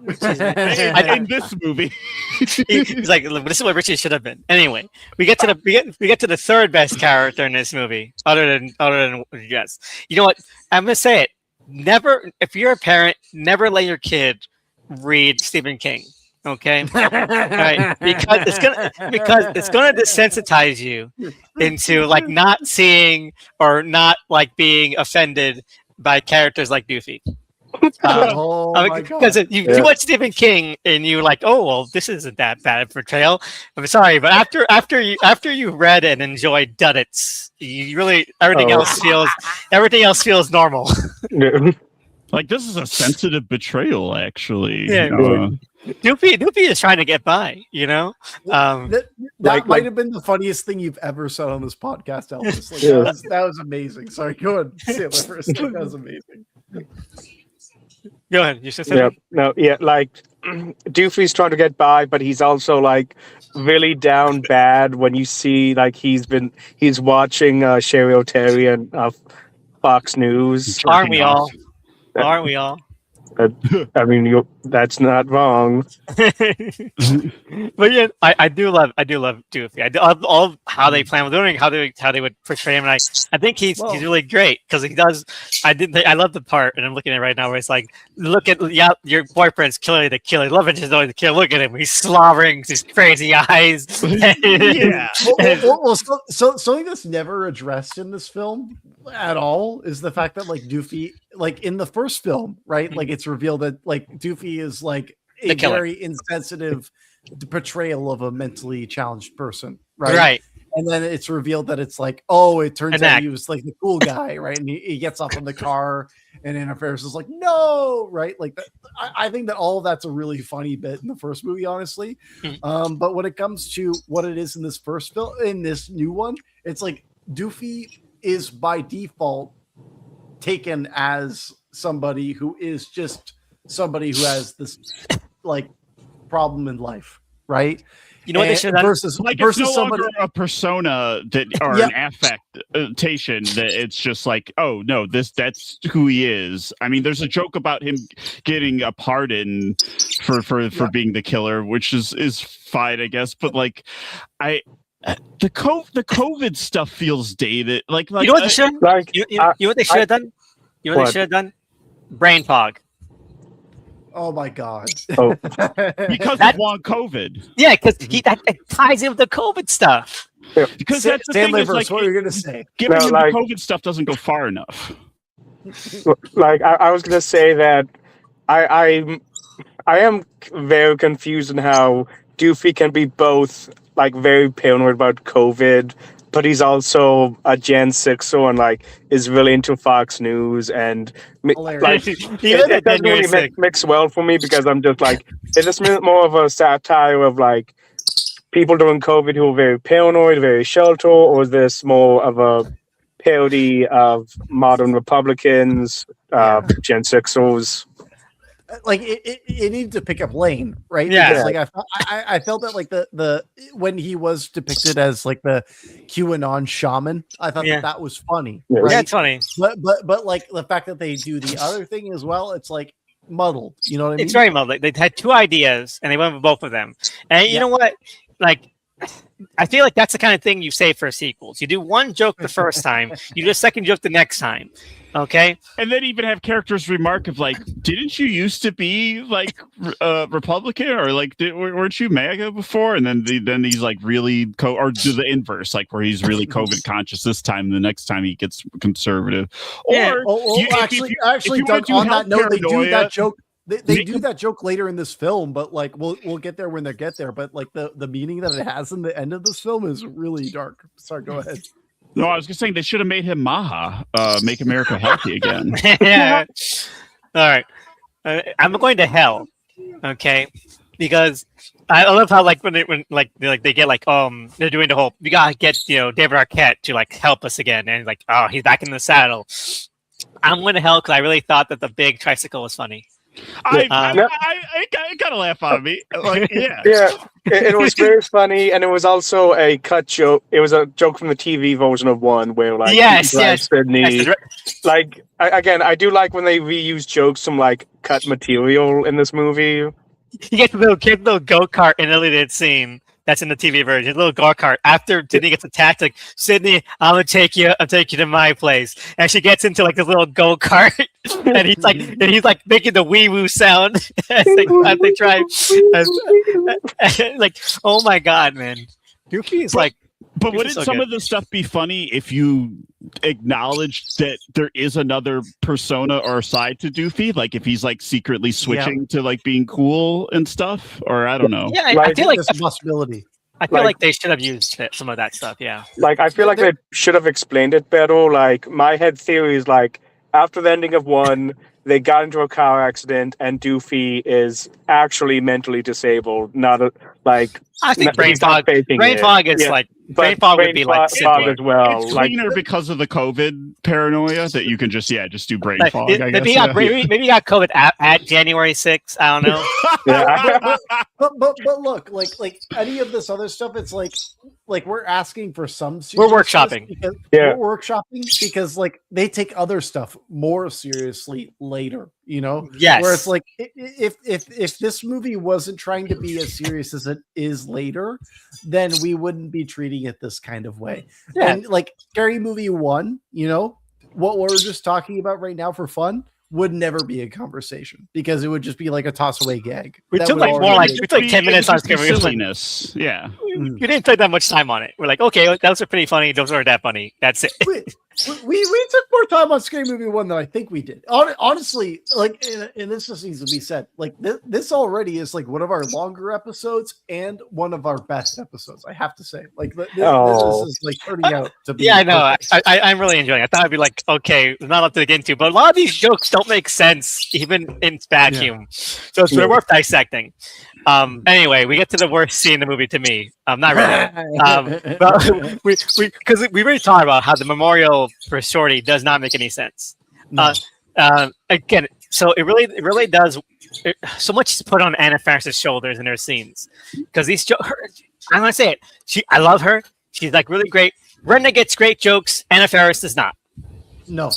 In this movie, he's like, look, this is what Richie should have been. Anyway, we get to the third best character in this movie, other than Jess. You know what? I'm gonna say it. Never, if you're a parent, never let your kid read Stephen King. Okay, right? Because it's gonna desensitize you into like not seeing or not like being offended by characters like Doofy. Because you watch Stephen King and you're like, oh well, this isn't that bad a portrayal. I'm sorry, but after you read and enjoyed Duddits, you really everything else feels normal. Like, this is a sensitive betrayal, actually. Yeah. Doofy is trying to get by, that might have been the funniest thing you've ever said on this podcast, Elvis. Like, that was amazing. Sorry, go ahead. Sandlerverse. That was amazing. Go ahead. You should say like Doofy's trying to get by, but he's also like really down bad when you see like he's watching Sherry O'Terry and Fox News. Aren't we all? Aren't we all? I mean, that's not wrong. But yeah, I do love Doofy. I love all how they plan with doing, how they would portray him, and I think he's really great because he does. I love the part, and I'm looking at it right now where it's like, look at your boyfriend's killing the killer, love it, just knowing the killer. Look at him, he's slobbering, his crazy eyes. Yeah. So something that's never addressed in this film at all is the fact that like Doofy like in the first film, right? Like it's revealed that like Doofy is like a The killer. very insensitive portrayal of a mentally challenged person, right? Right. And then it's revealed that it's like, oh, it turns An out act. he was like the cool guy, right? And he gets off in the car, and Anna Faris is like, no, right? Like that, I think that all of that's a really funny bit in the first movie, honestly. But when it comes to what it is in this first film, in this new one, it's like Doofy is by default taken as somebody who is just somebody who has this like problem in life, right? You know what they should have done? Versus Like versus it's no somebody. longer a persona that or Yeah. an affectation that it's just like, oh no, that's who he is. I mean, there's a joke about him getting a pardon for being the killer, which is fine, I guess. But like, the COVID stuff feels dated. Like You know what they should? Like, You know what they should have done? You know what they What? should have done? Brain fog. Oh my god! Oh. because That- of long COVID. Yeah, because that ties in with the COVID stuff. Because that's the thing is Sandlerverse, like what are you gonna say? giving No, him like- the COVID stuff doesn't go far enough. like I was gonna say that I am very confused in how Doofy can be both like very paranoid about COVID, but he's also a Gen 6er and like is really into Fox News and Hilarious. like He is a it doesn't really January 6th. mix well for me because I'm just like, is this more of a satire of like people during COVID who are very paranoid, very sheltered, or is this more of a parody of modern Republicans, Gen 6ers? Like it needed to pick up lane, right? Yeah. Because, like I felt that like the when he was depicted as like the QAnon shaman, I thought Yeah. that was funny, Yeah. right? Yeah, it's funny. But like the fact that they do the other thing as well, it's like muddled. You know what I mean? It's very muddled. They had two ideas and they went with both of them. And you know what? Like, I feel like that's the kind of thing you say for sequels. You do one joke the first time, you do a second joke the next time. Okay. And then even have characters remark of like, didn't you used to be like Republican or like weren't you MAGA before? And then he's like really or do the inverse, like where he's really COVID conscious this time. The next time he gets conservative. Yeah. Or Actually, if you Doug, wanna do on health that note, they do paranoia, that joke. They make do them- that joke later in this film, but like we'll get there when they get there. But like the meaning that it has in the end of this film is really dark. Sorry, go ahead. No, I was just saying they should have made him Maha, make America healthy again. Yeah. All right. I'm going to hell. Okay. Because I love how like when they get like they're doing the whole we gotta get David Arquette to like help us again and like he's back in the saddle. I'm going to hell because I really thought that the big tricycle was funny. I gotta laugh on me. Like, yeah. Yeah, it was very funny, and it was also a cut joke. It was a joke from the TV version of one where like Yes, he drives yes. Sydney. Yes, Like I do like when they reuse jokes from like cut material in this movie. he gets a little go-kart in a deleted scene that's in the TV version. A little go-kart after Sydney gets attacked. Like Sydney, I'll take you to my place, and she gets into like this little go-kart, and he's like making the wee woo sound as they drive. Like, oh my god, man, Goofy is like. But Goofy's wouldn't so some good. of this stuff be funny if you acknowledged that there is another persona or side to Doofy? Like if he's like secretly switching to like being cool and stuff? Or I don't know. Yeah, I Like, feel like This possibility. they should have used some of that stuff. Yeah. Like I feel like they should have explained it better. Like my head theory is like after the ending of one, they got into a car accident, and Doofy is actually mentally disabled. Not like I think brain he's not fog. faking Brain it. fog is Yeah. like But brain fog would be like fog simpler. as well. It's Like cleaner because of the COVID paranoia that you can just do brain Like, fog. I guess. maybe you got COVID at January 6th. I don't know. yeah, But look, like any of this other stuff, it's like we're asking for some. We're seriousness workshopping. because Yeah. we're workshopping because like they take other stuff more seriously later. You know, Yes. where it's like if this movie wasn't trying to be as serious as it is later, then we wouldn't be treating it this kind of way. Yeah. And like Scary Movie 1, you know, what we're just talking about right now for fun would never be a conversation because it would just be like a toss away gag. We That took would like already more like be- we took 10 minutes on Scary Movie. silliness. Yeah. We didn't take that much time on it. We're like, okay, those are pretty funny. Those aren't that funny. That's it. We took more time on Scary Movie 1 than I think we did. Honestly, like, and this just needs to be said, like this already is like one of our longer episodes and one of our best episodes. I have to say, like, this is like turning out to be. Yeah, I know. I'm really enjoying it. I thought I'd be like, okay, not up to get into, but a lot of these jokes don't make sense even in vacuum, so they're worth dissecting. Anyway, we get to the worst scene in the movie to me. Not really. But because we already talked about how the memorial for Shorty does not make any sense. No. Again, so it really does. So much is put on Anna Faris's shoulders in her scenes because these jokes. I'm gonna say it. I love her. She's like really great. Brenda gets great jokes. Anna Faris does not. No.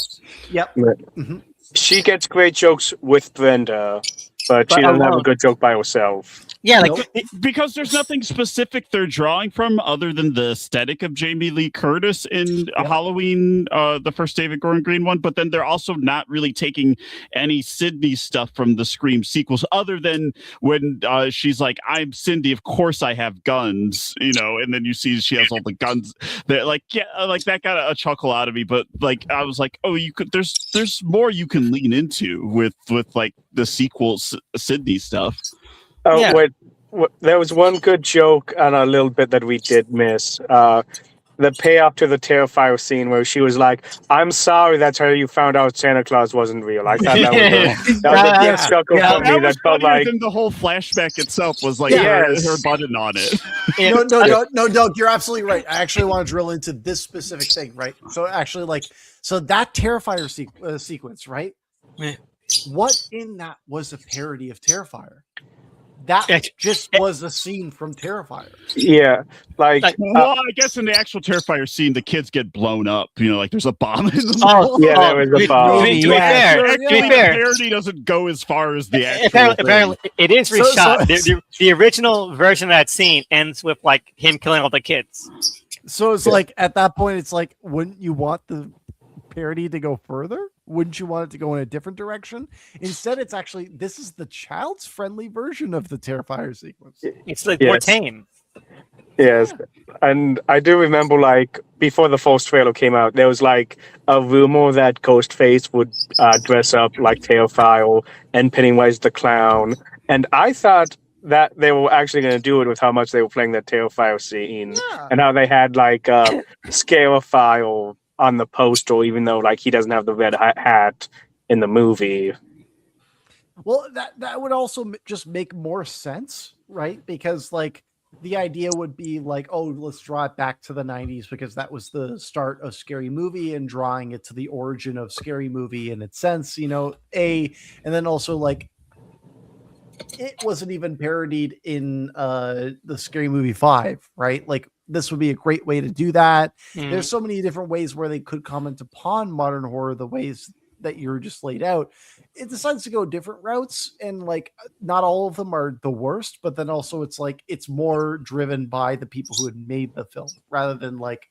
Yep. Mm-hmm. She gets great jokes with Brenda, but she doesn't have a good joke by herself. Yeah, like because there's nothing specific they're drawing from other than the aesthetic of Jamie Lee Curtis in Halloween, the first David Gordon Green one. But then they're also not really taking any Sydney stuff from the Scream sequels, other than when she's like, "I'm Cindy, of course I have guns," and then you see she has all the guns. That like that got a chuckle out of me. But like I was like, oh, you could. There's more you can lean into with like the sequels Sydney stuff. Oh, yeah. Wait, there was one good joke on a little bit that we did miss. The payoff to the Terrifier scene where she was like, "I'm sorry, that's how you found out Santa Claus wasn't real." I thought that was a good chuckle for me. That felt like the whole flashback itself was like her button on it. No, Doug, you're absolutely right. I actually want to drill into this specific thing, right? So actually, so that Terrifier sequence, right? Yeah. What in that was a parody of Terrifier? That just was a scene from Terrifier. Yeah, well, I guess in the actual Terrifier scene, the kids get blown up. Like there's a bomb in the mall. Yeah, there was a bomb. To be fair, the parody doesn't go as far as the actual. Apparently, it is reshot. The original version of that scene ends with like him killing all the kids. So it's like at that point, it's like, wouldn't you want the parody to go further? Wouldn't you want it to go in a different direction? Instead, it's actually, this is the child's friendly version of the Terrifier sequence. It's like more tame. Yes. And I do remember, like, before the first trailer came out, there was like a rumor that Ghostface would dress up like Terrifier and Pennywise the Clown. And I thought that they were actually going to do it with how much they were playing that Terrifier scene and how they had like Scarifier on the poster, even though like he doesn't have the red hat in the movie. Well, that would also just make more sense, right? Because like the idea would be like, oh, let's draw it back to the 90s because that was the start of Scary Movie, and drawing it to the origin of Scary Movie in its sense, and then also like it wasn't even parodied in the Scary Movie 5, right? Like this would be a great way to do that. There's so many different ways where they could comment upon modern horror the ways that you're just laid out. It decides to go different routes, and like not all of them are the worst, but then also it's like it's more driven by the people who had made the film rather than like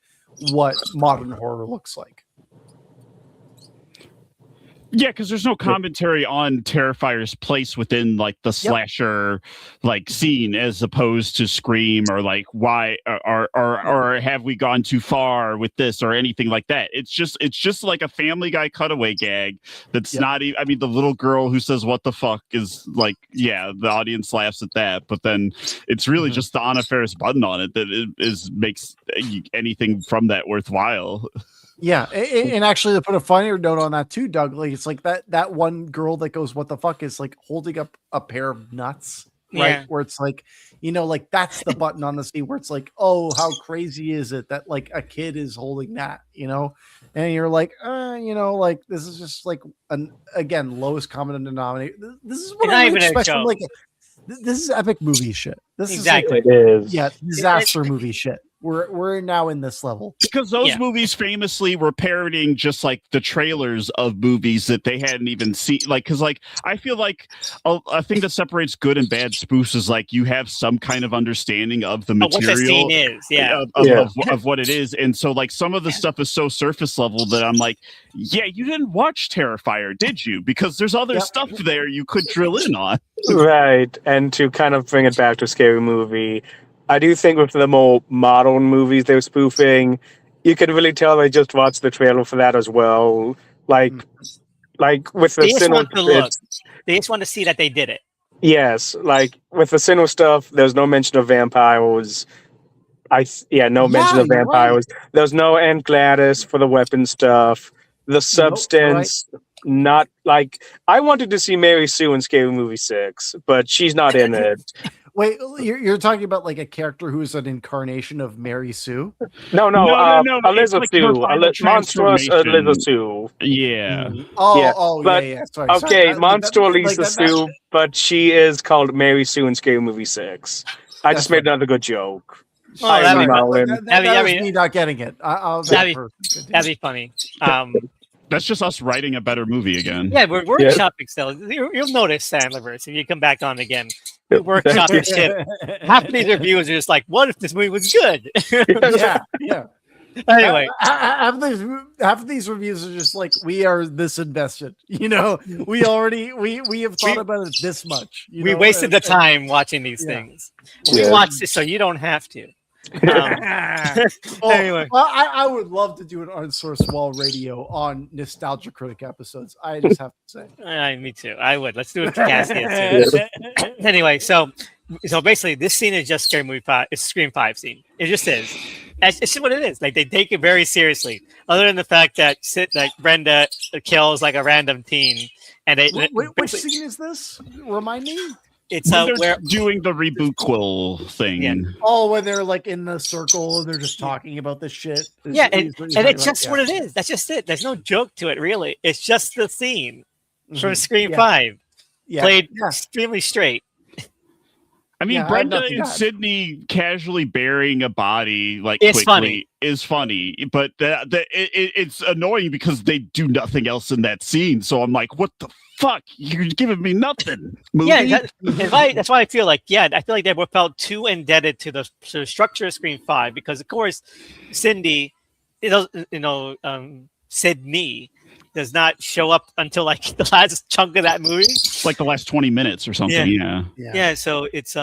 what modern horror looks like. Yeah, because there's no commentary on Terrifier's place within like the slasher like scene, as opposed to Scream or like why or have we gone too far with this or anything like that. It's just like a Family Guy cutaway gag that's not even. I mean, the little girl who says "what the fuck" is like, the audience laughs at that, but then it's really just the Anna Faris button on it that makes anything from that worthwhile. Yeah, and actually to put a funnier note on that too, Doug, like it's like that one girl that goes, "what the fuck," is like holding up a pair of nuts, right? Yeah. Where it's like, like that's the button on the scene where it's like, oh, how crazy is it that like a kid is holding that, and you're like, like this is just like again lowest common denominator. This is what I would expect from like this is epic movie shit. This exactly is like, it is disaster movie shit. We're now in this level because those movies famously were parodying just like the trailers of movies that they hadn't even seen. Like, because like I feel like a thing that separates good and bad spoofs is like you have some kind of understanding of the material, what the scene is, of what it is, and so like some of the stuff is so surface level that I'm like, you didn't watch Terrifier, did you? Because there's other stuff there you could drill in on. Right, and to kind of bring it back to Scary Movie, I do think with the more modern movies they're spoofing, you can really tell they just watched the trailer for that as well. Like with the They just Sinnoh, want to look. They just want to see that they did it. yes, like with the Sinnoh stuff, there's no mention of vampires. No mention of you're right. vampires. There's no Aunt Gladys for the weapon stuff. The substance, not like I wanted to see Mary Sue in Scary Movie 6, but she's not in it. Wait, you're talking about like a character who's an incarnation of Mary Sue? No, It's Elizabeth like her Sue, final monstrous transformation. Elizabeth Sue. Yeah. Yeah. Sorry. Okay, monster Like Lisa Sue, but she is called Mary Sue in Scary Movie 6. I just made another good joke. Oh, that'd be Marlon. That was me not getting it. That'd be funny. That's just us writing a better movie again. Yeah, we're workshopping still. You'll notice Sandlerverse if you come back on again. We workshop the shit. Half of these reviews are just like, "What if this movie was good?" Yeah. Anyway, half of these reviews are just like, we are this invested. We have thought about it this much. We wasted the time watching these things. We watched it so you don't have to. Anyway, I would love to do an Unsourced Wall Radio on Nostalgia Critic episodes. I just have to say. Me too. I would. Let's do it for Cassia too. Anyway, so basically, this scene is just Scary Movie 5. It's Scream 5 scene. It just is. It's just what it is. Like they take it very seriously. Other than the fact that Brenda kills like a random teen, and which scene is this? Remind me. It's when they're doing the reboot quill thing. Yeah. Oh, when they're like in the circle and they're just talking about this shit. And it's just what it is. That's just it. There's no joke to it, really. It's just the scene from Scream 5, played extremely straight. I mean, Brenda and Sydney casually burying a body it's quickly is funny, but it's annoying because they do nothing else in that scene. So I'm like, what the fuck? You're giving me nothing. Movie? Yeah, that's why I feel like they were felt too indebted to the structure of Scream 5 because, of course, Sydney does not show up until like the last chunk of that movie, like the last 20 minutes or something. Yeah. So it's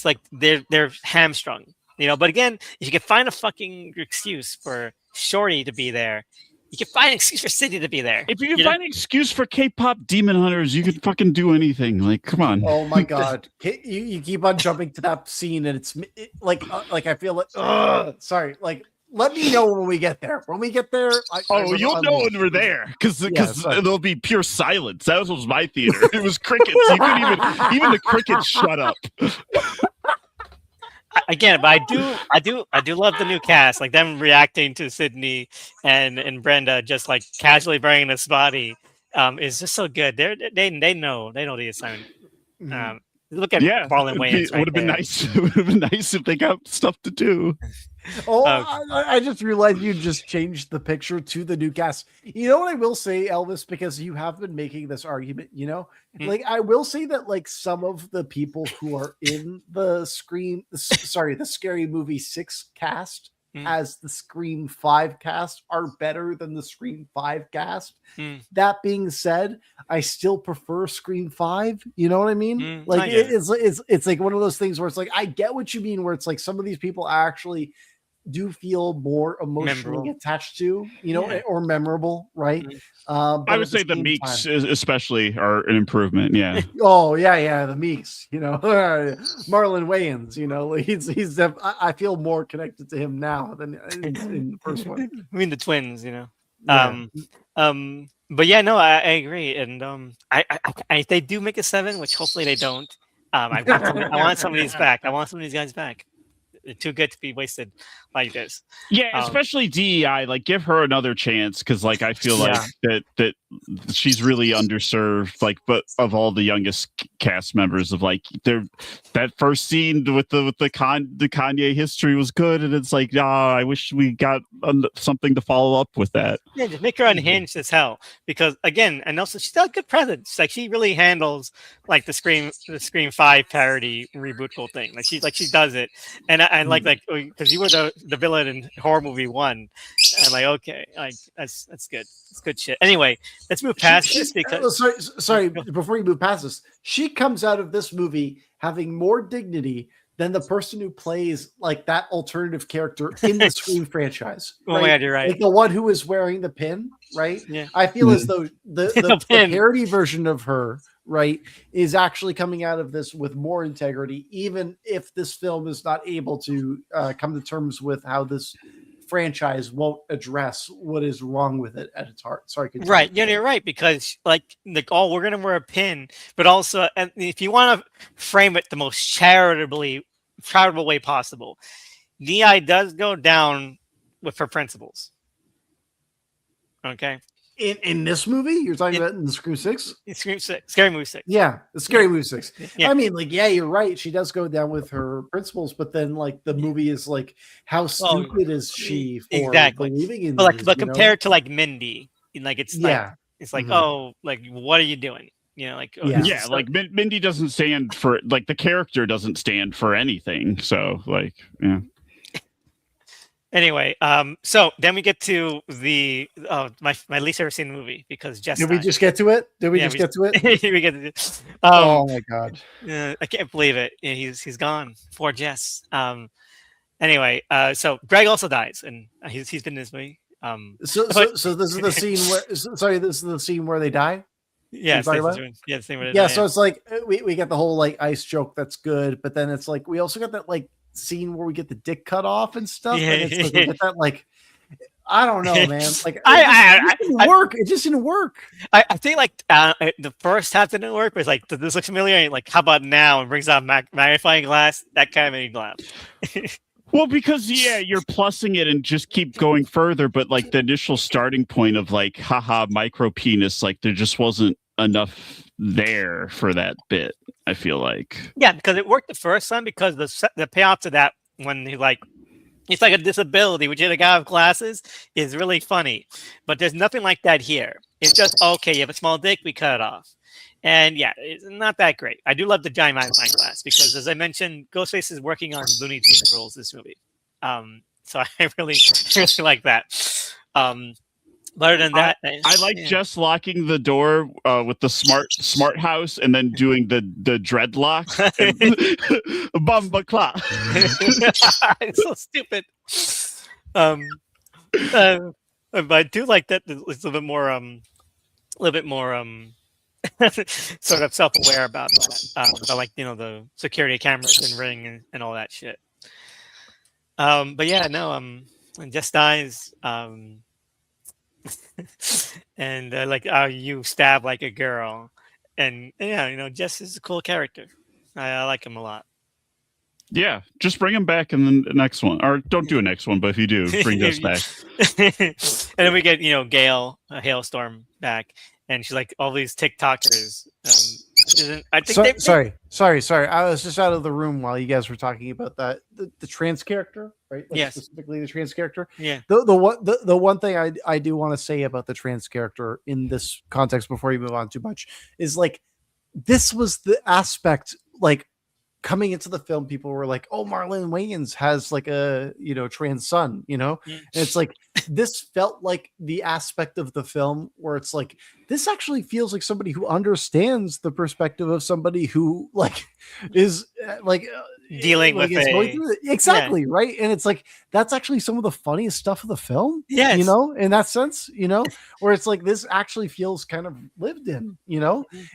like they're hamstrung, But again, if you can find a fucking excuse for Shorty to be there, you can find an excuse for Sydney to be there. If you can find an excuse for K-pop demon hunters, you can fucking do anything. Like, come on. Oh my god, you keep on jumping to that scene, and it's like I feel like, sorry, like. Let me know when we get there. When we get there, you'll know when we're there because there'll be pure silence. That was my theater. It was crickets. You couldn't even the crickets shut up. Again, but I do love the new cast, like them reacting to Sydney and Brenda just like casually burying this body is just so good. They know the assignment. Look at Marlon Wayans. It would have been nice. It would have been nice if they got stuff to do. I just realized you just changed the picture to the new cast. You know what I will say, Elvis, because you have been making this argument, like I will say that like some of the people who are in the Scary Movie 6 cast as the Scream 5 cast are better than the Scream 5 cast. That being said, I still prefer Scream 5. You know what I mean? Like it's like one of those things where it's like I get what you mean, where it's like some of these people actually do feel more emotionally attached to, or memorable, right? I would say the Meeks especially are an improvement. Yeah. Oh yeah, the Meeks. Marlon Wayans. He's. I feel more connected to him now than in the first one. I mean the twins. But yeah, no, I agree, and I they do make a 7, which hopefully they don't. I want some of these back. I want some of these guys back. They're too good to be wasted like this. Yeah, especially DEI. Like, give her another chance because, like, I feel like that she's really underserved. Like, but of all the youngest cast members, of like, that first scene with the Kanye history was good, and it's like, I wish we got something to follow up with that. Yeah, just make her unhinged as hell. Because again, and also she's got a good presence. Like, she really handles like the Scream 5 parody reboot whole thing. Like she does it, and I like because you were the villain in horror movie 1. I'm like, okay, like that's good. It's good shit. Anyway, let's move past this because sorry. Before you move past this, she comes out of this movie having more dignity than the person who plays like that alternative character in the Scream franchise. Oh my God, you're right. Like the one who is wearing the pin, right? Yeah. I feel as though the pin. parody version of her, right, is actually coming out of this with more integrity, even if this film is not able to come to terms with how this franchise won't address what is wrong with it at its heart. Sorry, continue. Right. Yeah, you're right, because like oh, we're gonna wear a pin, but also, and if you want to frame it the most charitable way possible, Ni does go down with her principles. Okay. In this movie, you're talking about in the Scream 6? Scary Movie 6. Yeah, the Scary Movie 6. Yeah. I mean, like, yeah, you're right. She does go down with her principles, but then, like, the movie is like, how stupid is she for believing in but these, compared to like Mindy, like it's like it's like oh, like what are you doing? You know, like yeah, like Mindy doesn't stand for, like, the character doesn't stand for anything. So like, yeah. Anyway, so then we get to the my least ever seen movie, because Jess. Did we just get to it? Did we just get to it? We get to it. Oh my God! I can't believe it. Yeah, he's gone. Poor Jess. Anyway, so Greg also dies, and he's been in this movie. So this is the scene where this is the scene where they die. Yeah, so it's like we get the whole like ice joke, that's good, but then it's like we also got that like scene where we get the dick cut off and stuff. Yeah, and it's like we get that like I don't know, man. Like it just didn't work. I think like the first half didn't work, but it's like, this looks familiar. And like, how about now? And brings out magnifying glass. That kind of made me laugh. Well, because you're plussing it and just keep going further, but like the initial starting point of like, haha, micro penis, like there just wasn't enough there for that bit. I feel like, yeah, because it worked the first time, because the payoff to that, when he like, it's like a disability, which is a guy with glasses, is really funny, but there's nothing like that here. It's just, okay, you have a small dick, we cut it off. And yeah, it's not that great. I do love the giant magnifying glass, because as I mentioned, Ghostface is working on Looney Tunes rules this movie. So I really like that. But other than that, I like just locking the door with the smart house, and then doing the dreadlock. Bumba clock. It's so stupid. But I do like that it's a little bit more sort of self-aware about that. About, like, the security cameras and Ring and all that shit. But yeah, no, and Jess dies. And like, you stab like a girl, and yeah, Jess is a cool character. I like him a lot. Yeah, just bring him back in the next one, or don't do a next one. But if you do, bring Jess back. And then we get Gail, Hailstorm, back, and she's like, all these TikTokers. I think sorry. I was just out of the room while you guys were talking about that the trans character, right? Like, yes, specifically the trans character. Yeah. The one thing I do want to say about the trans character in this context before you move on too much is, like, this was the aspect, like, coming into the film, people were like, oh, Marlon Wayans has like a trans son, and it's like, this felt like the aspect of the film where it's like, this actually feels like somebody who understands the perspective of somebody who like is like dealing with exactly. Right. And it's like, that's actually some of the funniest stuff of the film. Yeah. In that sense, where it's like, this actually feels kind of lived in,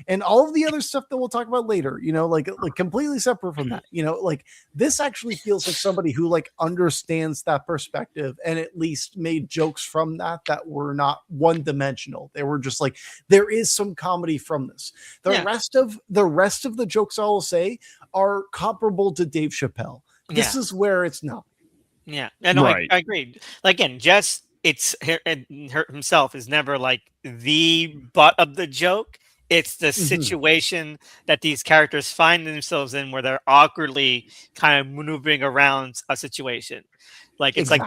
and all of the other stuff that we'll talk about later, like completely separate from that, like, this actually feels like somebody who like understands that perspective and at least made jokes from that were not one dimensional. They were just like, there is some comedy from this. The rest of the jokes I will say are comparable to Dave Chappelle. This is where it's not. Yeah, and right. I agree. Like, again, Jess, it's her himself is never like the butt of the joke. It's the situation that these characters find themselves in, where they're awkwardly kind of maneuvering around a situation. Like, it's like,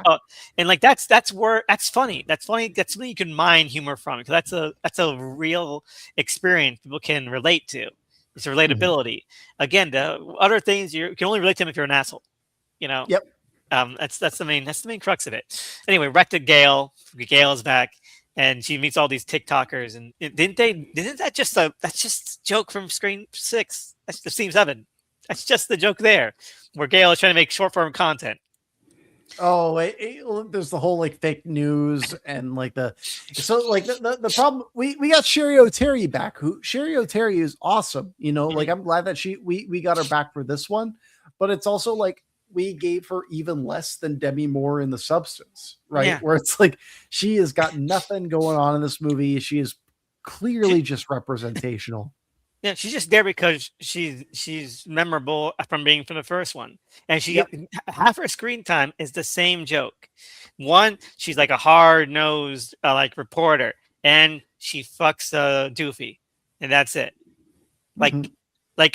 and like that's funny. That's funny. That's something you can mine humor from, because that's a real experience people can relate to. It's a relatability. Again, the other things, you can only relate to them if you're an asshole. Yep. That's the main crux of it. Anyway, back to Gail. Gail is back, and she meets all these TikTokers. And that's just a joke from Scream 6. That's the Scream 7. That's just the joke there, where Gale is trying to make short form content. Oh, there's the whole like fake news and like the problem. We got Sherry O'Terry back. Sherry O'Terry is awesome. You know, like I'm glad that we got her back for this one, but it's also like we gave her even less than Demi Moore in The Substance, right? Yeah. Where it's like she has got nothing going on in this movie. She is clearly just representational. Yeah, she's just there because she's memorable from being from the first one, and half her screen time is the same joke. One, she's like a hard nosed like reporter, and she fucks Doofy, and that's it. Like,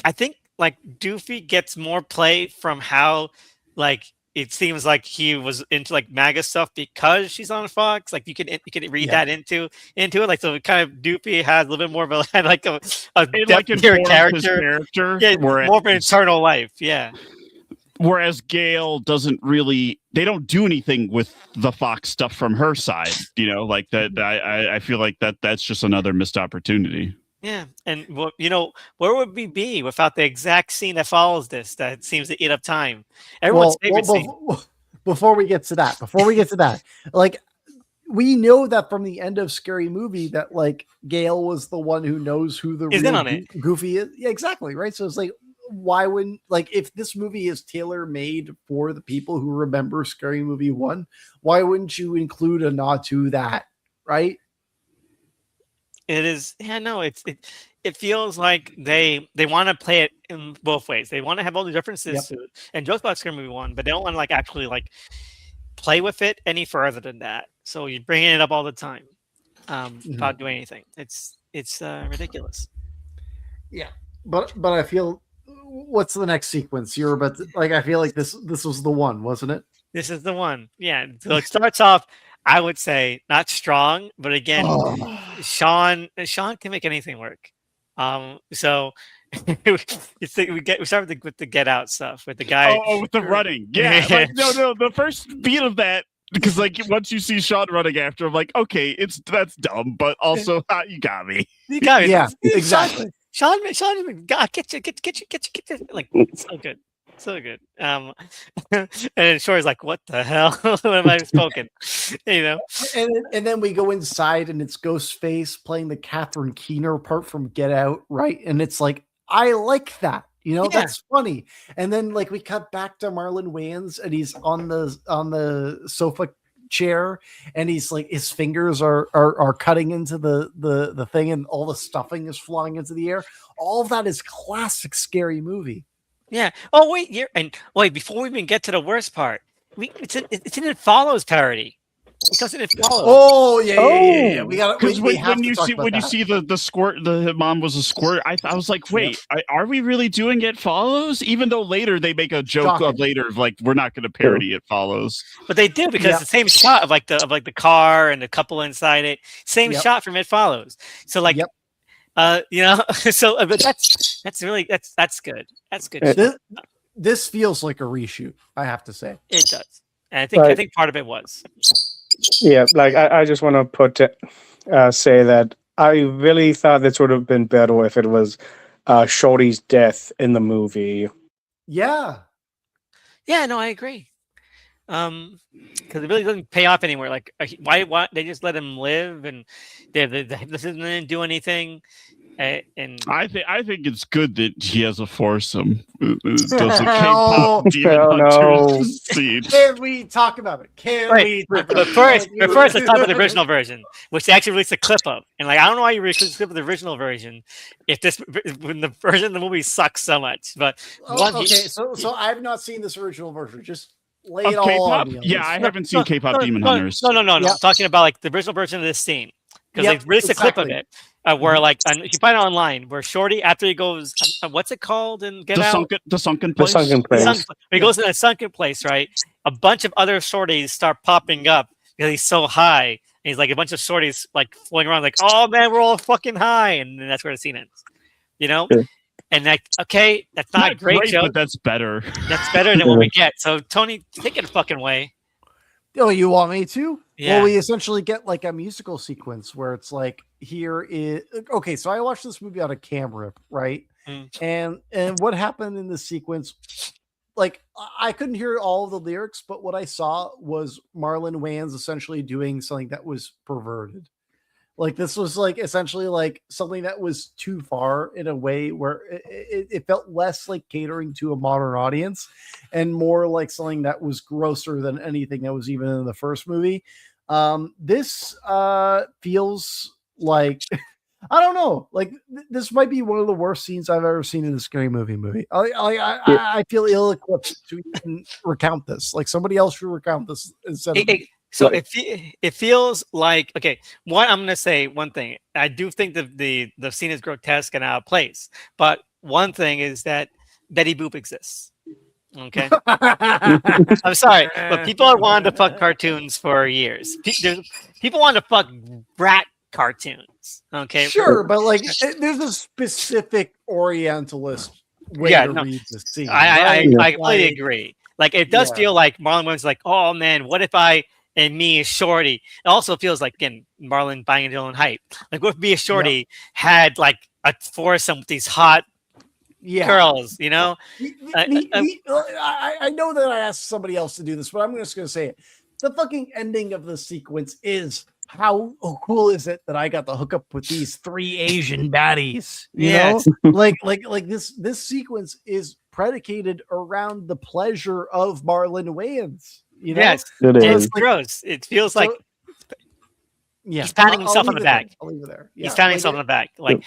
I think like Doofy gets more play from how like it seems like he was into like MAGA stuff because she's on Fox. Like you can read that into it. Like so, kind of Doofy has a little bit more of a like a depth character. Yeah, more of an internal life. Yeah. Whereas Gale doesn't really, they don't do anything with the Fox stuff from her side, you know, like that. I feel like that's just another missed opportunity. Yeah, and you know, where would we be without the exact scene that follows this that seems to eat up time? Everyone's favorite scene. Before we get to that, like we know that from the end of Scary Movie that like Gale was the one who knows who the real Goofy is. Yeah, exactly, right? So it's like, why wouldn't, like, if this movie is tailor made for the people who remember Scary Movie 1, why wouldn't you include a nod to that, right? It is, yeah, no, it feels like they want to play it in both ways. They want to have all the differences and jokes about Scary Movie 1, but they don't want to like actually like play with it any further than that. So you're bringing it up all the time without doing anything. It's ridiculous. Yeah, but I feel, what's the next sequence? You're about to, like, I feel like this was the one, wasn't it? This is the one. Yeah. So it starts off, I would say, not strong, but again, Sean can make anything work. So we start with the Get Out stuff with the guy. Oh, with the running. Yeah. Like, no. The first beat of that, because like once you see Sean running after, I'm like, okay, that's dumb, but also you got me. You got me. Yeah, exactly. Sean, God, get you. Like, so good. And then Shore's like, what the hell am I spoken? You know. And then we go inside, and it's Ghostface playing the Catherine Keener part from Get Out, right? And it's like, I like that. You know, that's funny. And then like we cut back to Marlon Wayans, and he's on the sofa chair, and he's like, his fingers are cutting into the thing, and all the stuffing is flying into the air. All of that is classic Scary Movie. Yeah. Oh wait, before we even get to the worst part, it's an It Follows parody. Because it follows. Oh yeah. We got because when you see the squirt, the mom was a squirt. I was like, wait, are we really doing It Follows? Even though later they make a joke of later, like we're not going to parody It Follows, but they do because the same shot of like the car and the couple inside it, same shot from It Follows. So like, you know, so but that's really that's good. That's good. This feels like a reshoot, I have to say. It does, and I think part of it was. Yeah, like I just want to say that I really thought this would have been better if it was Shorty's death in the movie. Yeah, no, I agree. Because it really doesn't pay off anywhere. Like, why they just let him live, and they didn't do anything. And I think it's good that he has a foursome. Does a K-pop demon hunter scene. Can we talk about it? But first, let's talk about the original version, which they actually released a clip of. And like, I don't know why you released a clip of the original version when the version of the movie sucks so much. But so I've not seen this original version. Just lay it all K-pop? on me. Yeah, I haven't seen K-pop Demon Hunters. No. I'm talking about like the original version of this scene. Because they released a clip of it where, like, you can find it online, where Shorty, after he goes, what's it called? And Get Out? The sunken place. He goes in a sunken place, right? A bunch of other shorties start popping up because he's so high. And he's like a bunch of shorties like floating around, like, oh man, we're all fucking high, and then that's where the scene ends. You know? Yeah. And like, okay, that's not a great joke, but that's better. That's better than what we get. So Tony, take it a fucking way. Oh, you want me to? Yeah. Well, we essentially get like a musical sequence where it's like, here is okay. So I watched this movie on a camera, right? And what happened in the sequence, like I couldn't hear all of the lyrics, but what I saw was Marlon Wayans essentially doing something that was perverted. Like this was like essentially like something that was too far in a way where it felt less like catering to a modern audience and more like something that was grosser than anything that was even in the first movie. This feels like I don't know. Like this might be one of the worst scenes I've ever seen in a Scary Movie. I feel ill-equipped to even recount this. Like somebody else should recount this instead of me. So it feels like, okay, one, I'm gonna say one thing. I do think the scene is grotesque and out of place, but one thing is that Betty Boop exists. Okay, I'm sorry, but people are wanting to fuck cartoons for years. People want to fuck brat cartoons. Okay, Sure, but like there's a specific Orientalist way to read the scene. I completely agree. Like it does feel like Marlon Wayans like, oh man, what if I and me is Shorty? It also feels like, again, Marlon buying his own hype. Like what if me and Shorty had like a foursome with these hot girls, you know? I know that I asked somebody else to do this, but I'm just going to say it. The fucking ending of the sequence is how cool is it that I got to hook up with these 3 Asian baddies? You know, like this sequence is predicated around the pleasure of Marlon Wayans. You know? Yes, it's gross. It feels like he's patting himself on the back. I'll leave it there. He's patting himself on the back. Like,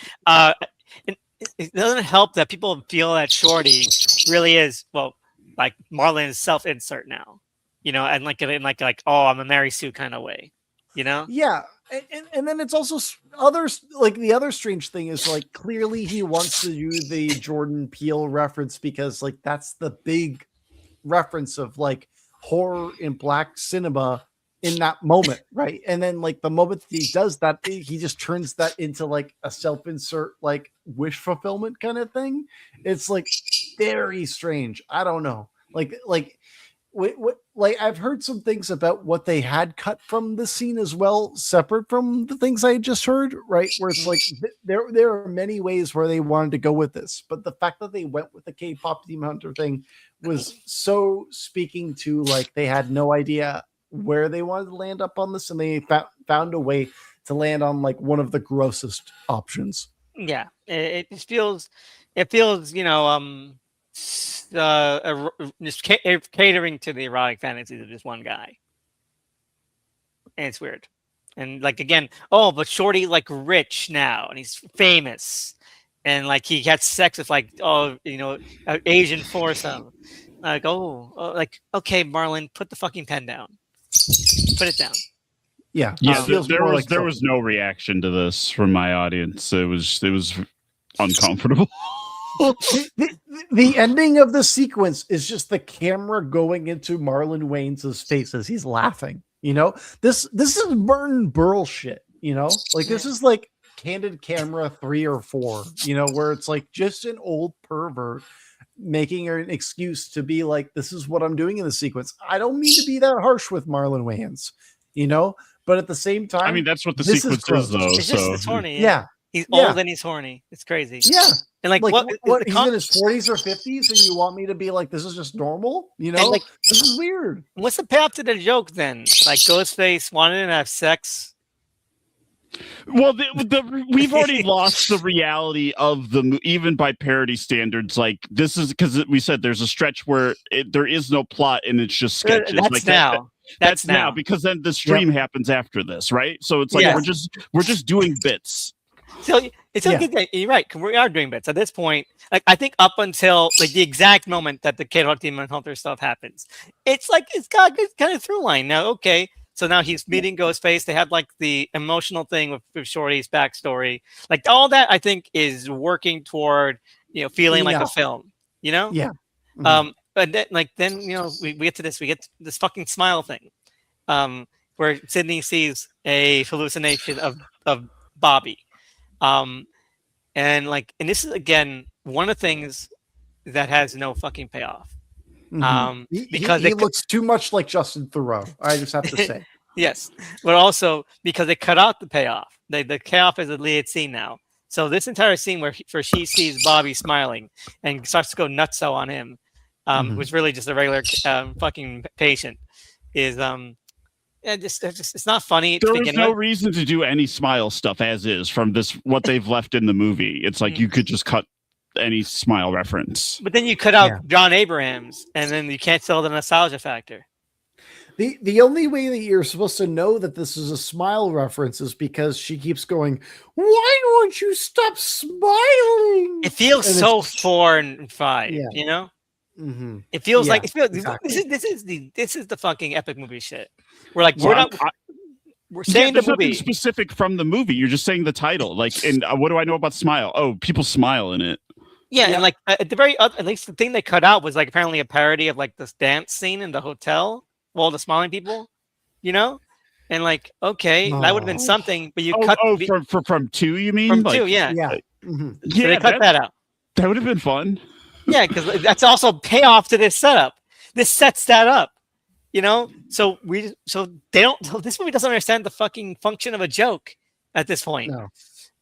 it doesn't help that people feel that Shorty really is, well, like Marlon's self-insert now, you know, and like oh, I'm a Mary Sue kind of way, you know? Yeah. And then it's also others, like the other strange thing is like clearly he wants to do the Jordan Peele reference because like that's the big reference of like horror in black cinema in that moment, right? And then like the moment that he does that, he just turns that into like a self-insert like wish fulfillment kind of thing. It's like very strange. I don't know. Like I've heard some things about what they had cut from the scene as well, separate from the things I just heard, right? Where it's like there are many ways where they wanted to go with this, but the fact that they went with the K-pop Demon Hunter thing was so speaking to like they had no idea where they wanted to land up on this, and they found a way to land on like one of the grossest options. Yeah, it feels, you know, just catering to the erotic fantasies of just one guy, and it's weird. And like again, oh, but Shorty like rich now, and he's famous, and like he had sex with like, oh, you know, an Asian foursome. Like, like, okay, Marlon, put the fucking pen down. Put it down. Yeah. There was no reaction to this from my audience. It was uncomfortable. The ending of the sequence is just the camera going into Marlon Wayans' face as he's laughing. You know, this is Burton Burl shit. You know, like this is like Candid Camera 3 or 4. You know, where it's like just an old pervert making an excuse to be like, this is what I'm doing in the sequence. I don't mean to be that harsh with Marlon Wayans, you know, but at the same time, I mean, that's what the sequence is, though. It's just it's horny. Yeah. He's old and he's horny. It's crazy. Yeah. And like what he's in his 40s or 50s, and you want me to be like, this is just normal? You know, like, this is weird. What's the payoff to the joke then? Like Ghostface wanted to have sex. Well, we've already lost the reality of the even by parody standards. Like this is because we said there's a stretch where there is no plot and it's just sketches. That's like now. That's now because then the stream happens after this, right? So it's like we're just doing bits. So it's okay. You're right. We are doing bits at this point. Like I think up until like the exact moment that the K-Rock Demon Hunter stuff happens, it's like it's got a kind of through line now. Okay. So now he's meeting Ghostface. They have like the emotional thing with Shorty's backstory. Like all that, I think, is working toward, you know, feeling like a film. You know? Yeah. Mm-hmm. But then you know we get to this. We get to this fucking smile thing, where Sydney sees a hallucination of Bobby, and this is again one of the things that has no fucking payoff. Because he looks too much like Justin Theroux. I just have to say. Yes, but also because they cut out the payoff. The payoff is a lead scene now. So this entire scene where she sees Bobby smiling and starts to go nutso on him, was really just a regular fucking patient. Is just it's not funny. There was no reason to do any smile stuff as is from this what they've left in the movie. It's like you could just cut any smile reference. But then you cut out John Abrams, and then you can't sell the nostalgia factor. The only way that you're supposed to know that this is a smile reference is because she keeps going, "Why won't you stop smiling?" It feels so 4 and 5, you know. Mm-hmm. It feels like exactly. this is the fucking epic movie shit. We're saying there's the movie nothing specific from the movie. You're just saying the title. Like, and what do I know about smile? Oh, people smile in it. Yeah, and like at the very at least the thing they cut out was like apparently a parody of like this dance scene in the hotel. Well, the smiling people, you know, and like that would have been something, but you cut from 2, you mean? From like, 2, yeah. Mm-hmm. So they cut that out. That would have been fun. Yeah, because that's also payoff to this setup. This sets that up, you know. So they don't. This movie doesn't understand the fucking function of a joke at this point. No.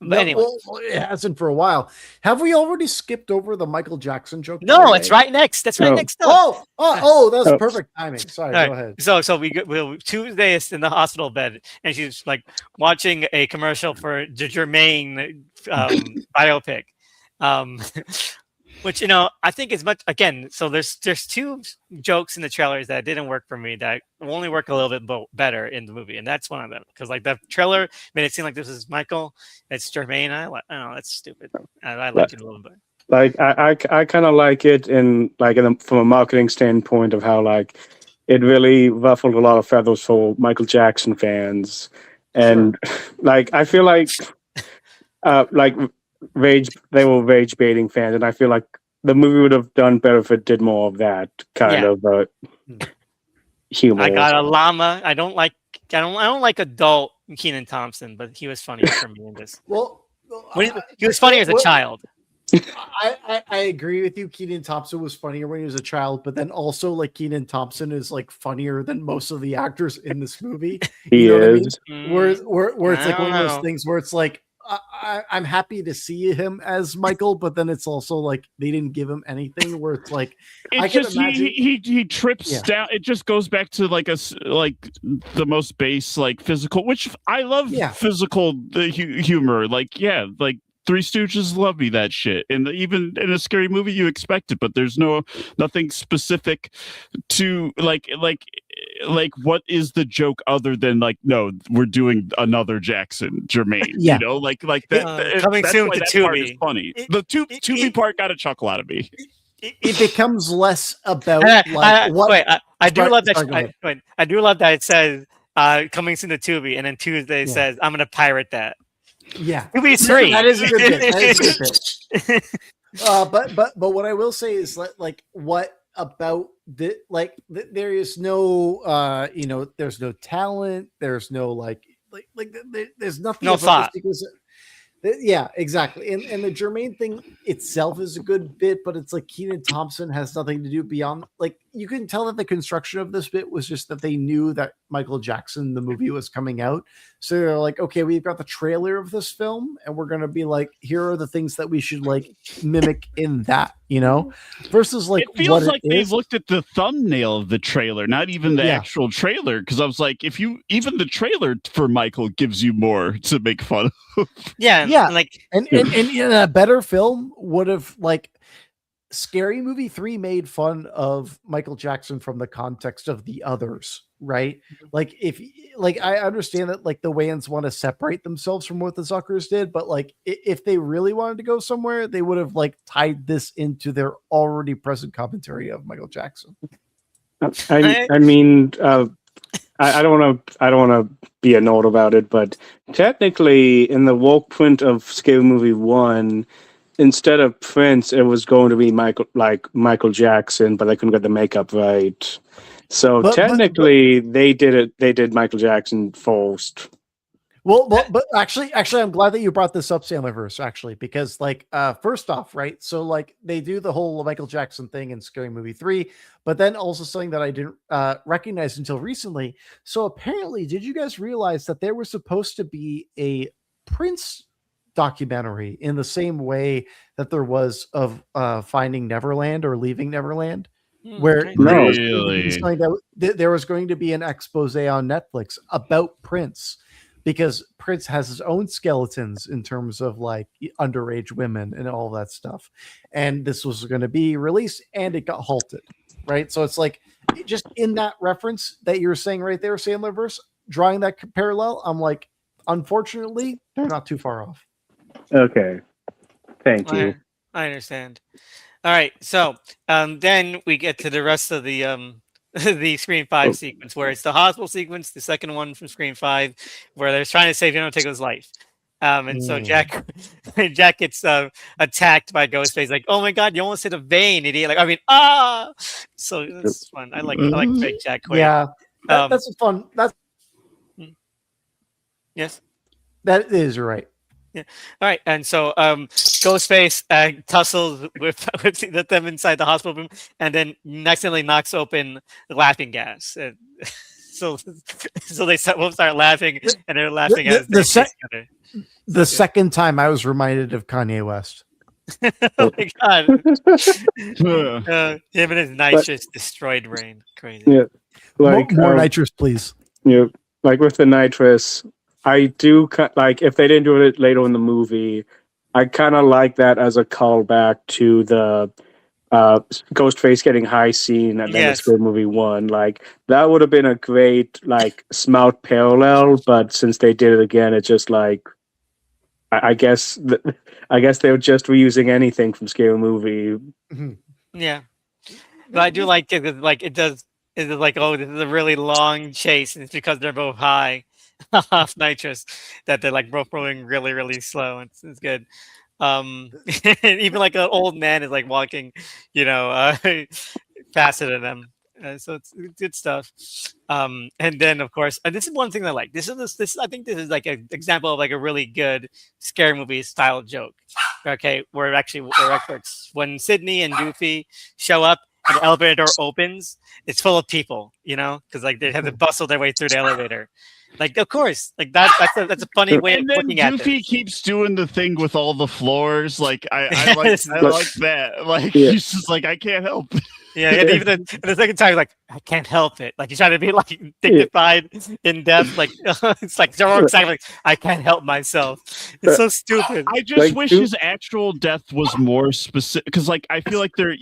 But anyway, it hasn't for a while. Have we already skipped over the Michael Jackson joke? No, it's right next. That's right next up. That's perfect timing. Sorry, go ahead. So Tuesday is in the hospital bed, and she's like watching a commercial for Jermaine biopic, which I think is much again. So there's 2 jokes in the trailers that didn't work for me that will only work a little bit better in the movie, and that's one of them because like the trailer made it seem like this is Michael, it's Jermaine. I don't know, that's stupid. I liked it a little bit. Like I kind of like it from a marketing standpoint of how like it really ruffled a lot of feathers for Michael Jackson fans, and like I feel like they were rage baiting fans, and I feel like the movie would have done better if it did more of that kind of humor. I got a llama. I don't like adult Kenan Thompson, but he was funny for me in this. Well, he was funny as a child. I agree with you. Kenan Thompson was funnier when he was a child, but then also like Kenan Thompson is like funnier than most of the actors in this movie. He is. I mean? Where it's like one of those things where it's like I'm happy to see him as Michael, but then it's also like they didn't give him anything. Where it's like I can imagine he trips down. It just goes back to like the most base like physical, which I love. Physical humor. Like Three Stooges love me that shit, and even in a scary movie you expect it, but there's nothing specific to like what is the joke other than like no we're doing another Jackson Jermaine, you know like that coming soon to Tubi. Funny. The Tubi part got a chuckle out of me. It becomes less about I do love that it says coming soon to Tubi, and then Tuesday says I'm gonna pirate that. Yeah, Tubi 3. That is a good bit. That is a good bit. But what I will say is like what about there is no there's no talent, there's no there's nothing. No thought. Yeah, exactly. And the Jermaine thing itself is a good bit, but it's like Kenan Thompson has nothing to do beyond like you can tell that the construction of this bit was just that they knew that Michael Jackson, the movie, was coming out. So they're like, okay, we've got the trailer of this film, and we're gonna be like, here are the things that we should like mimic in that, versus like it feels like they looked at the thumbnail of the trailer, not even the actual trailer. Because I was like, even the trailer for Michael gives you more to make fun of. Yeah. And a better film would have like Scary Movie 3 made fun of Michael Jackson from the context of the others, right? Like I understand that like the Wayans want to separate themselves from what the Zuckers did, but like if they really wanted to go somewhere, they would have like tied this into their already present commentary of Michael Jackson. I mean, I don't want to be a note about it, but technically in the woke print of Scary Movie 1, instead of Prince, it was going to be Michael Jackson, but they couldn't get the makeup right. So technically, they did Michael Jackson first. Well, but actually, I'm glad that you brought this up, Sandlerverse, actually, because like, first off, right? So like they do the whole Michael Jackson thing in Scary Movie 3, but then also something that I didn't recognize until recently. So apparently, did you guys realize that there was supposed to be a Prince documentary in the same way that there was of Finding Neverland or Leaving Neverland, where Okay. No. there was going to be an expose on Netflix about Prince, because Prince has his own skeletons in terms of like underage women and all that stuff. And this was going to be released and it got halted. Right. So it's like just in that reference that you're saying right there, Sandlerverse, drawing that parallel, I'm like, unfortunately, they're not too far off. Okay. Thank you. I understand. All right. So then we get to the rest of the the Scream 5 sequence, where it's the hospital sequence, the second one from Scream 5, where they're trying to save Undertaker's life. And so Jack gets attacked by Ghostface, like, oh my god, you almost hit a vein, idiot. Like, I mean, so it's fun. I like fake Jack Quaid. Yeah. That's a fun. That's yes. That is right. Yeah. All right. And so Ghostface tussles with them inside the hospital room, and then accidentally knocks open the laughing gas. So they both start laughing, and they're laughing at the second time I was reminded of Kanye West. Oh my god. Him and his nitrous destroyed brain. Crazy. Yeah. Like more nitrous, please. Yeah. Like with the nitrous, I do like if they didn't do it later in the movie, I kind of like that as a callback to the Ghostface getting high scene at the Scream movie 1. Like that would have been a great like smart parallel, but since they did it again, it's just like I guess they were just reusing anything from Scary Movie. Yeah, but I do like it. Like it does. It's like, oh, this is a really long chase, and it's because they're both high off nitrous that they're like both rolling really, really slow. It's good. Even like an old man is like walking, faster than them. So it's good stuff. And then of course, and this is one thing I like. This I think this is like an example of like a really good scary movie style joke. Okay, where it works. When Sydney and Doofy show up and the elevator door opens, it's full of people, because like they have to bustle their way through the elevator. Like, of course, like that's a funny way of looking at it. Doofy keeps doing the thing with all the floors. Like I like that. Like he's just like, I can't help it. Yeah, and even the second time, like, I can't help it. Like he's trying to be like dignified in depth. Like it's like so excited. Like I can't help myself. It's so stupid. I just wish his actual death was more specific, because like I feel like there's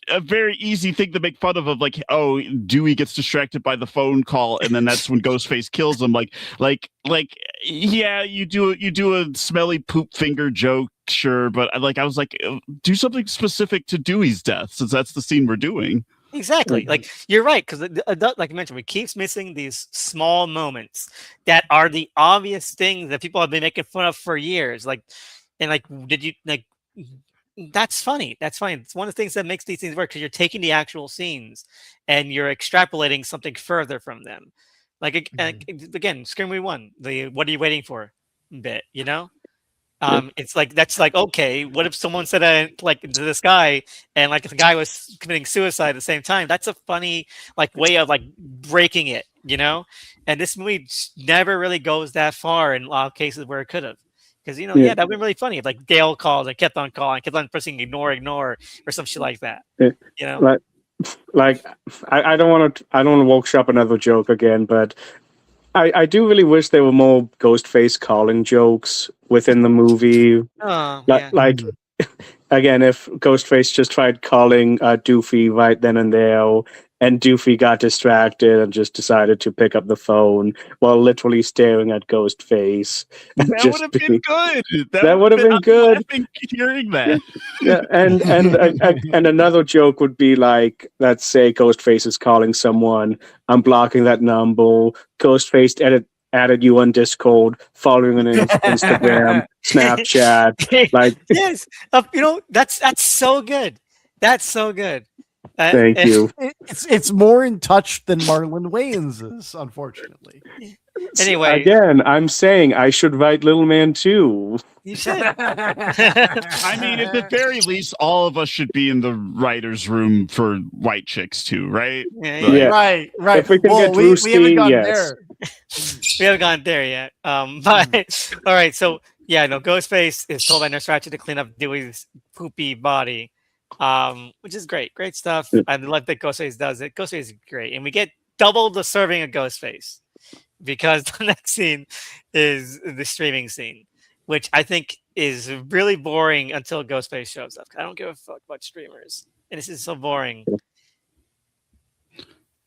a very easy thing to make fun of like, oh, Dewey gets distracted by the phone call, and then that's when Ghostface kills him. Yeah, you do a smelly poop finger joke, sure, but I was like, do something specific to Dewey's death, since that's the scene we're doing. Exactly. Like you're right, because like you mentioned, we keep missing these small moments that are the obvious things that people have been making fun of for years. Like, and like, did you like? That's funny. That's fine. It's one of the things that makes these things work, because you're taking the actual scenes and you're extrapolating something further from them. Like again, Scream Movie 1, the "What are you waiting for?" bit. It's like that's like, okay, what if someone said like to this guy and like the guy was committing suicide at the same time? That's a funny like way of like breaking it, And this movie never really goes that far in a lot of cases where it could have. Because that would have been really funny if like Dale called and kept on calling, kept on pressing ignore, or some shit like that. Like I don't want to workshop another joke again, but I do really wish there were more Ghostface calling jokes within the movie. Like again, if Ghostface just tried calling Doofy right then and there, and Doofy got distracted and just decided to pick up the phone while literally staring at Ghostface. That would have been good. That would have been good. I've been hearing that. Yeah, and another joke would be like, let's say Ghostface is calling someone. I'm blocking that number. Ghostface added you on Discord, following on Instagram, Snapchat. Like, yes, that's so good. That's so good. Thank you. It's more in touch than Marlon Wayans is, unfortunately. Anyway, again, I'm saying I should write Little Man too. You should. I mean, at the very least, all of us should be in the writer's room for White Chicks too, right? Yeah. Right. If we can get Drewski, we haven't gotten yes. there. We haven't gone there yet. But all right, so yeah, no, Ghostface is told by Nurse Ratched to clean up Dewey's poopy body, which is great. Great stuff. I love that Ghostface does it. Ghostface is great, and we get double the serving of Ghostface because the next scene is the streaming scene, which I think is really boring until Ghostface shows up. I don't give a fuck about streamers, and this is so boring.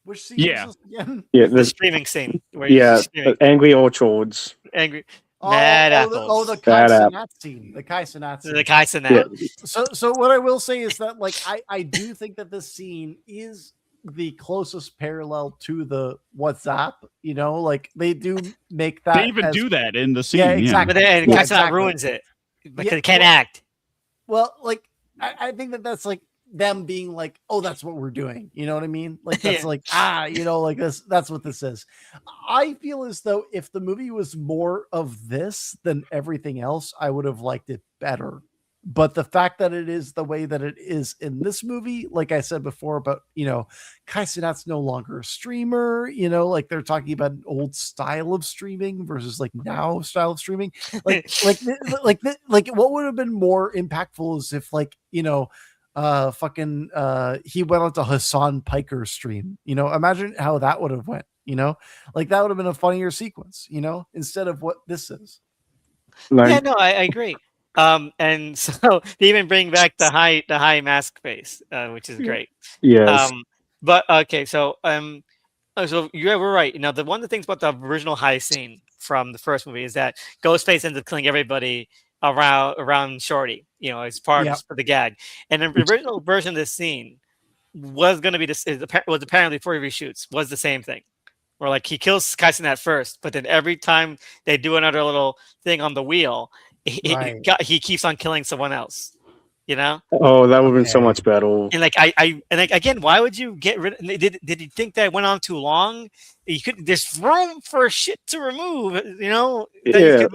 Which scene Yeah. is this again? Yeah, The streaming scene where yeah, he's streaming. Angry Orchards. Angry. Oh, Mad oh, apples. the Kai Bad app. Cenat scene. The Kai Cenat scene. The Kai Cenat. Yeah. So what I will say is that like I do think that this scene is the closest parallel to the WhatsApp, you know, like they do make that. They even do that in the scene. Yeah, exactly. But then Yeah, Kai Cenat exactly. ruins it because Yeah, it can't well- act. Well, like I think that that's like them being like, oh, that's what we're doing. You know what I mean? Like that's Yeah. like you know, like this. That's what this is. I feel as though if the movie was more of this than everything else, I would have liked it better. But the fact that it is the way that it is in this movie, like I said before, about Kai Cenat's no longer a streamer. You know, like they're talking about an old style of streaming versus like now style of streaming. Like what would have been more impactful is if he went on to Hassan Piker's stream. You know, imagine how that would have went. You know, like that would have been a funnier sequence. You know, instead of what this is. Like, Yeah, no, I agree. And so they even bring back the high mask face, which is great. yes. But okay, so so you were right. You know, one of the things about the original high scene from the first movie is that Ghostface ends up killing everybody around Shorty. You know, as part of the gag. And the original version of this scene was going to be was apparently before he reshoots was the same thing. Where like he kills Kai Cenat first, but then every time they do another little thing on the wheel, he keeps on killing someone else. You know? Oh, that would have been so much better. And like again, why would you get rid of did you think that went on too long? You could there's room for shit to remove, you know? Yeah.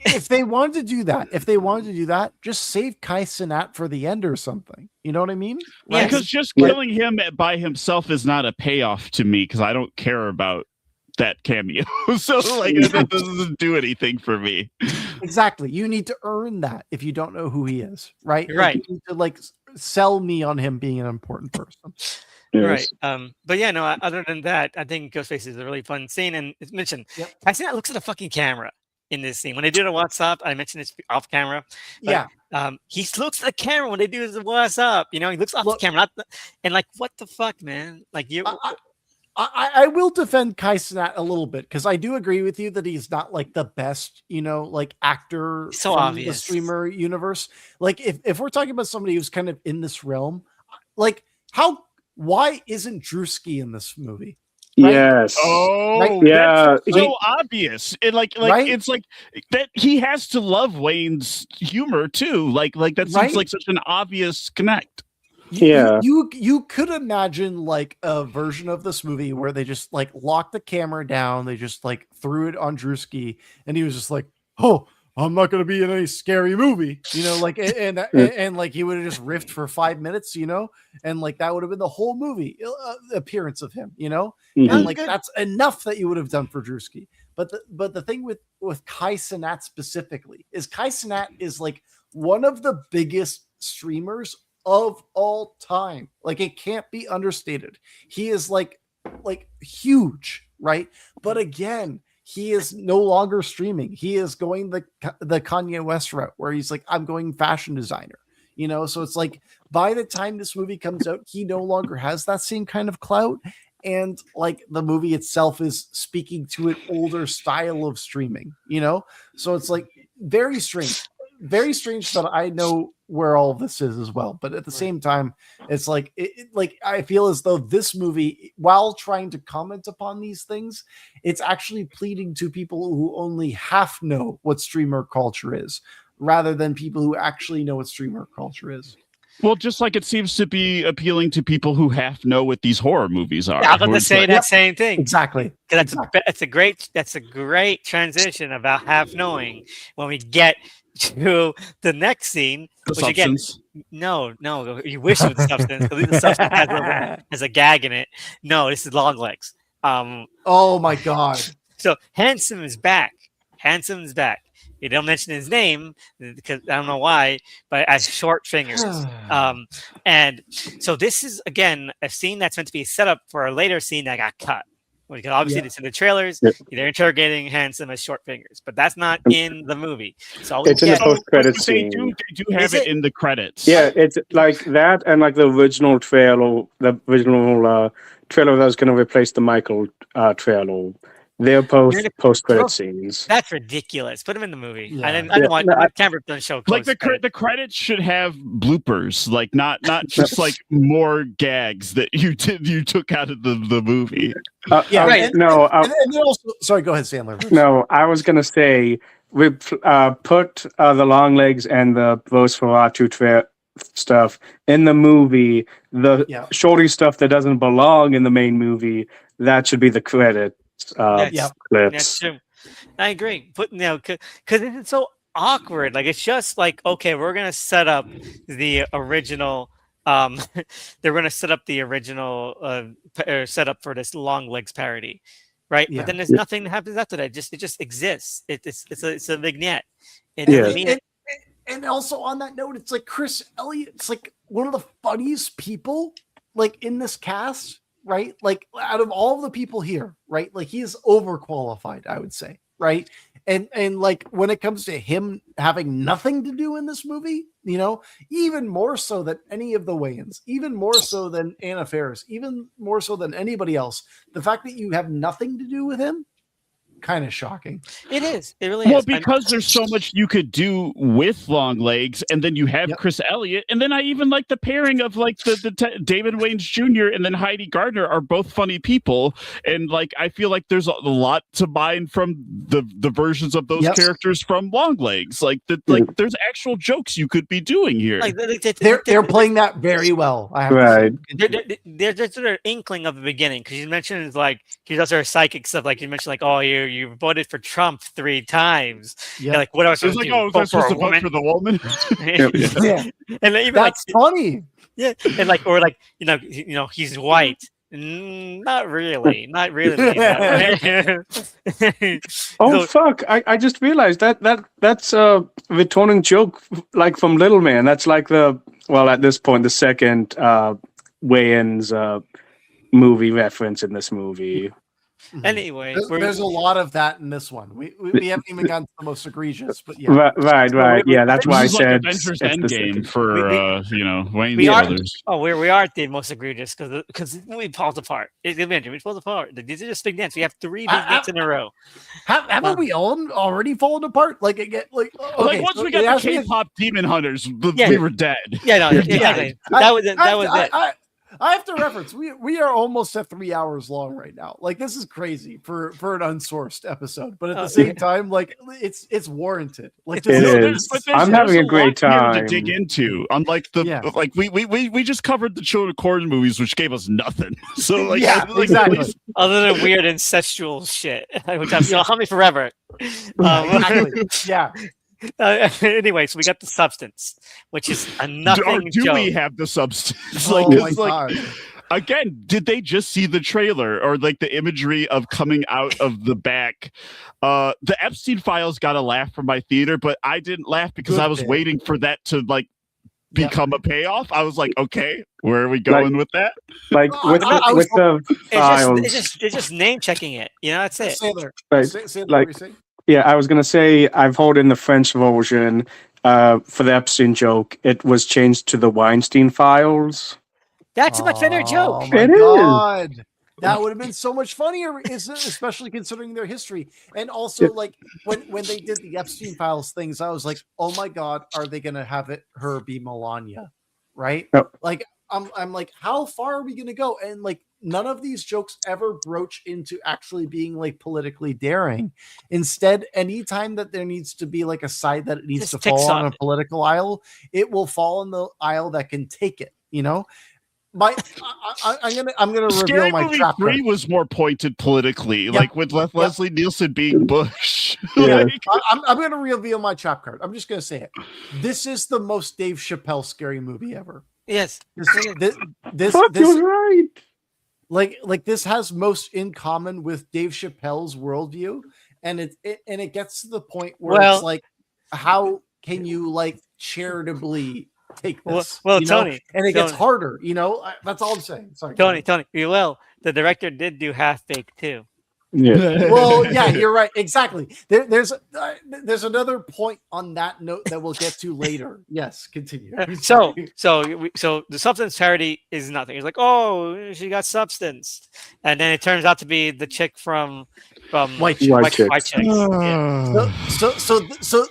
If they wanted to do that, just save Kai Cenat for the end or something. You know what I mean? Yeah, Because just killing him by himself is not a payoff to me because I don't care about that cameo. So like it doesn't do anything for me. Exactly. You need to earn that if you don't know who he is, right? Right. You need to like sell me on him being an important person. Yes. Right. But yeah, no, other than that, I think Ghostface is a really fun scene. And it's mentioned, Kai Cenat looks at the fucking camera in this scene. When they do the WhatsApp, I mentioned it's off camera. But, he looks at the camera when they do the WhatsApp. You know, he looks off the camera. And like, what the fuck, man? Like you. I will defend Kai Cenat a little bit because I do agree with you that he's not like the best, like actor so from obvious. the streamer universe. Like if we're talking about somebody who's kind of in this realm, like why isn't Drewski in this movie? Right? Yes. Oh, right? Yeah. That's so obvious. And like right? It's like that he has to love Wayne's humor too. Like that seems like such an obvious connect. You could imagine like a version of this movie where they just like locked the camera down, they just like threw it on Drewski, and he was just like, "Oh, I'm not going to be in any scary movie," you know, like and like he would have just riffed for 5 minutes, you know, and like that would have been the whole movie appearance of him, you know, and like that's enough that you would have done for Drewski. But the thing with Kai Cenat specifically is Kai Cenat is like one of the biggest streamers of all time. Like it can't be understated. He is like huge, right? But again, he is no longer streaming. He is going the Kanye West route where he's like, I'm going fashion designer, you know? So it's like by the time this movie comes out, he no longer has that same kind of clout. And like the movie itself is speaking to an older style of streaming, you know? So it's like very strange that I know where all of this is as well. But at the same time, it's like, like I feel as though this movie, while trying to comment upon these things, it's actually pleading to people who only half know what streamer culture is, rather than people who actually know what streamer culture is. Well, just like it seems to be appealing to people who half know what these horror movies are. Yeah, I was going to say that same thing. Exactly. That's a great transition about half knowing when we get to the next scene. The which again, no, you wish it was substance. Because the substance has a gag in it. No, this is long legs. Oh my god. So Handsome is back. Handsome is back. You don't mention his name because I don't know why, but as Short Fingers. And so this is again a scene that's meant to be set up for a later scene that got cut. Because obviously it's in the trailers. Yeah. They're interrogating Handsome as Short Fingers, but that's not in the movie. So It's in the post-credit They scene. do have it in the credits. Yeah, it's like that, and like the original trailer, trailer that was going to replace the Michael trailer. They're post-credit scenes. That's ridiculous. Put him in the movie. Yeah. I didn't want Cameron doesn't show Like close the credits should have bloopers, like not just like more gags that you took out of the movie. right. And then also, sorry, go ahead, Sandler. No, I was going to say we put the long legs and the Rose Ferratu stuff in the movie. The shorty stuff that doesn't belong in the main movie, that should be the credits. Clips. That's true. I agree. But because it's so awkward. Like it's just like, okay, we're gonna set up the original. They're gonna set up the original setup for this long legs parody, right? Yeah. But then there's nothing that happens after that. It just exists. It's a vignette. It doesn't mean it. And also on that note, it's like Chris Elliott's like one of the funniest people like in this cast. Right? Like out of all of the people here, right? Like he's overqualified, I would say. Right. And like when it comes to him having nothing to do in this movie, you know, even more so than any of the Wayans, even more so than Anna Faris, even more so than anybody else, the fact that you have nothing to do with him, kind of shocking. It is. It really is. Well, because there's so much you could do with long legs, and then you have Chris Elliott, and then I even like the pairing of like the David Wayans Jr. and then Heidi Gardner are both funny people, and like I feel like there's a lot to mine from the versions of those characters from long legs. Like there's actual jokes you could be doing here. Like, they're playing that very well. I have to say. There's just an inkling of the beginning because you mentioned like he does our psychic stuff. Like you mentioned, like you voted for Trump 3 times. Yeah, like what else? It's like, oh, was I supposed to vote for the woman? And even that's funny. Yeah, and like or like you know he's white. Not really. Fuck! I just realized that's a returning joke like from Little Man. That's like at this point the second Wayans movie reference in this movie. Anyway, there's a lot of that in this one. We haven't even gotten to the most egregious, but right. Yeah, that's why I said Avengers Endgame for Wayne Brothers. We are the most egregious because we falls apart. It falls apart. These are just big dents. We have 3 big dents in a row. Haven't we all already fallen apart? Like once we got the K-pop Demon Hunters, we were dead. Yeah, no, exactly. That was it. I have to reference. We are almost at 3 hours long right now. Like this is crazy for an unsourced episode, but at the same time, like it's warranted. Like there's I'm having a great time to dig into. Unlike we just covered the Children of Corn movies, which gave us nothing. So exactly. Other than weird incestual shit, which I'm haunt me forever. Yeah. Anyway, so we got the substance, which is a nothing. Do joke. we have the substance? Oh my God. Again, did they just see the trailer or like the imagery of coming out of the back? The Epstein Files got a laugh from my theater, but I didn't laugh because I was waiting for that to like become a payoff. I was like, okay, where are we going with that? Like with the files, it's just name checking it. You know, that's it. Yeah, I was going to say, I've heard in the French version for the Epstein joke, it was changed to the Weinstein Files. That's a much better joke. Oh my God. That would have been so much funnier, especially considering their history. And also, like, when they did the Epstein Files things, I was like, oh my God, are they going to have her be Melania? Right? Yep. Like, I'm like, how far are we going to go? And like, none of these jokes ever broach into actually being like politically daring. Instead, anytime that there needs to be like a side that it needs to fall on a political aisle, it will fall on the aisle that can take it. You know, I'm gonna reveal my trap card. 3 was more pointed politically, like with Leslie Nielsen being Bush. I'm gonna reveal my trap card. I'm just gonna say it. This is the most Dave Chappelle scary movie ever. Yes, this was right. Like this has most in common with Dave Chappelle's worldview, and it gets to the point where it's Well, like, how can you like charitably take this? well, you know? Tony, And it gets Tony. harder. That's all I'm saying. Sorry, Tony, the director did do Half Baked too. Yeah. Well, yeah, you're right. Exactly. There's another point on that note that we'll get to later. Yes, continue. So the substance charity is nothing. It's like, oh, she got substance, and then it turns out to be the chick from White Chicks. Yeah.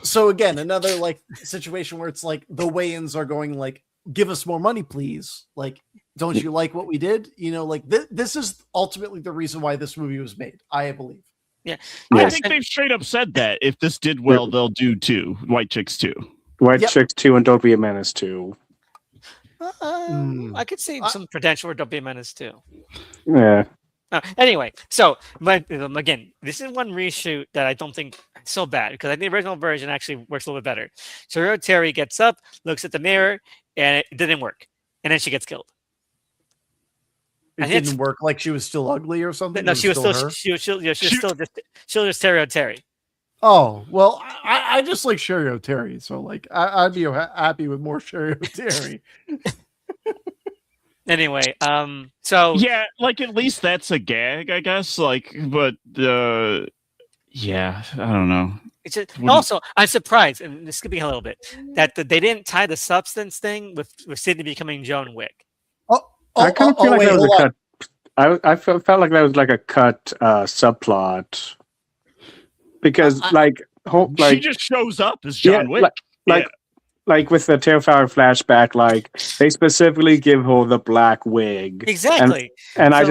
So again, another like situation where it's like the Wayans are going like, give us more money, please. Like, don't you like what we did? Like this is ultimately the reason why this movie was made, I believe. Yeah. I think they've straight up said that if this did well, they'll do White Chicks 2. White Chicks 2 and Don't Be a Menace 2. I could see some potential for Don't Be a Menace too. Yeah. Anyway, so but again, this is one reshoot that I don't think is so bad because I think the original version actually works a little bit better. So Terry gets up, looks at the mirror, and it didn't work, and then she gets killed. It didn't work. Like she was still ugly or something. No, she was still just Terry. Oh well, I just like Sherry O'Terry, so like I'd be happy with more Sherry O'Terry. Anyway, so yeah, like at least that's a gag, I guess. Like, but yeah, I don't know. It's also, I'm surprised, and skipping a little bit, that they didn't tie the substance thing with Sydney becoming Joan Wick. I kind of feel like that was a cut. I felt like that was like a cut subplot because she just shows up as John Wick. Like with the Terrifier flashback, like they specifically give her the black wig. Exactly. And I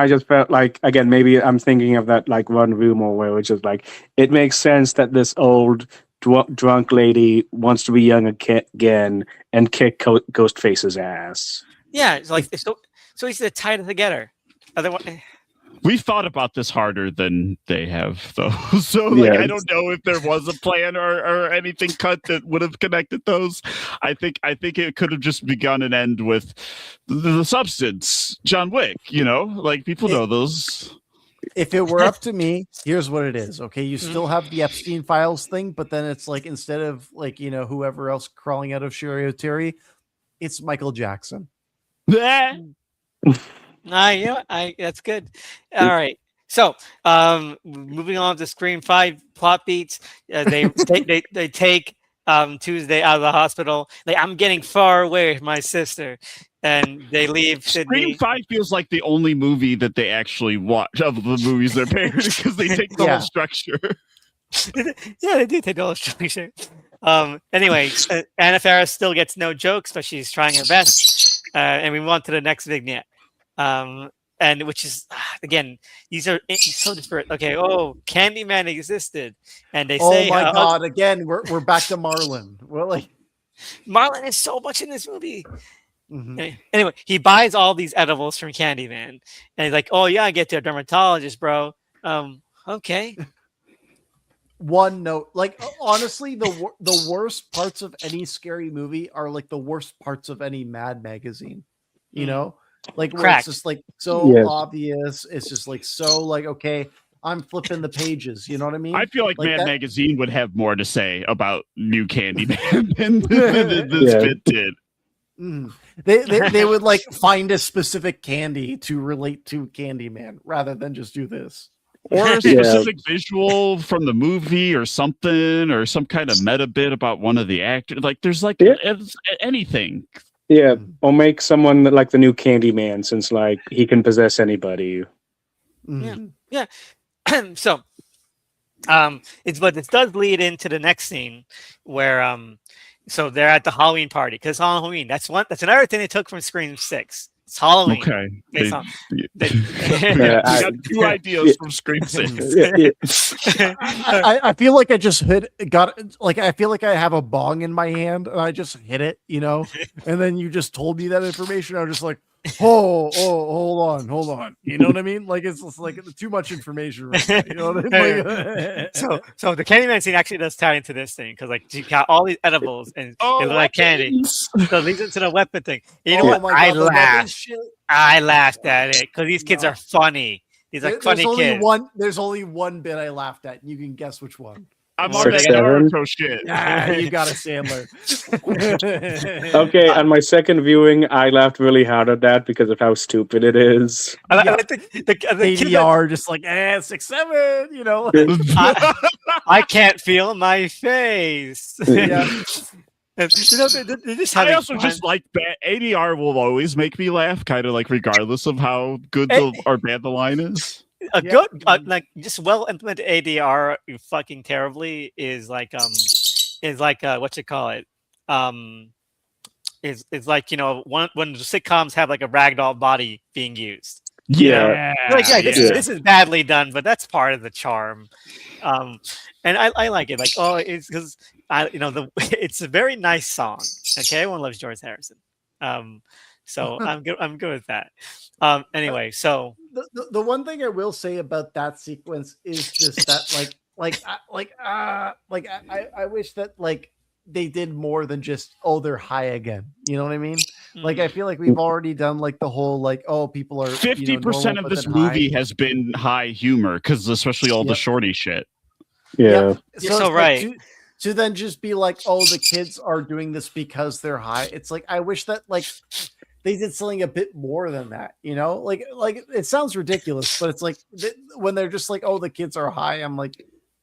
just felt like, again, maybe I'm thinking of that like one rumor where it's just like it makes sense that this old drunk lady wants to be young again and kick Ghostface's ass. Yeah, it's like so he's to tie it together. Otherwise, we've thought about this harder than they have, though. So, like, I don't know if there was a plan or anything cut that would have connected those. I think it could have just begun and end with the substance, John Wick. Like people know those. If it were up to me, here's what it is. Okay, you still have the Epstein files thing, but then it's like instead of like whoever else crawling out of Sherry O'Terry, it's Michael Jackson. That's good. All right. So, moving on to Scream 5 plot beats. They take Tuesday out of the hospital. Like, I'm getting far away from my sister, and they leave Sydney. Scream 5 feels like the only movie that they actually watch of the movies they're parodied because they take the whole structure. Yeah, they do take the whole structure. Anyway, Anna Faris still gets no jokes, but she's trying her best. And we move on to the next vignette. And which is again, these are so disparate. Okay, Candyman existed, and they say, "Oh my god!" Again, we're back to Marlon. We're like, Marlon is so much in this movie. Mm-hmm. Anyway, he buys all these edibles from Candyman, and he's like, "Oh yeah, I get to a dermatologist, bro." Okay. One note, like honestly, the worst parts of any scary movie are like the worst parts of any Mad magazine. Like where it's just like so obvious. It's just like so like, okay, I'm flipping the pages. You know what I mean? I feel like Mad Magazine would have more to say about New Candyman than this bit did. They would like find a specific candy to relate to Candyman rather than just do this. Or a specific visual from the movie or something, or some kind of meta bit about one of the actors. Like there's like anything. Yeah, or make someone like the new Candyman, since like he can possess anybody. Yeah. So, but this does lead into the next scene where so they're at the Halloween party because Halloween. That's another thing they took from Scream 6. It's Halloween. Okay. I got two ideas from Scream 6. I feel like I just I feel like I have a bong in my hand and I just hit it, and then you just told me that information. I'm just like, hold on. You know what I mean? Like it's just like too much information right now. You know what I mean? Like, So the Candyman scene actually does tie into this thing because like you got all these edibles and they look like candy. weapons! So it leads into the weapon thing. You know oh what? my god, the weapon laughed. shit. I laughed at it because these kids No. are funny. These are There's funny only kids. one. There's only one bit I laughed at, and you can guess which one. I'm Or on that 6'7". Naruto shit. Ah, you got a Sandler. Okay, on my second viewing, I laughed really hard at that because of how stupid it is. I Yeah. like the kid that- ADR just like 6'7", you know. I can't feel my face. Yeah. And, you know, they're just I having also fun. just like that ADR will always make me laugh, kind of like regardless of how good or bad the line is. A Yeah. good like just well implemented ADR fucking terribly is like what you call it is like when the sitcoms have like a ragdoll body being used. Yeah. Like yeah. this is badly done, but that's part of the charm. And I like it. Like it's because it's a very nice song. Okay, everyone loves George Harrison. So I'm good with that. Anyway, so The one thing I will say about that sequence is just that I wish that like they did more than just they're high again. You know what I mean? Like I feel like we've already done like the whole like people are 50% of this movie has been high humor because especially all the shorty shit. Yeah. You're so right. To then just be like, the kids are doing this because they're high. It's like I wish that like they did something a bit more than that, like it sounds ridiculous, but it's like when they're just like, the kids are high. I'm like,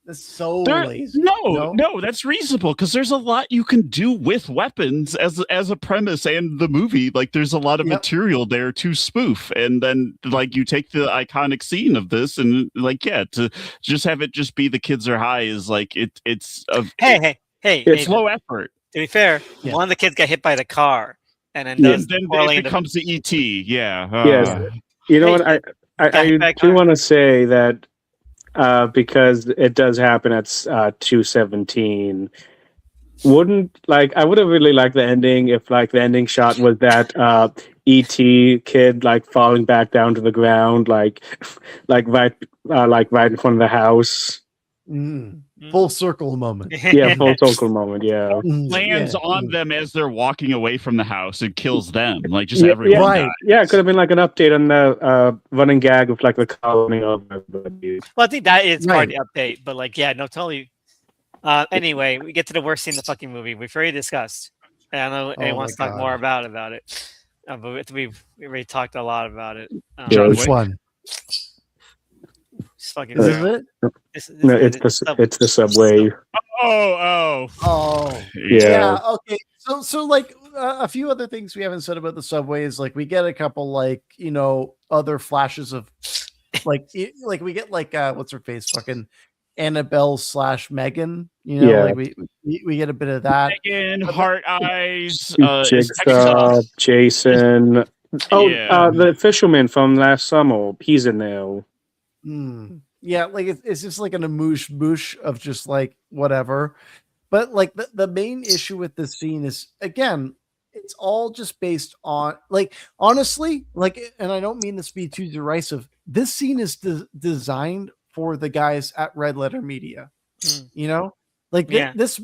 that's so lazy. No, that's reasonable because there's a lot you can do with weapons as a premise and the movie. Like there's a lot of material there to spoof, and then like you take the iconic scene of this and like to just have it just be the kids are high is like it's it's low effort. To be fair, one of the kids got hit by the car, and then it becomes the ET. Yeah. Yes. You know what? I do want to say that because it does happen at 2:17. I would have really liked the ending if like the ending shot was that ET kid like falling back down to the ground like right in front of the house. Full circle moment. Yeah, full circle moment. Yeah, lands on them as they're walking away from the house and kills them. Like just everyone. Right. Yeah, it could have been like an update on the running gag of like the colony of everybody. Well, I think that is part of the update, but like, totally. Anyway, we get to the worst scene in the fucking movie. We've already discussed. And I know anyone wants to talk more about it. But we've already talked a lot about it. Which one? It's fucking is it? No, it's the subway. Yeah. Okay. So like a few other things we haven't said about the subway is like we get a couple like other flashes of like we get like what's her face fucking Annabelle / Megan. Like we get a bit of that. Megan, Heart Eyes, Jigsaw, Jason. The fisherman from last summer. He's in there. Yeah, like it's just like an amoosh of just like whatever. But like the main issue with this scene is again, it's all just based on like honestly, like, and I don't mean this to be too derisive. This scene is designed for the guys at Red Letter Media. This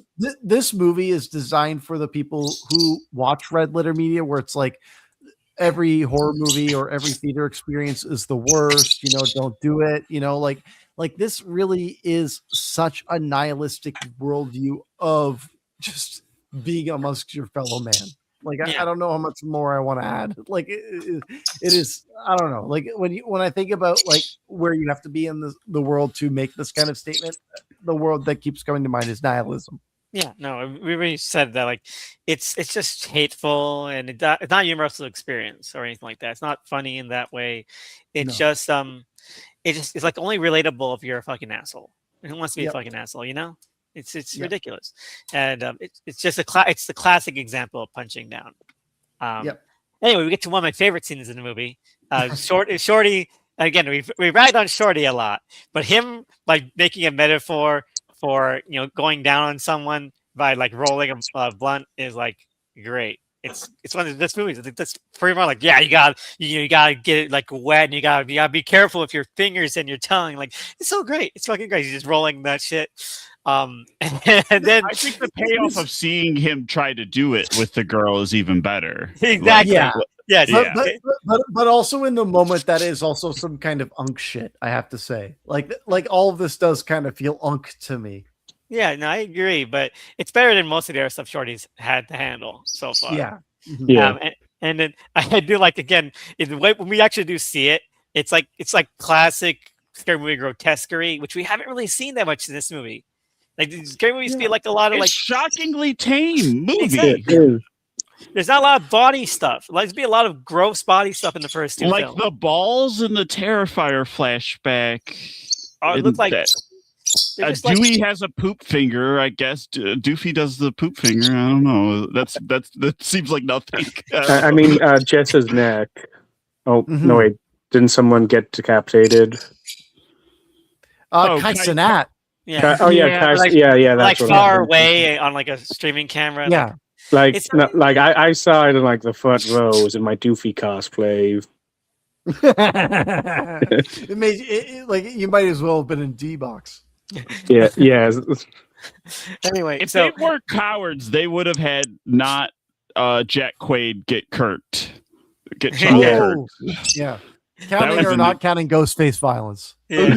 movie is designed for the people who watch Red Letter Media, where it's like every horror movie or every theater experience is the worst, don't do it, like this really is such a nihilistic worldview of just being amongst your fellow man. Like, I don't know how much more I want to add. Like it is, I don't know. Like when I think about like where you have to be in the world to make this kind of statement, the world that keeps coming to mind is nihilism. Yeah, no, we already said that. Like, it's just hateful, and it's not a universal experience or anything like that. It's not funny in that way. It's just it's like only relatable if you're a fucking asshole. Who wants to be a fucking asshole? It's ridiculous, and it's just it's the classic example of punching down. Anyway, we get to one of my favorite scenes in the movie. Shorty. Again, we ragged on Shorty a lot, but him like making a metaphor for going down on someone by like rolling a blunt is like great. it's one of the best movies. I think that's pretty much like, yeah, you gotta get it like wet, and you gotta be careful with your fingers and your tongue. Like, it's so great. It's fucking great. He's just rolling that shit. And then I think the payoff of seeing him try to do it with the girl is even better. exactly. Yeah. Yes. Yeah. But also in the moment, that is also some kind of unk shit. I have to say, like all of this does kind of feel unk to me. Yeah, no, I agree, but it's better than most of the other stuff Shorty's had to handle so far. Yeah. Yeah. And then I do like, again, when we actually do see it, it's like classic scary movie grotesquerie, which we haven't really seen that much in this movie. Like, these scary movies feel like a lot of It's like shockingly tame movie. Exactly. It is. there's not a lot of body stuff. Like, there's be a lot of gross body stuff in the first two Like films. the balls in the Terrifier flashback. It looked like that- they're just like, Dewey has a poop finger, I guess. Doofy does the poop finger. I don't know. That seems like nothing. I mean, Jess's neck. Oh Mhm. no, wait! Didn't someone get decapitated? Oh, Kai Kai- Cenat. yeah, Oh yeah, Yeah, Kai- like- yeah, like that's what far happened. away on like a streaming camera. Yeah. Like, It's- no, like I saw it in like the front rows in my Doofy cosplay. It made like you might as well have been in D box. Yeah, yeah. Anyway, if so they were cowards, they would have had not Jack Quaid get Kurt. Get Charlie Yeah. Kirk. Yeah. Counting was or in not counting Ghostface violence. yeah.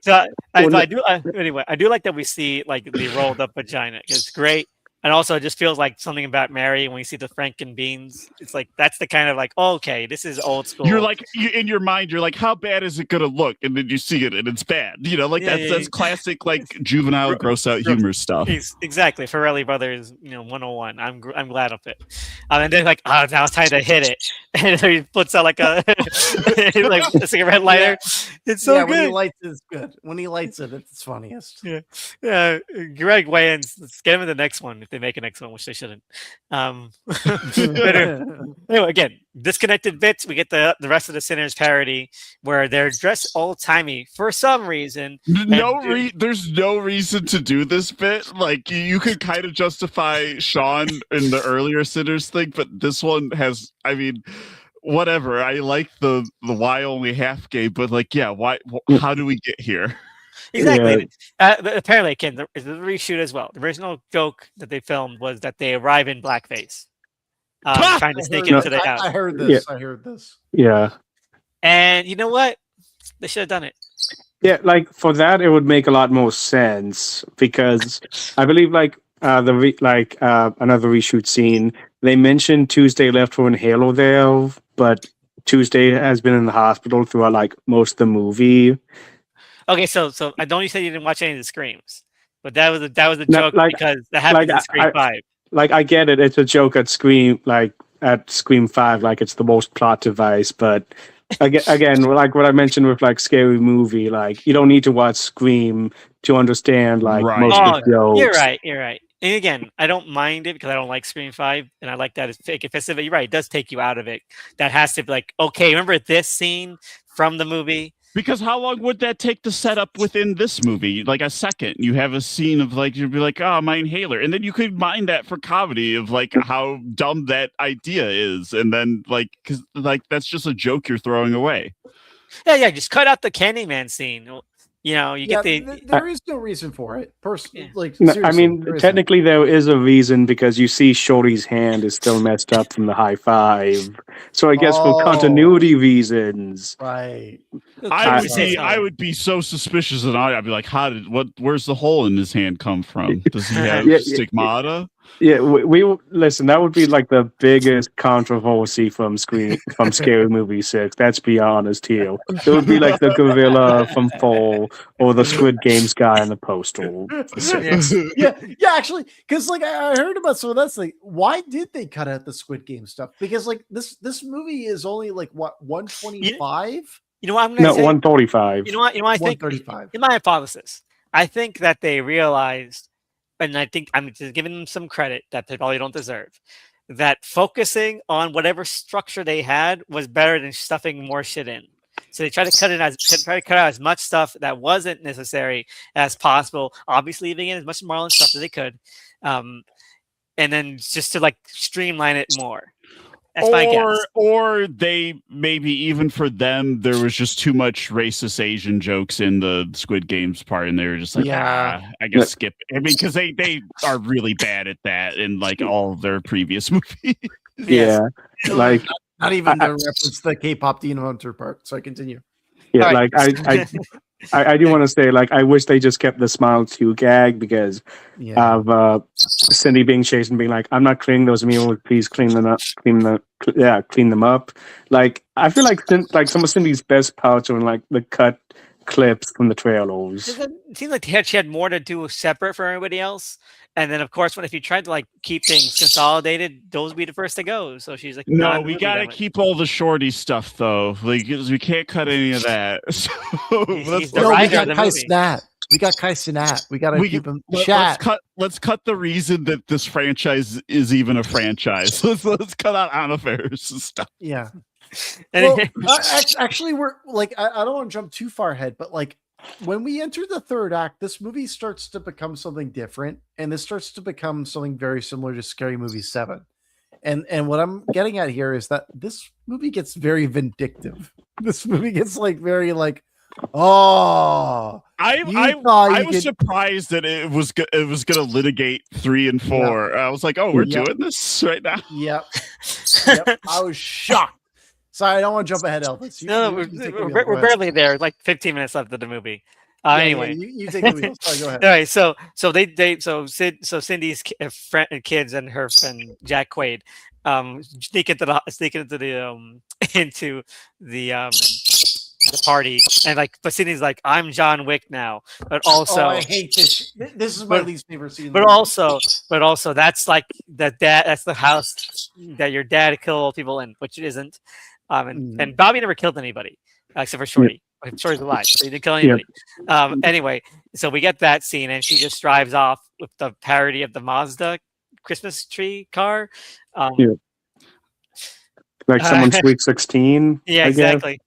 So Well, I do anyway. I do like that we see like the rolled up vagina. It's great, and also it just feels like something about Mary when we see the Franken beans. It's like that's the kind of like, oh, okay, this is old school. You're like in your mind, you're like, how bad is it gonna look? And then you see it and it's bad. You know, like Yeah, that's yeah, that's classic like juvenile gross out humor stuff. Exactly, Farrelly Brothers, 101. I'm glad of it. And then like, oh, now it's time to hit it, and he puts out like a like a cigarette lighter. It's so When he good. lights it, it's good. When he lights it, it's funniest. Yeah, Greg Wayans. Let's get him in the next one if they make a next one, which they shouldn't. But, anyway, again, disconnected bits. We get the rest of the Sinners parody where they're dressed old timey for some reason. There's no reason to do this bit. Like you could kind of justify Sean in the earlier Sinners thing, but this one has. I mean, whatever. I like the why only half gay, but like, yeah, why? How do we get here? Exactly. Apparently, again, the reshoot as well. The original joke that they filmed was that they arrive in blackface, trying to sneak into the house. I heard this. I heard this. Yeah. And you know what? They should have done it. Yeah, like for that, it would make a lot more sense because I believe like another reshoot scene. They mentioned Tuesday left for an Halo there, but Tuesday has been in the hospital throughout like most of the movie. Okay, so I know you said you didn't watch any of the Screams, but that was a joke like- because that happened in Scream 5. Like I get it, it's a joke at Scream 5, like it's the most plot device, but again, like what I mentioned with like Scary Movie, like you don't need to watch Scream to understand like Right. most of the jokes. You're right. And again, I don't mind it because I don't like Scream 5, and I like that it's fake offensive. But you're right, it does take you out of it. That has to be like, okay, remember this scene from the movie? Because how long would that take to set up within this movie? Like a second, you have a scene of like you'd be like, "Oh, my inhaler," and then you could mine that for comedy of like how dumb that idea is, and then like because like that's just a joke you're throwing away. Yeah, just cut out the Candyman scene. You get there is no reason for it. Personally, like No, I seriously, mean, there isn't. technically there is a reason because you see Shorty's hand is still messed up from the high five. So I guess for Oh. continuity reasons. Right. I would be so suspicious, and I'd be like, where's the hole in his hand come from? Does he have Yeah, stigmata? Yeah, we listen. That would be like the biggest controversy from Scary Movie 6. Let's be honest here. It would be like the gorilla from Fall or the Squid Games guy in the Postal. yeah, actually, because like I heard about some of that. Like, why did they cut out the Squid Game stuff? Because like this movie is only like what 125. You know what I'm gonna No, say? 135. You know what I think? 135. In my hypothesis, I think that they realized, and I think I'm just giving them some credit that they probably don't deserve, that focusing on whatever structure they had was better than stuffing more shit in. So they tried to cut out as much stuff that wasn't necessary as possible. Obviously, leaving in as much Marlon stuff as they could. and then just to like streamline it more. That's my guess. Or they maybe even for them there was just too much racist Asian jokes in the Squid Games part, and they were just like, I guess skip it. I mean, because they are really bad at that in like all of their previous movies. Yeah, like not even the reference to the K-pop Demon Hunter part. So I continue. Yeah, Right. like I do want to say, like, I wish they just kept the smile 2 gag because of Cindy being chased and being like, "I'm not cleaning those meals. Please clean them up. Clean them up." Like, I feel like some of Cindy's best parts are in like the cut clips from the trailers. It seems like she had more to do separate from everybody else. And then, of course, if you tried to like keep things consolidated, those would be the first to go. So she's like, "No, we gotta keep all the shorty stuff though. Like, we can't cut any of that." So we got Kai Cenat. We got Kai Cenat. We gotta keep him. Let's cut the reason that this franchise is even a franchise. Let's cut out Anna Faris stuff. Yeah. Well, actually, we're like, I don't want to jump too far ahead, but like, when we enter the third act, this movie starts to become something different, and this starts to become something very similar to Scary Movie 7. And what I'm getting at here is that this movie gets very vindictive. This movie gets like very like, I was surprised that it was gonna litigate 3 and 4. I was like, we're doing this right now. Yep. I was shocked. Sorry, I don't want to jump ahead, Elvis. We're barely there. Like 15 minutes left of the movie. Anyway, you take the wheel. Sorry, go ahead. All right, so Cindy's kids and her friend Jack Quaid sneak into the party, and like, but Cindy's like, "I'm John Wick now," but also I hate this. This is my least favorite scene. But also, that's like that's the house that your dad killed people in, which it isn't. And Bobby never killed anybody except for Shorty. Shorty's alive, so he didn't kill anybody. Anyway, so we get that scene, and she just drives off with the parody of the Mazda Christmas tree car. Like someone's Sweet 16. Yeah, exactly.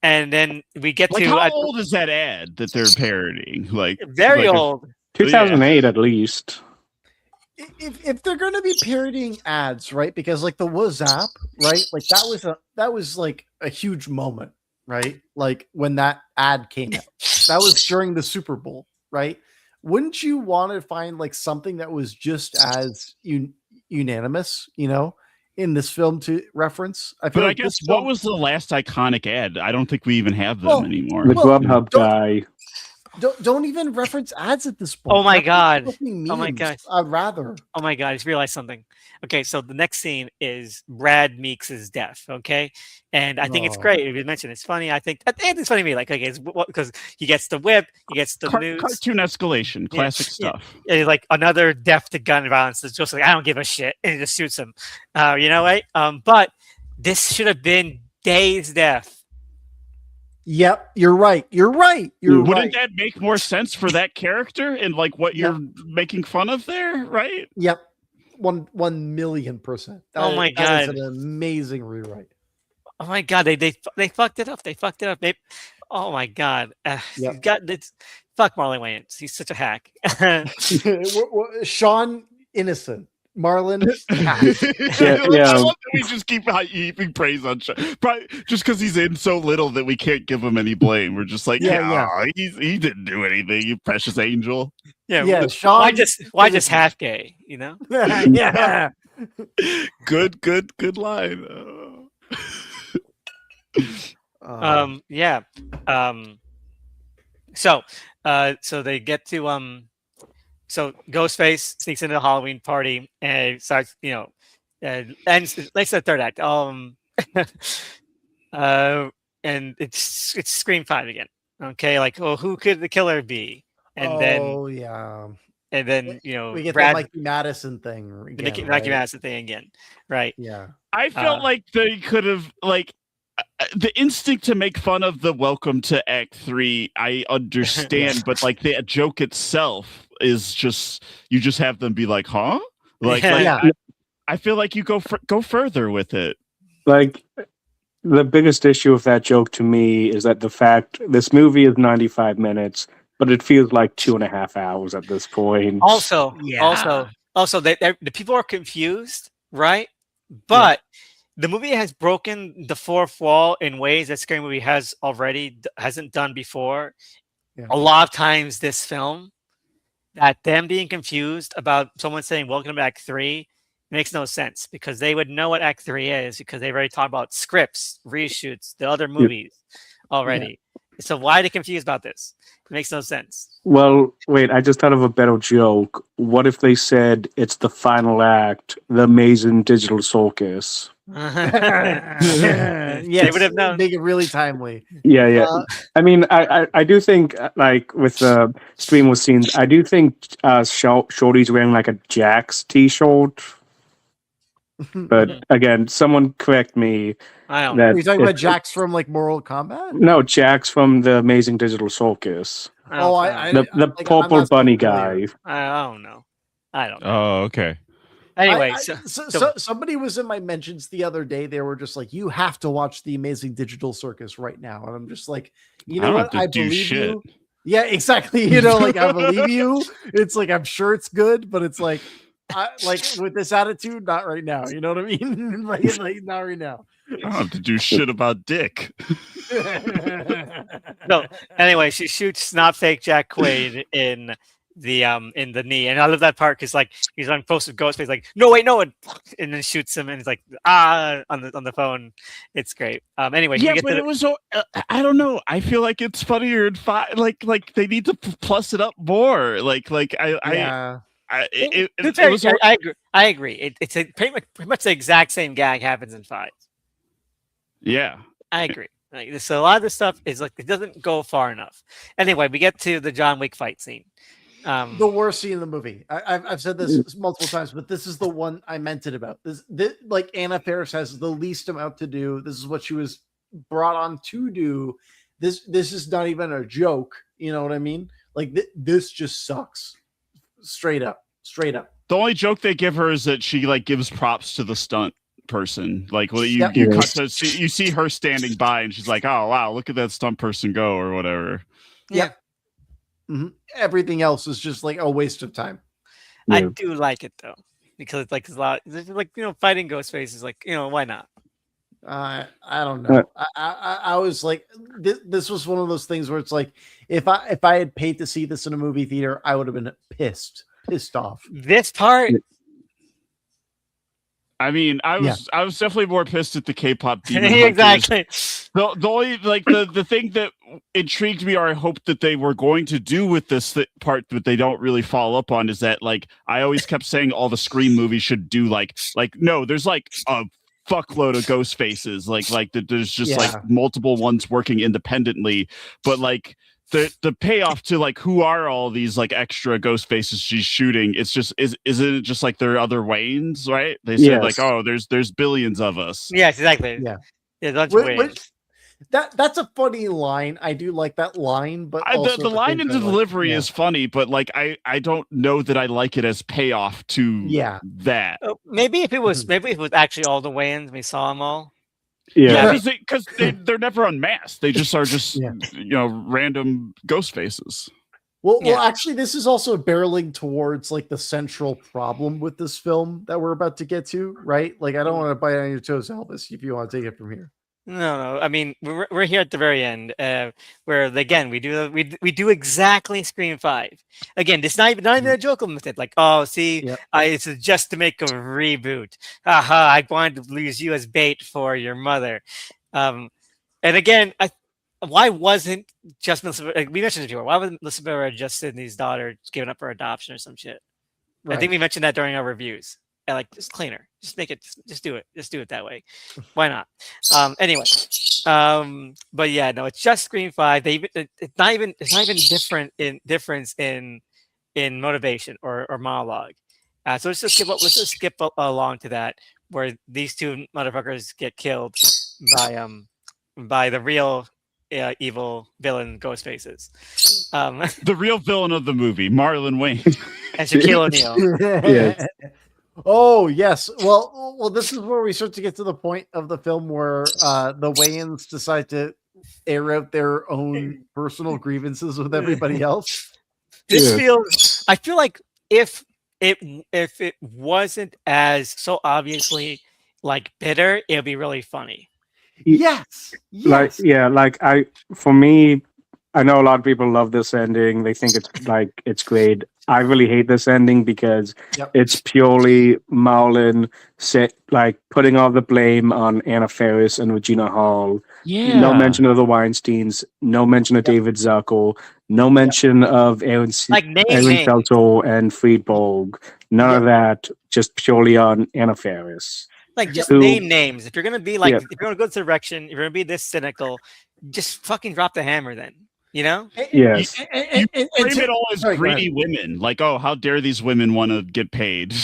And then we get to how old is that ad that they're parodying? Like very old. 2008 at least. If they're going to be parodying ads, right? Because like the WhatsApp, right? Like that was like a huge moment, right? Like when that ad came out, that was during the Super Bowl, right? Wouldn't you want to find like something that was just as unanimous, in this film to reference? I guess what was the last iconic ad? I don't think we even have them anymore. The Grubhub guy. Don't even reference ads at this point. Oh my god! Oh my god! I'd rather. Oh my god! I just realized something. Okay, so the next scene is Brad Meeks' death. Okay, and I think it's great. If you mentioned it's funny, I think it's funny to me. Like, okay, because he gets the whip, he gets the news, cartoon escalation, classic stuff. Yeah, like another death to gun violence. It's just like, I don't give a shit, and he just shoots him. Right? But this should have been Day's death. Yep, you're right. Wouldn't that make more sense for that character and like what you're making fun of there, right? Yep, 1,000,000%. Oh my god, that is an amazing rewrite. Oh my god, they fucked it up. Oh my god, fuck Marlon Wayans. He's such a hack. Sean Innocent. Marlon. We just keep heaping praise on Sean. Probably just because he's in so little that we can't give him any blame. We're just like, he didn't do anything, you precious angel. Yeah. Sean, why just half gay? Yeah. Good line. So they get to So Ghostface sneaks into the Halloween party and starts, and makes the third act. And it's Scream 5 again. Okay, like, who could the killer be? And then we get the Mikey Madison thing again. Mikey Madison thing again, right? Yeah, I felt like they could have the instinct to make fun of the Welcome to Act 3. I understand, but like the joke itself is just you just have them be like, huh? I feel like you go further with it. Like the biggest issue of that joke to me is that the fact this movie is 95 minutes, but it feels like 2.5 hours at this point. Also, Also, the people are confused, right? But the movie has broken the fourth wall in ways that Scary Movie hasn't done before. Yeah. A lot of times, this film, that them being confused about someone saying "Welcome to Act 3" makes no sense because they would know what Act 3 is because they've already talked about scripts, reshoots, the other movies already. So why are they confused about this? It makes no sense. Well, wait, I just thought of a better joke. What if they said it's the final act, the amazing digital circus? Yes, They would have known. make it really timely. Yeah. I mean, I do think, like, with the streamless scenes, I do think Shorty's wearing, like, a Jax t-shirt. But, again, someone correct me. I don't know. Are you talking about Jax from, like, Mortal Kombat? No, Jax from the Amazing Digital Circus. The purple bunny guy. I don't know. I don't know. Oh, okay. Anyway, so somebody was in my mentions the other day. They were just like, "You have to watch the Amazing Digital Circus right now," and I'm just like, "You know what? I believe you." Yeah, exactly. You know, like I believe you. It's like I'm sure it's good, but it's like, like with this attitude, not right now. You know what I mean? like not right now. I don't have to do shit about dick. No. Anyway, she shoots not fake Jack Quaid in the knee, and I love that part because like he's on close with Ghostface, like no wait no, and then shoots him, and he's like on the phone. It's great. Anyway, Yeah, but it was so I don't know. I feel like it's funnier and like they need to plus it up more. I agree. It's pretty much the exact same gag happens in 5. Yeah, I agree. Like, so a lot of this stuff is like it doesn't go far enough. Anyway, we get to the John Wick fight scene. The worst scene in the movie. I've said this multiple times, but this is the one I meant it about. This like Anna Faris has the least amount to do. This is what she was brought on to do. This is not even a joke. You know what I mean? Like this just sucks. Straight up. The only joke they give her is that she like gives props to the stunt person. Like, well, you cut to see, you see her standing by, and she's like, "Oh wow, look at that stunt person go," or whatever. Yeah. Mm-hmm. Everything else is just like a waste of time. I do like it though because it's like a lot. It's like fighting Ghostface is like why not? I don't know. I was like this was one of those things where it's like if I had paid to see this in a movie theater, I would have been pissed off. This part. I mean, I was definitely more pissed at the K-pop demon exactly. The only like the thing that intrigued me, or I hoped that they were going to do with this part that they don't really follow up on, is that like I always kept saying all the Scream movies should do like no, there's like a fuckload of ghost faces, like there's just like multiple ones working independently, but like. The payoff to like who are all these like extra ghost faces she's shooting? It's just isn't it just like there are other Waynes, right? They said like, oh, there's billions of us. Yes, exactly. Yeah, that's Waynes. That's a funny line. I do like that line, but the line and the delivery is funny, but like I don't know that I like it as payoff to that. Maybe if it was actually all the Wayans, we saw them all. Yeah, because they're never unmasked. They just are random ghost faces. Well, actually, this is also barreling towards like the central problem with this film that we're about to get to, right? Like, I don't want to bite on your toes, Elvis. If you want to take it from here. No. I mean, we're here at the very end, where again we do exactly Scream 5. Again, it's not even a joke with it. Like, oh, see, it's just to make a reboot. Aha! I wanted to use you as bait for your mother. And again, why wasn't just Melissa? We mentioned it before. Why wasn't Melissa Barrera just Sydney's daughter given up for adoption or some shit? Right. I think we mentioned that during our reviews. And like, just cleaner. Just make it. Just do it. Just do it that way. Why not? Anyway. But yeah, no, it's just Scream 5. It's not even difference in motivation or monologue. So let's just skip along to that where these two motherfuckers get killed by the real evil villain Ghostfaces. The real villain of the movie, Marlon Wayne and Shaquille O'Neal. Oh yes. Well, this is where we start to get to the point of the film where the Wayans decide to air out their own personal grievances with everybody else. I feel like if if it wasn't as so obviously like bitter, it'd be really funny. Yes. Like, Yes. yeah, like for me, I know a lot of people love this ending. They think it's great. I really hate this ending because Yep. it's purely Marlon putting all the blame on Anna Faris and Regina Hall. Yeah. No mention of the Weinsteins. No mention of Yep. David Zuckel. No mention of Aaron Like name names. Shelto and Friedberg. None Yep. of that. Just purely on Anna Faris. Like just Who- name names. If you're gonna be like, Yeah. if you're gonna go this direction, if you're gonna be this cynical, just fucking drop the hammer then. You know? Yes. You frame it all as sorry, go ahead. greedy women. Like, oh, how dare these women want to get paid?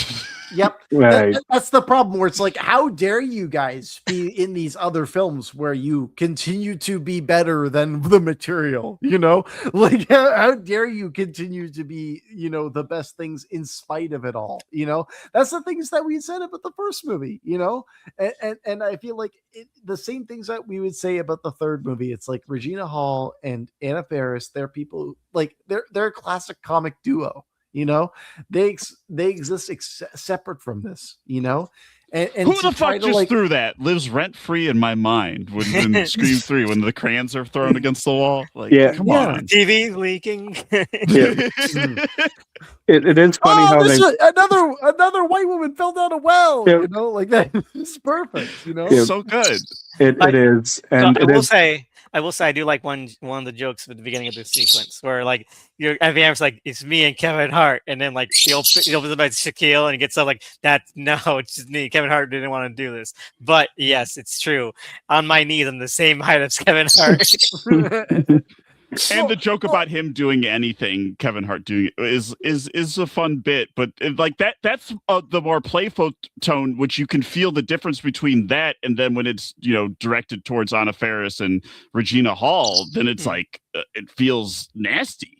Yep. Right. That's the problem where it's like, how dare you guys be in these other films where you continue to be better than the material, you know? Like, how dare you continue to be, you know, the best things in spite of it all, you know? That's the things that we said about the first movie, you know? And I feel like the same things that we would say about the third movie. It's like Regina Hall and Anna Faris, they're people, like, they're a classic comic duo. You know, they exist separate from this. You know, and Who to the try fuck to, just like, threw that? Lives rent free in my mind when Scream 3, when the crayons are thrown against the wall. Like, Yeah. come Yeah. on. TV leaking. It is funny how this they. is another white woman fell down a well. Yeah. You know, like that. It's perfect. You know, Yeah. So good. It is, So and I will say, I do like one of the jokes at the beginning of the sequence where like you're FBM's like, it's me and Kevin Hart, and then like he opens up by Shaquille and he gets up like, it's just me. Kevin Hart didn't want to do this, but yes, it's true. On my knees, I'm the same height as Kevin Hart. And the joke about him doing anything, Kevin Hart doing it, is a fun bit, but like that's the more playful tone, which you can feel the difference between that and then when it's, you know, directed towards Anna Faris and Regina Hall, then it's like it feels nasty.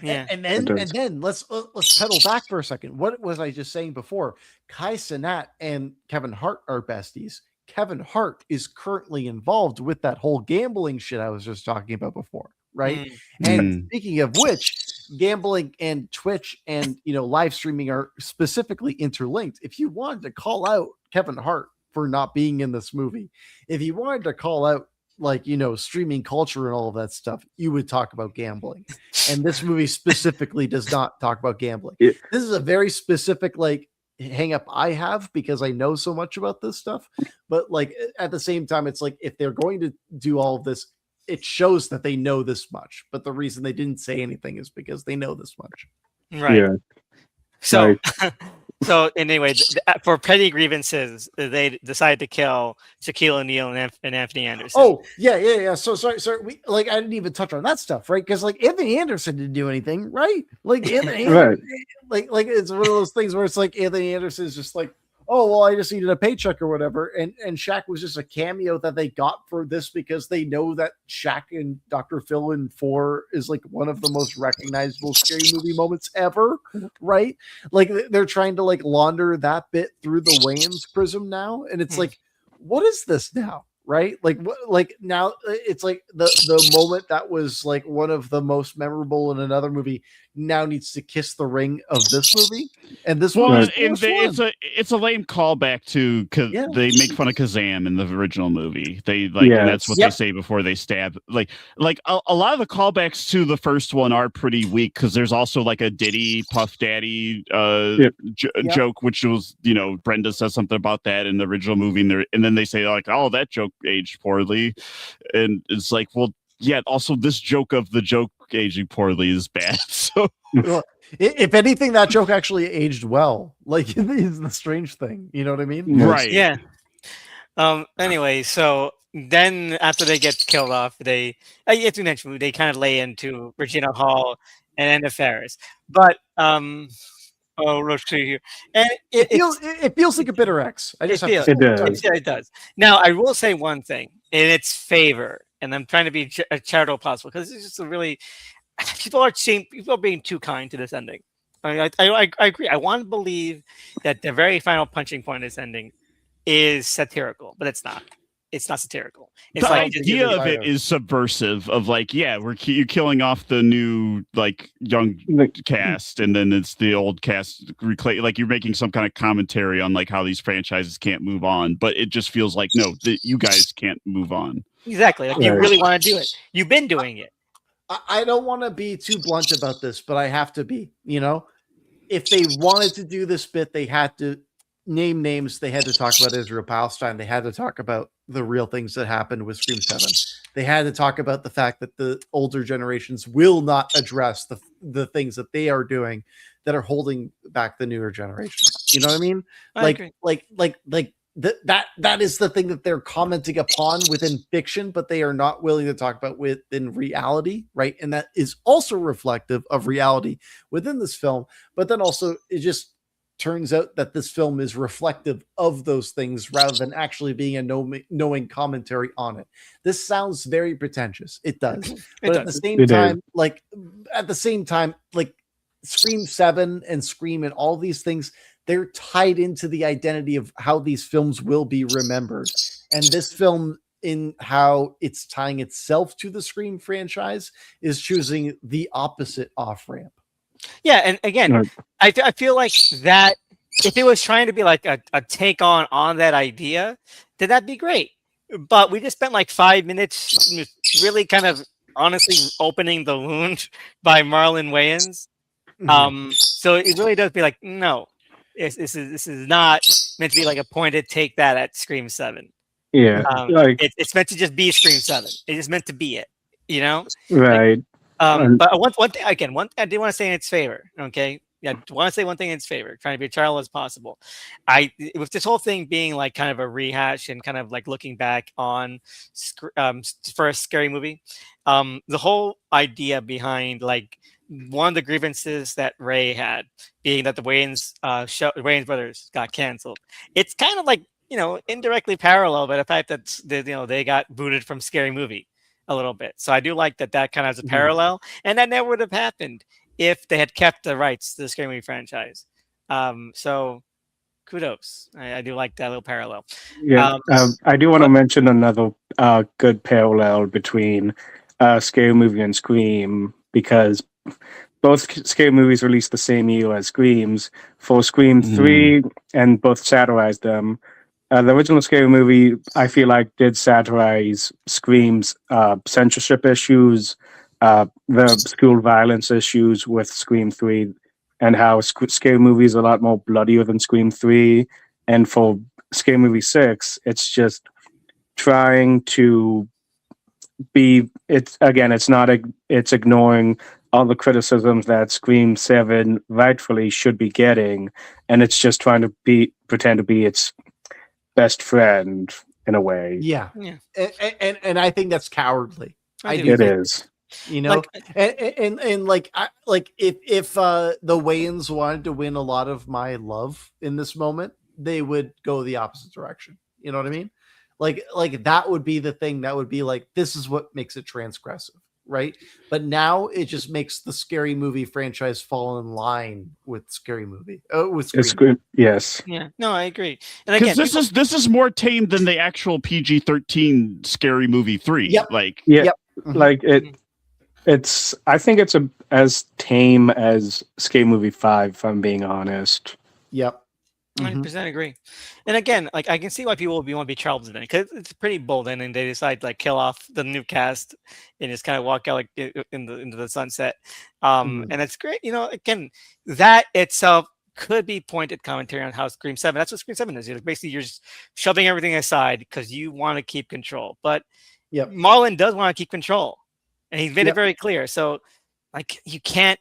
Yeah. And then let's pedal back for a second. What was I just saying before? Kai Cenat and Kevin Hart are besties. Kevin Hart is currently involved with that whole gambling shit I was just talking about before, right? And speaking of which, gambling and Twitch and, you know, live streaming are specifically interlinked. If you wanted to call out Kevin Hart for not being in this movie, if you wanted to call out, like, you know, streaming culture and all of that stuff, you would talk about gambling. And this movie specifically does not talk about gambling. Yeah. This is a very specific, like, hang up I have because I know so much about this stuff. But like at the same time, it's like if they're going to do all of this, it shows that they know this much. But the reason they didn't say anything is because they know this much. Right. Yeah. So, so anyway, for petty grievances, they decided to kill Shaquille O'Neal and Anthony Anderson. Oh, yeah. So sorry. We I didn't even touch on that stuff, right? Because like Anthony Anderson didn't do anything, right? Like Anthony, Right. like it's one of those things where it's like Anthony Anderson is just like, oh well, I just needed a paycheck or whatever, and Shaq was just a cameo that they got for this because they know that Shaq and Dr. Phil in 4 is like one of the most recognizable scary movie moments ever, right? Like they're trying to like launder that bit through the Wayans prism now, and it's like, what is this now? Right? Like what? Like now it's like the moment that was like one of the most memorable in another movie now needs to kiss the ring of this movie, and this one it's a lame callback to because they make fun of Kazam in the original movie. They like and that's what they say before they stab. Like a lot of the callbacks to the first one are pretty weak because there's also like a Diddy Puff Daddy joke, which was, you know, Brenda says something about that in the original movie, and then they say like, oh, that joke aged poorly, and it's like, well, yeah, also this joke of the joke aging poorly is bad. So well, if anything, that joke actually aged well. Like is the strange thing, you know what I mean? Right. Yeah. Anyway, so then after they get killed off, they kind of lay into Regina Hall and Anna Faris. But here. And it feels like a bitter X. I just have to say. It does. Now I will say one thing in its favor, and I'm trying to be charitable possible because it's just a really people are being too kind to this ending. I agree. I want to believe that the very final punching point of this ending is satirical, but it's not. it's not satirical. It's The like idea of it is subversive. Of like, yeah, you're killing off the new like young cast, and then it's the old cast. Like you're making some kind of commentary on like how these franchises can't move on, but it just feels like no, you guys can't move on. exactly like you really want to do it. You've been doing it. I don't want to be too blunt about this, but I have to be. You know, if they wanted to do this bit, they had to name names. They had to talk about Israel Palestine. They had to talk about the real things that happened with Scream 7. They had to talk about the fact that the older generations will not address the things that they are doing that are holding back the newer generations. You know what I mean? I agree. That is the thing that they're commenting upon within fiction, but they are not willing to talk about within reality, right? And that is also reflective of reality within this film. But then also it just turns out that this film is reflective of those things rather than actually being a knowing commentary on it. This sounds very pretentious. It does. But at the same time, like Scream 7 and Scream and all these things, they're tied into the identity of how these films will be remembered. And this film, in how it's tying itself to the Scream franchise, is choosing the opposite off-ramp. Yeah, and again, I feel like that if it was trying to be like a take on that idea, then that'd be great. But we just spent like 5 minutes really kind of honestly opening the wound by Marlon Wayans. So it really does be like, no, this is not meant to be like a pointed take that at Scream 7. Yeah, it's meant to just be Scream 7. It's meant to be it, you know? Right. But one thing again, I do want to say in its favor. Okay, yeah, I want to say one thing in its favor, trying to be as charitable as possible. With this whole thing being like kind of a rehash and kind of like looking back on first Scary Movie, the whole idea behind like one of the grievances that Ray had being that the Wayans brothers got canceled. It's kind of like indirectly parallel by the fact that they got booted from Scary Movie a little bit. So I do like that kind of has a parallel, and that never would have happened if they had kept the rights to the Scary Movie franchise. So kudos. I do like that little parallel. Yeah, I do want to mention another good parallel between Scary Movie and Scream, because both Scary Movies released the same year as Screams. For Scream 3, and both satirized them. The original Scary Movie, I feel like, did satirize Scream's censorship issues, the school violence issues with Scream 3, and how Scary Movie is a lot more bloodier than Scream 3. And for Scary Movie 6, it's just trying to be, it's ignoring all the criticisms that Scream 7 rightfully should be getting, and it's just trying to pretend to be its best friend in a way. Yeah. And I think that's cowardly. It is. You know, if the Wayans wanted to win a lot of my love in this moment, they would go the opposite direction. You know what I mean? Like that would be the thing that would be like, this is what makes it transgressive, right? But now it just makes the Scary Movie franchise fall in line with Scary Movie. With Scream. Yes. Yeah. No, I agree. And again, this is more tame than the actual PG-13 Scary Movie 3. Yep. Like, like it's. I think it's as tame as Scary Movie 5, if I'm being honest. Yep. 100% agree. And again, like I can see why people want to be troubled in it, because it's pretty bold, and then they decide to like kill off the new cast and just kind of walk out like into the sunset. And it's great. Again, that itself could be pointed commentary on how Scream 7. That's what Scream 7 is. Basically, you're just shoving everything aside because you want to keep control. But Marlon does want to keep control, and he's made it very clear. So, like, you can't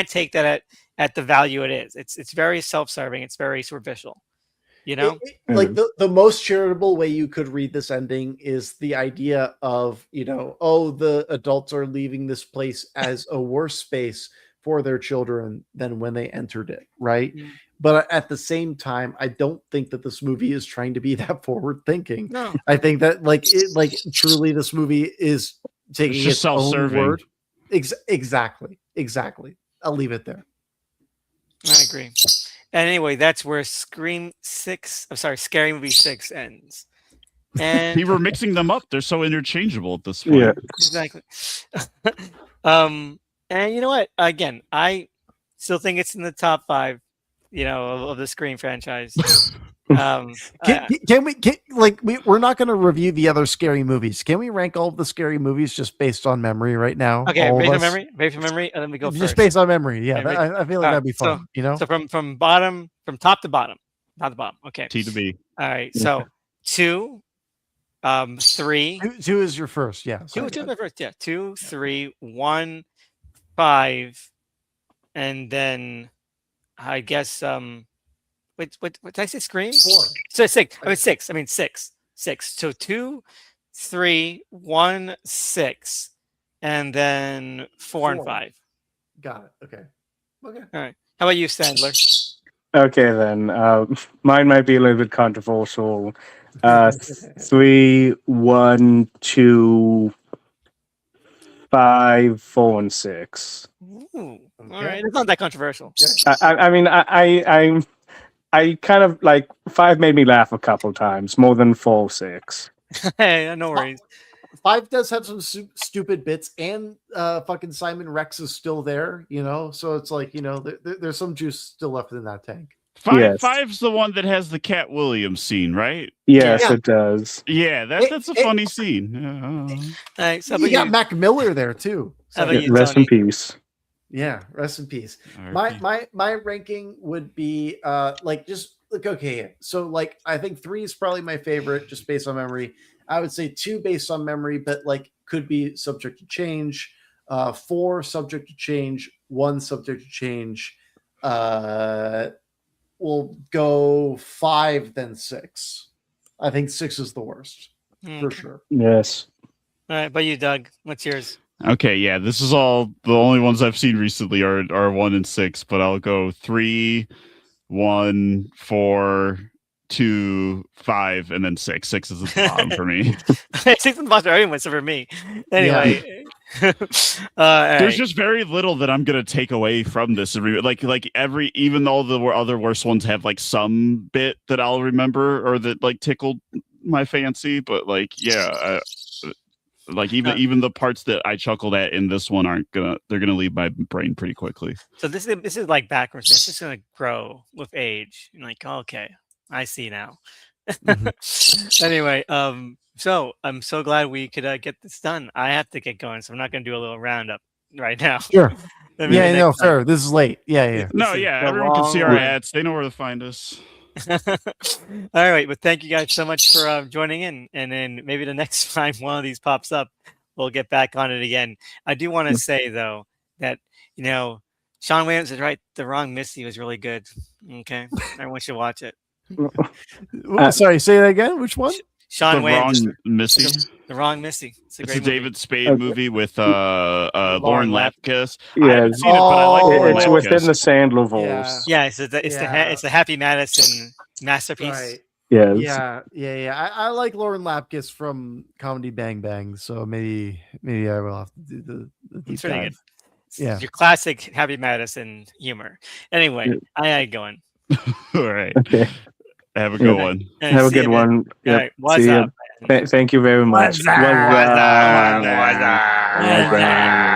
take that at the value it is. It's very self-serving. It's very superficial. Like the most charitable way you could read this ending is the idea of, the adults are leaving this place as a worse space for their children than when they entered it, right? But at the same time, I don't think that this movie is trying to be that forward thinking. No. I think that truly this movie is taking its own word. Exactly. I'll leave it there. I agree. And anyway, that's where Scary Movie 6 ends. And We're mixing them up. They're so interchangeable at this point. Yeah. exactly. And you know what? Again, I still think it's in the top 5, of the Scream franchise. Can we we're not going to review the other scary movies? Can we rank all of the scary movies just based on memory right now? Okay, all based of on us? memory, and then we go Just first. based on memory. Yeah, Okay, I feel like that'd be fun. So from top to bottom, top to bottom. Okay. T to B. All right. So 2, 3. Two is your first. Yeah. Two is my first. Yeah. 2, 3, 1, 5, and then I guess what did I say? Scream? 4. So 6. I mean 6. I mean 6. 6. So 2, 3, 1, 6, and then 4 and 5. Got it. Okay. Okay. All right. How about you, Sandler? Okay, then. Mine might be a little bit controversial. 3, 1, 2, 5, 4, and 6. Ooh, all right. It's not that controversial. I mean, I kind of like 5 made me laugh a couple times more than 4, 6. Hey, no worries. 5 does have some stupid bits, and fucking Simon Rex is still there, so it's like, there's some juice still left in that tank. Five's the one that has the Cat Williams scene, right? Yes, Yeah. it does. Yeah, that's a funny scene. All right. So how You about got you? Mac Miller there too. How about you, Rest in Tony? peace. Yeah, rest in peace. R.I.P. My ranking would be okay. So like I think 3 is probably my favorite just based on memory. I would say 2 based on memory, but like could be subject to change. 4 subject to change. 1 subject to change. We'll go 5, then 6. I think 6 is the worst for sure. Yes. All right. But you, Doug, what's yours? Okay, yeah, this is all the only ones I've seen recently are 1 and 6, but I'll go 3, 1, 4, 2, 5, and then 6. 6 is at the bottom for me. 6 is the bottom for everyone, except for me. Anyway. There's Right. just very little that I'm gonna take away from this. Even though the other worst ones have like some bit that I'll remember or that like tickled my fancy, but like even the parts that I chuckled at in this one they're gonna leave my brain pretty quickly. So this is like backwards. It's just gonna grow with age. You're like, okay, I see now. Anyway, so I'm so glad we could get this done. I have to get going, so I'm not gonna do a little roundup right now. Sure. Maybe Yeah, the no, next time. fair. This is late. Yeah. No, This is yeah, the everyone can see our long ads. They know where to find us. All right, but thank you guys so much for joining in, and then maybe the next time one of these pops up, we'll get back on it again. I do want to say though that Sean Williams is right. The Wrong Missy was really good. Okay, everyone should watch it. Sorry, say that again. Which one? Sean The Williams, Wrong Missy. The Wrong Missy. It's a It's great a movie. David Spade movie with Lauren Lapkus. I Yeah, haven't seen it, but I like Lauren it's Lapkus. within the Sandlerverse. Yeah, it's the Happy Madison masterpiece. Right. Yes. Yeah. I like Lauren Lapkus from Comedy Bang Bang, so maybe I will have to do the deep It's really dive. good. It's Yeah. your classic Happy Madison humor. Anyway, Yeah. I ain't going. All right. Okay. Have a good one. Hey, Have a see good you, man. one. All Yep. right, what's See ya. up? Man? Thank you very much. What's up? What's up?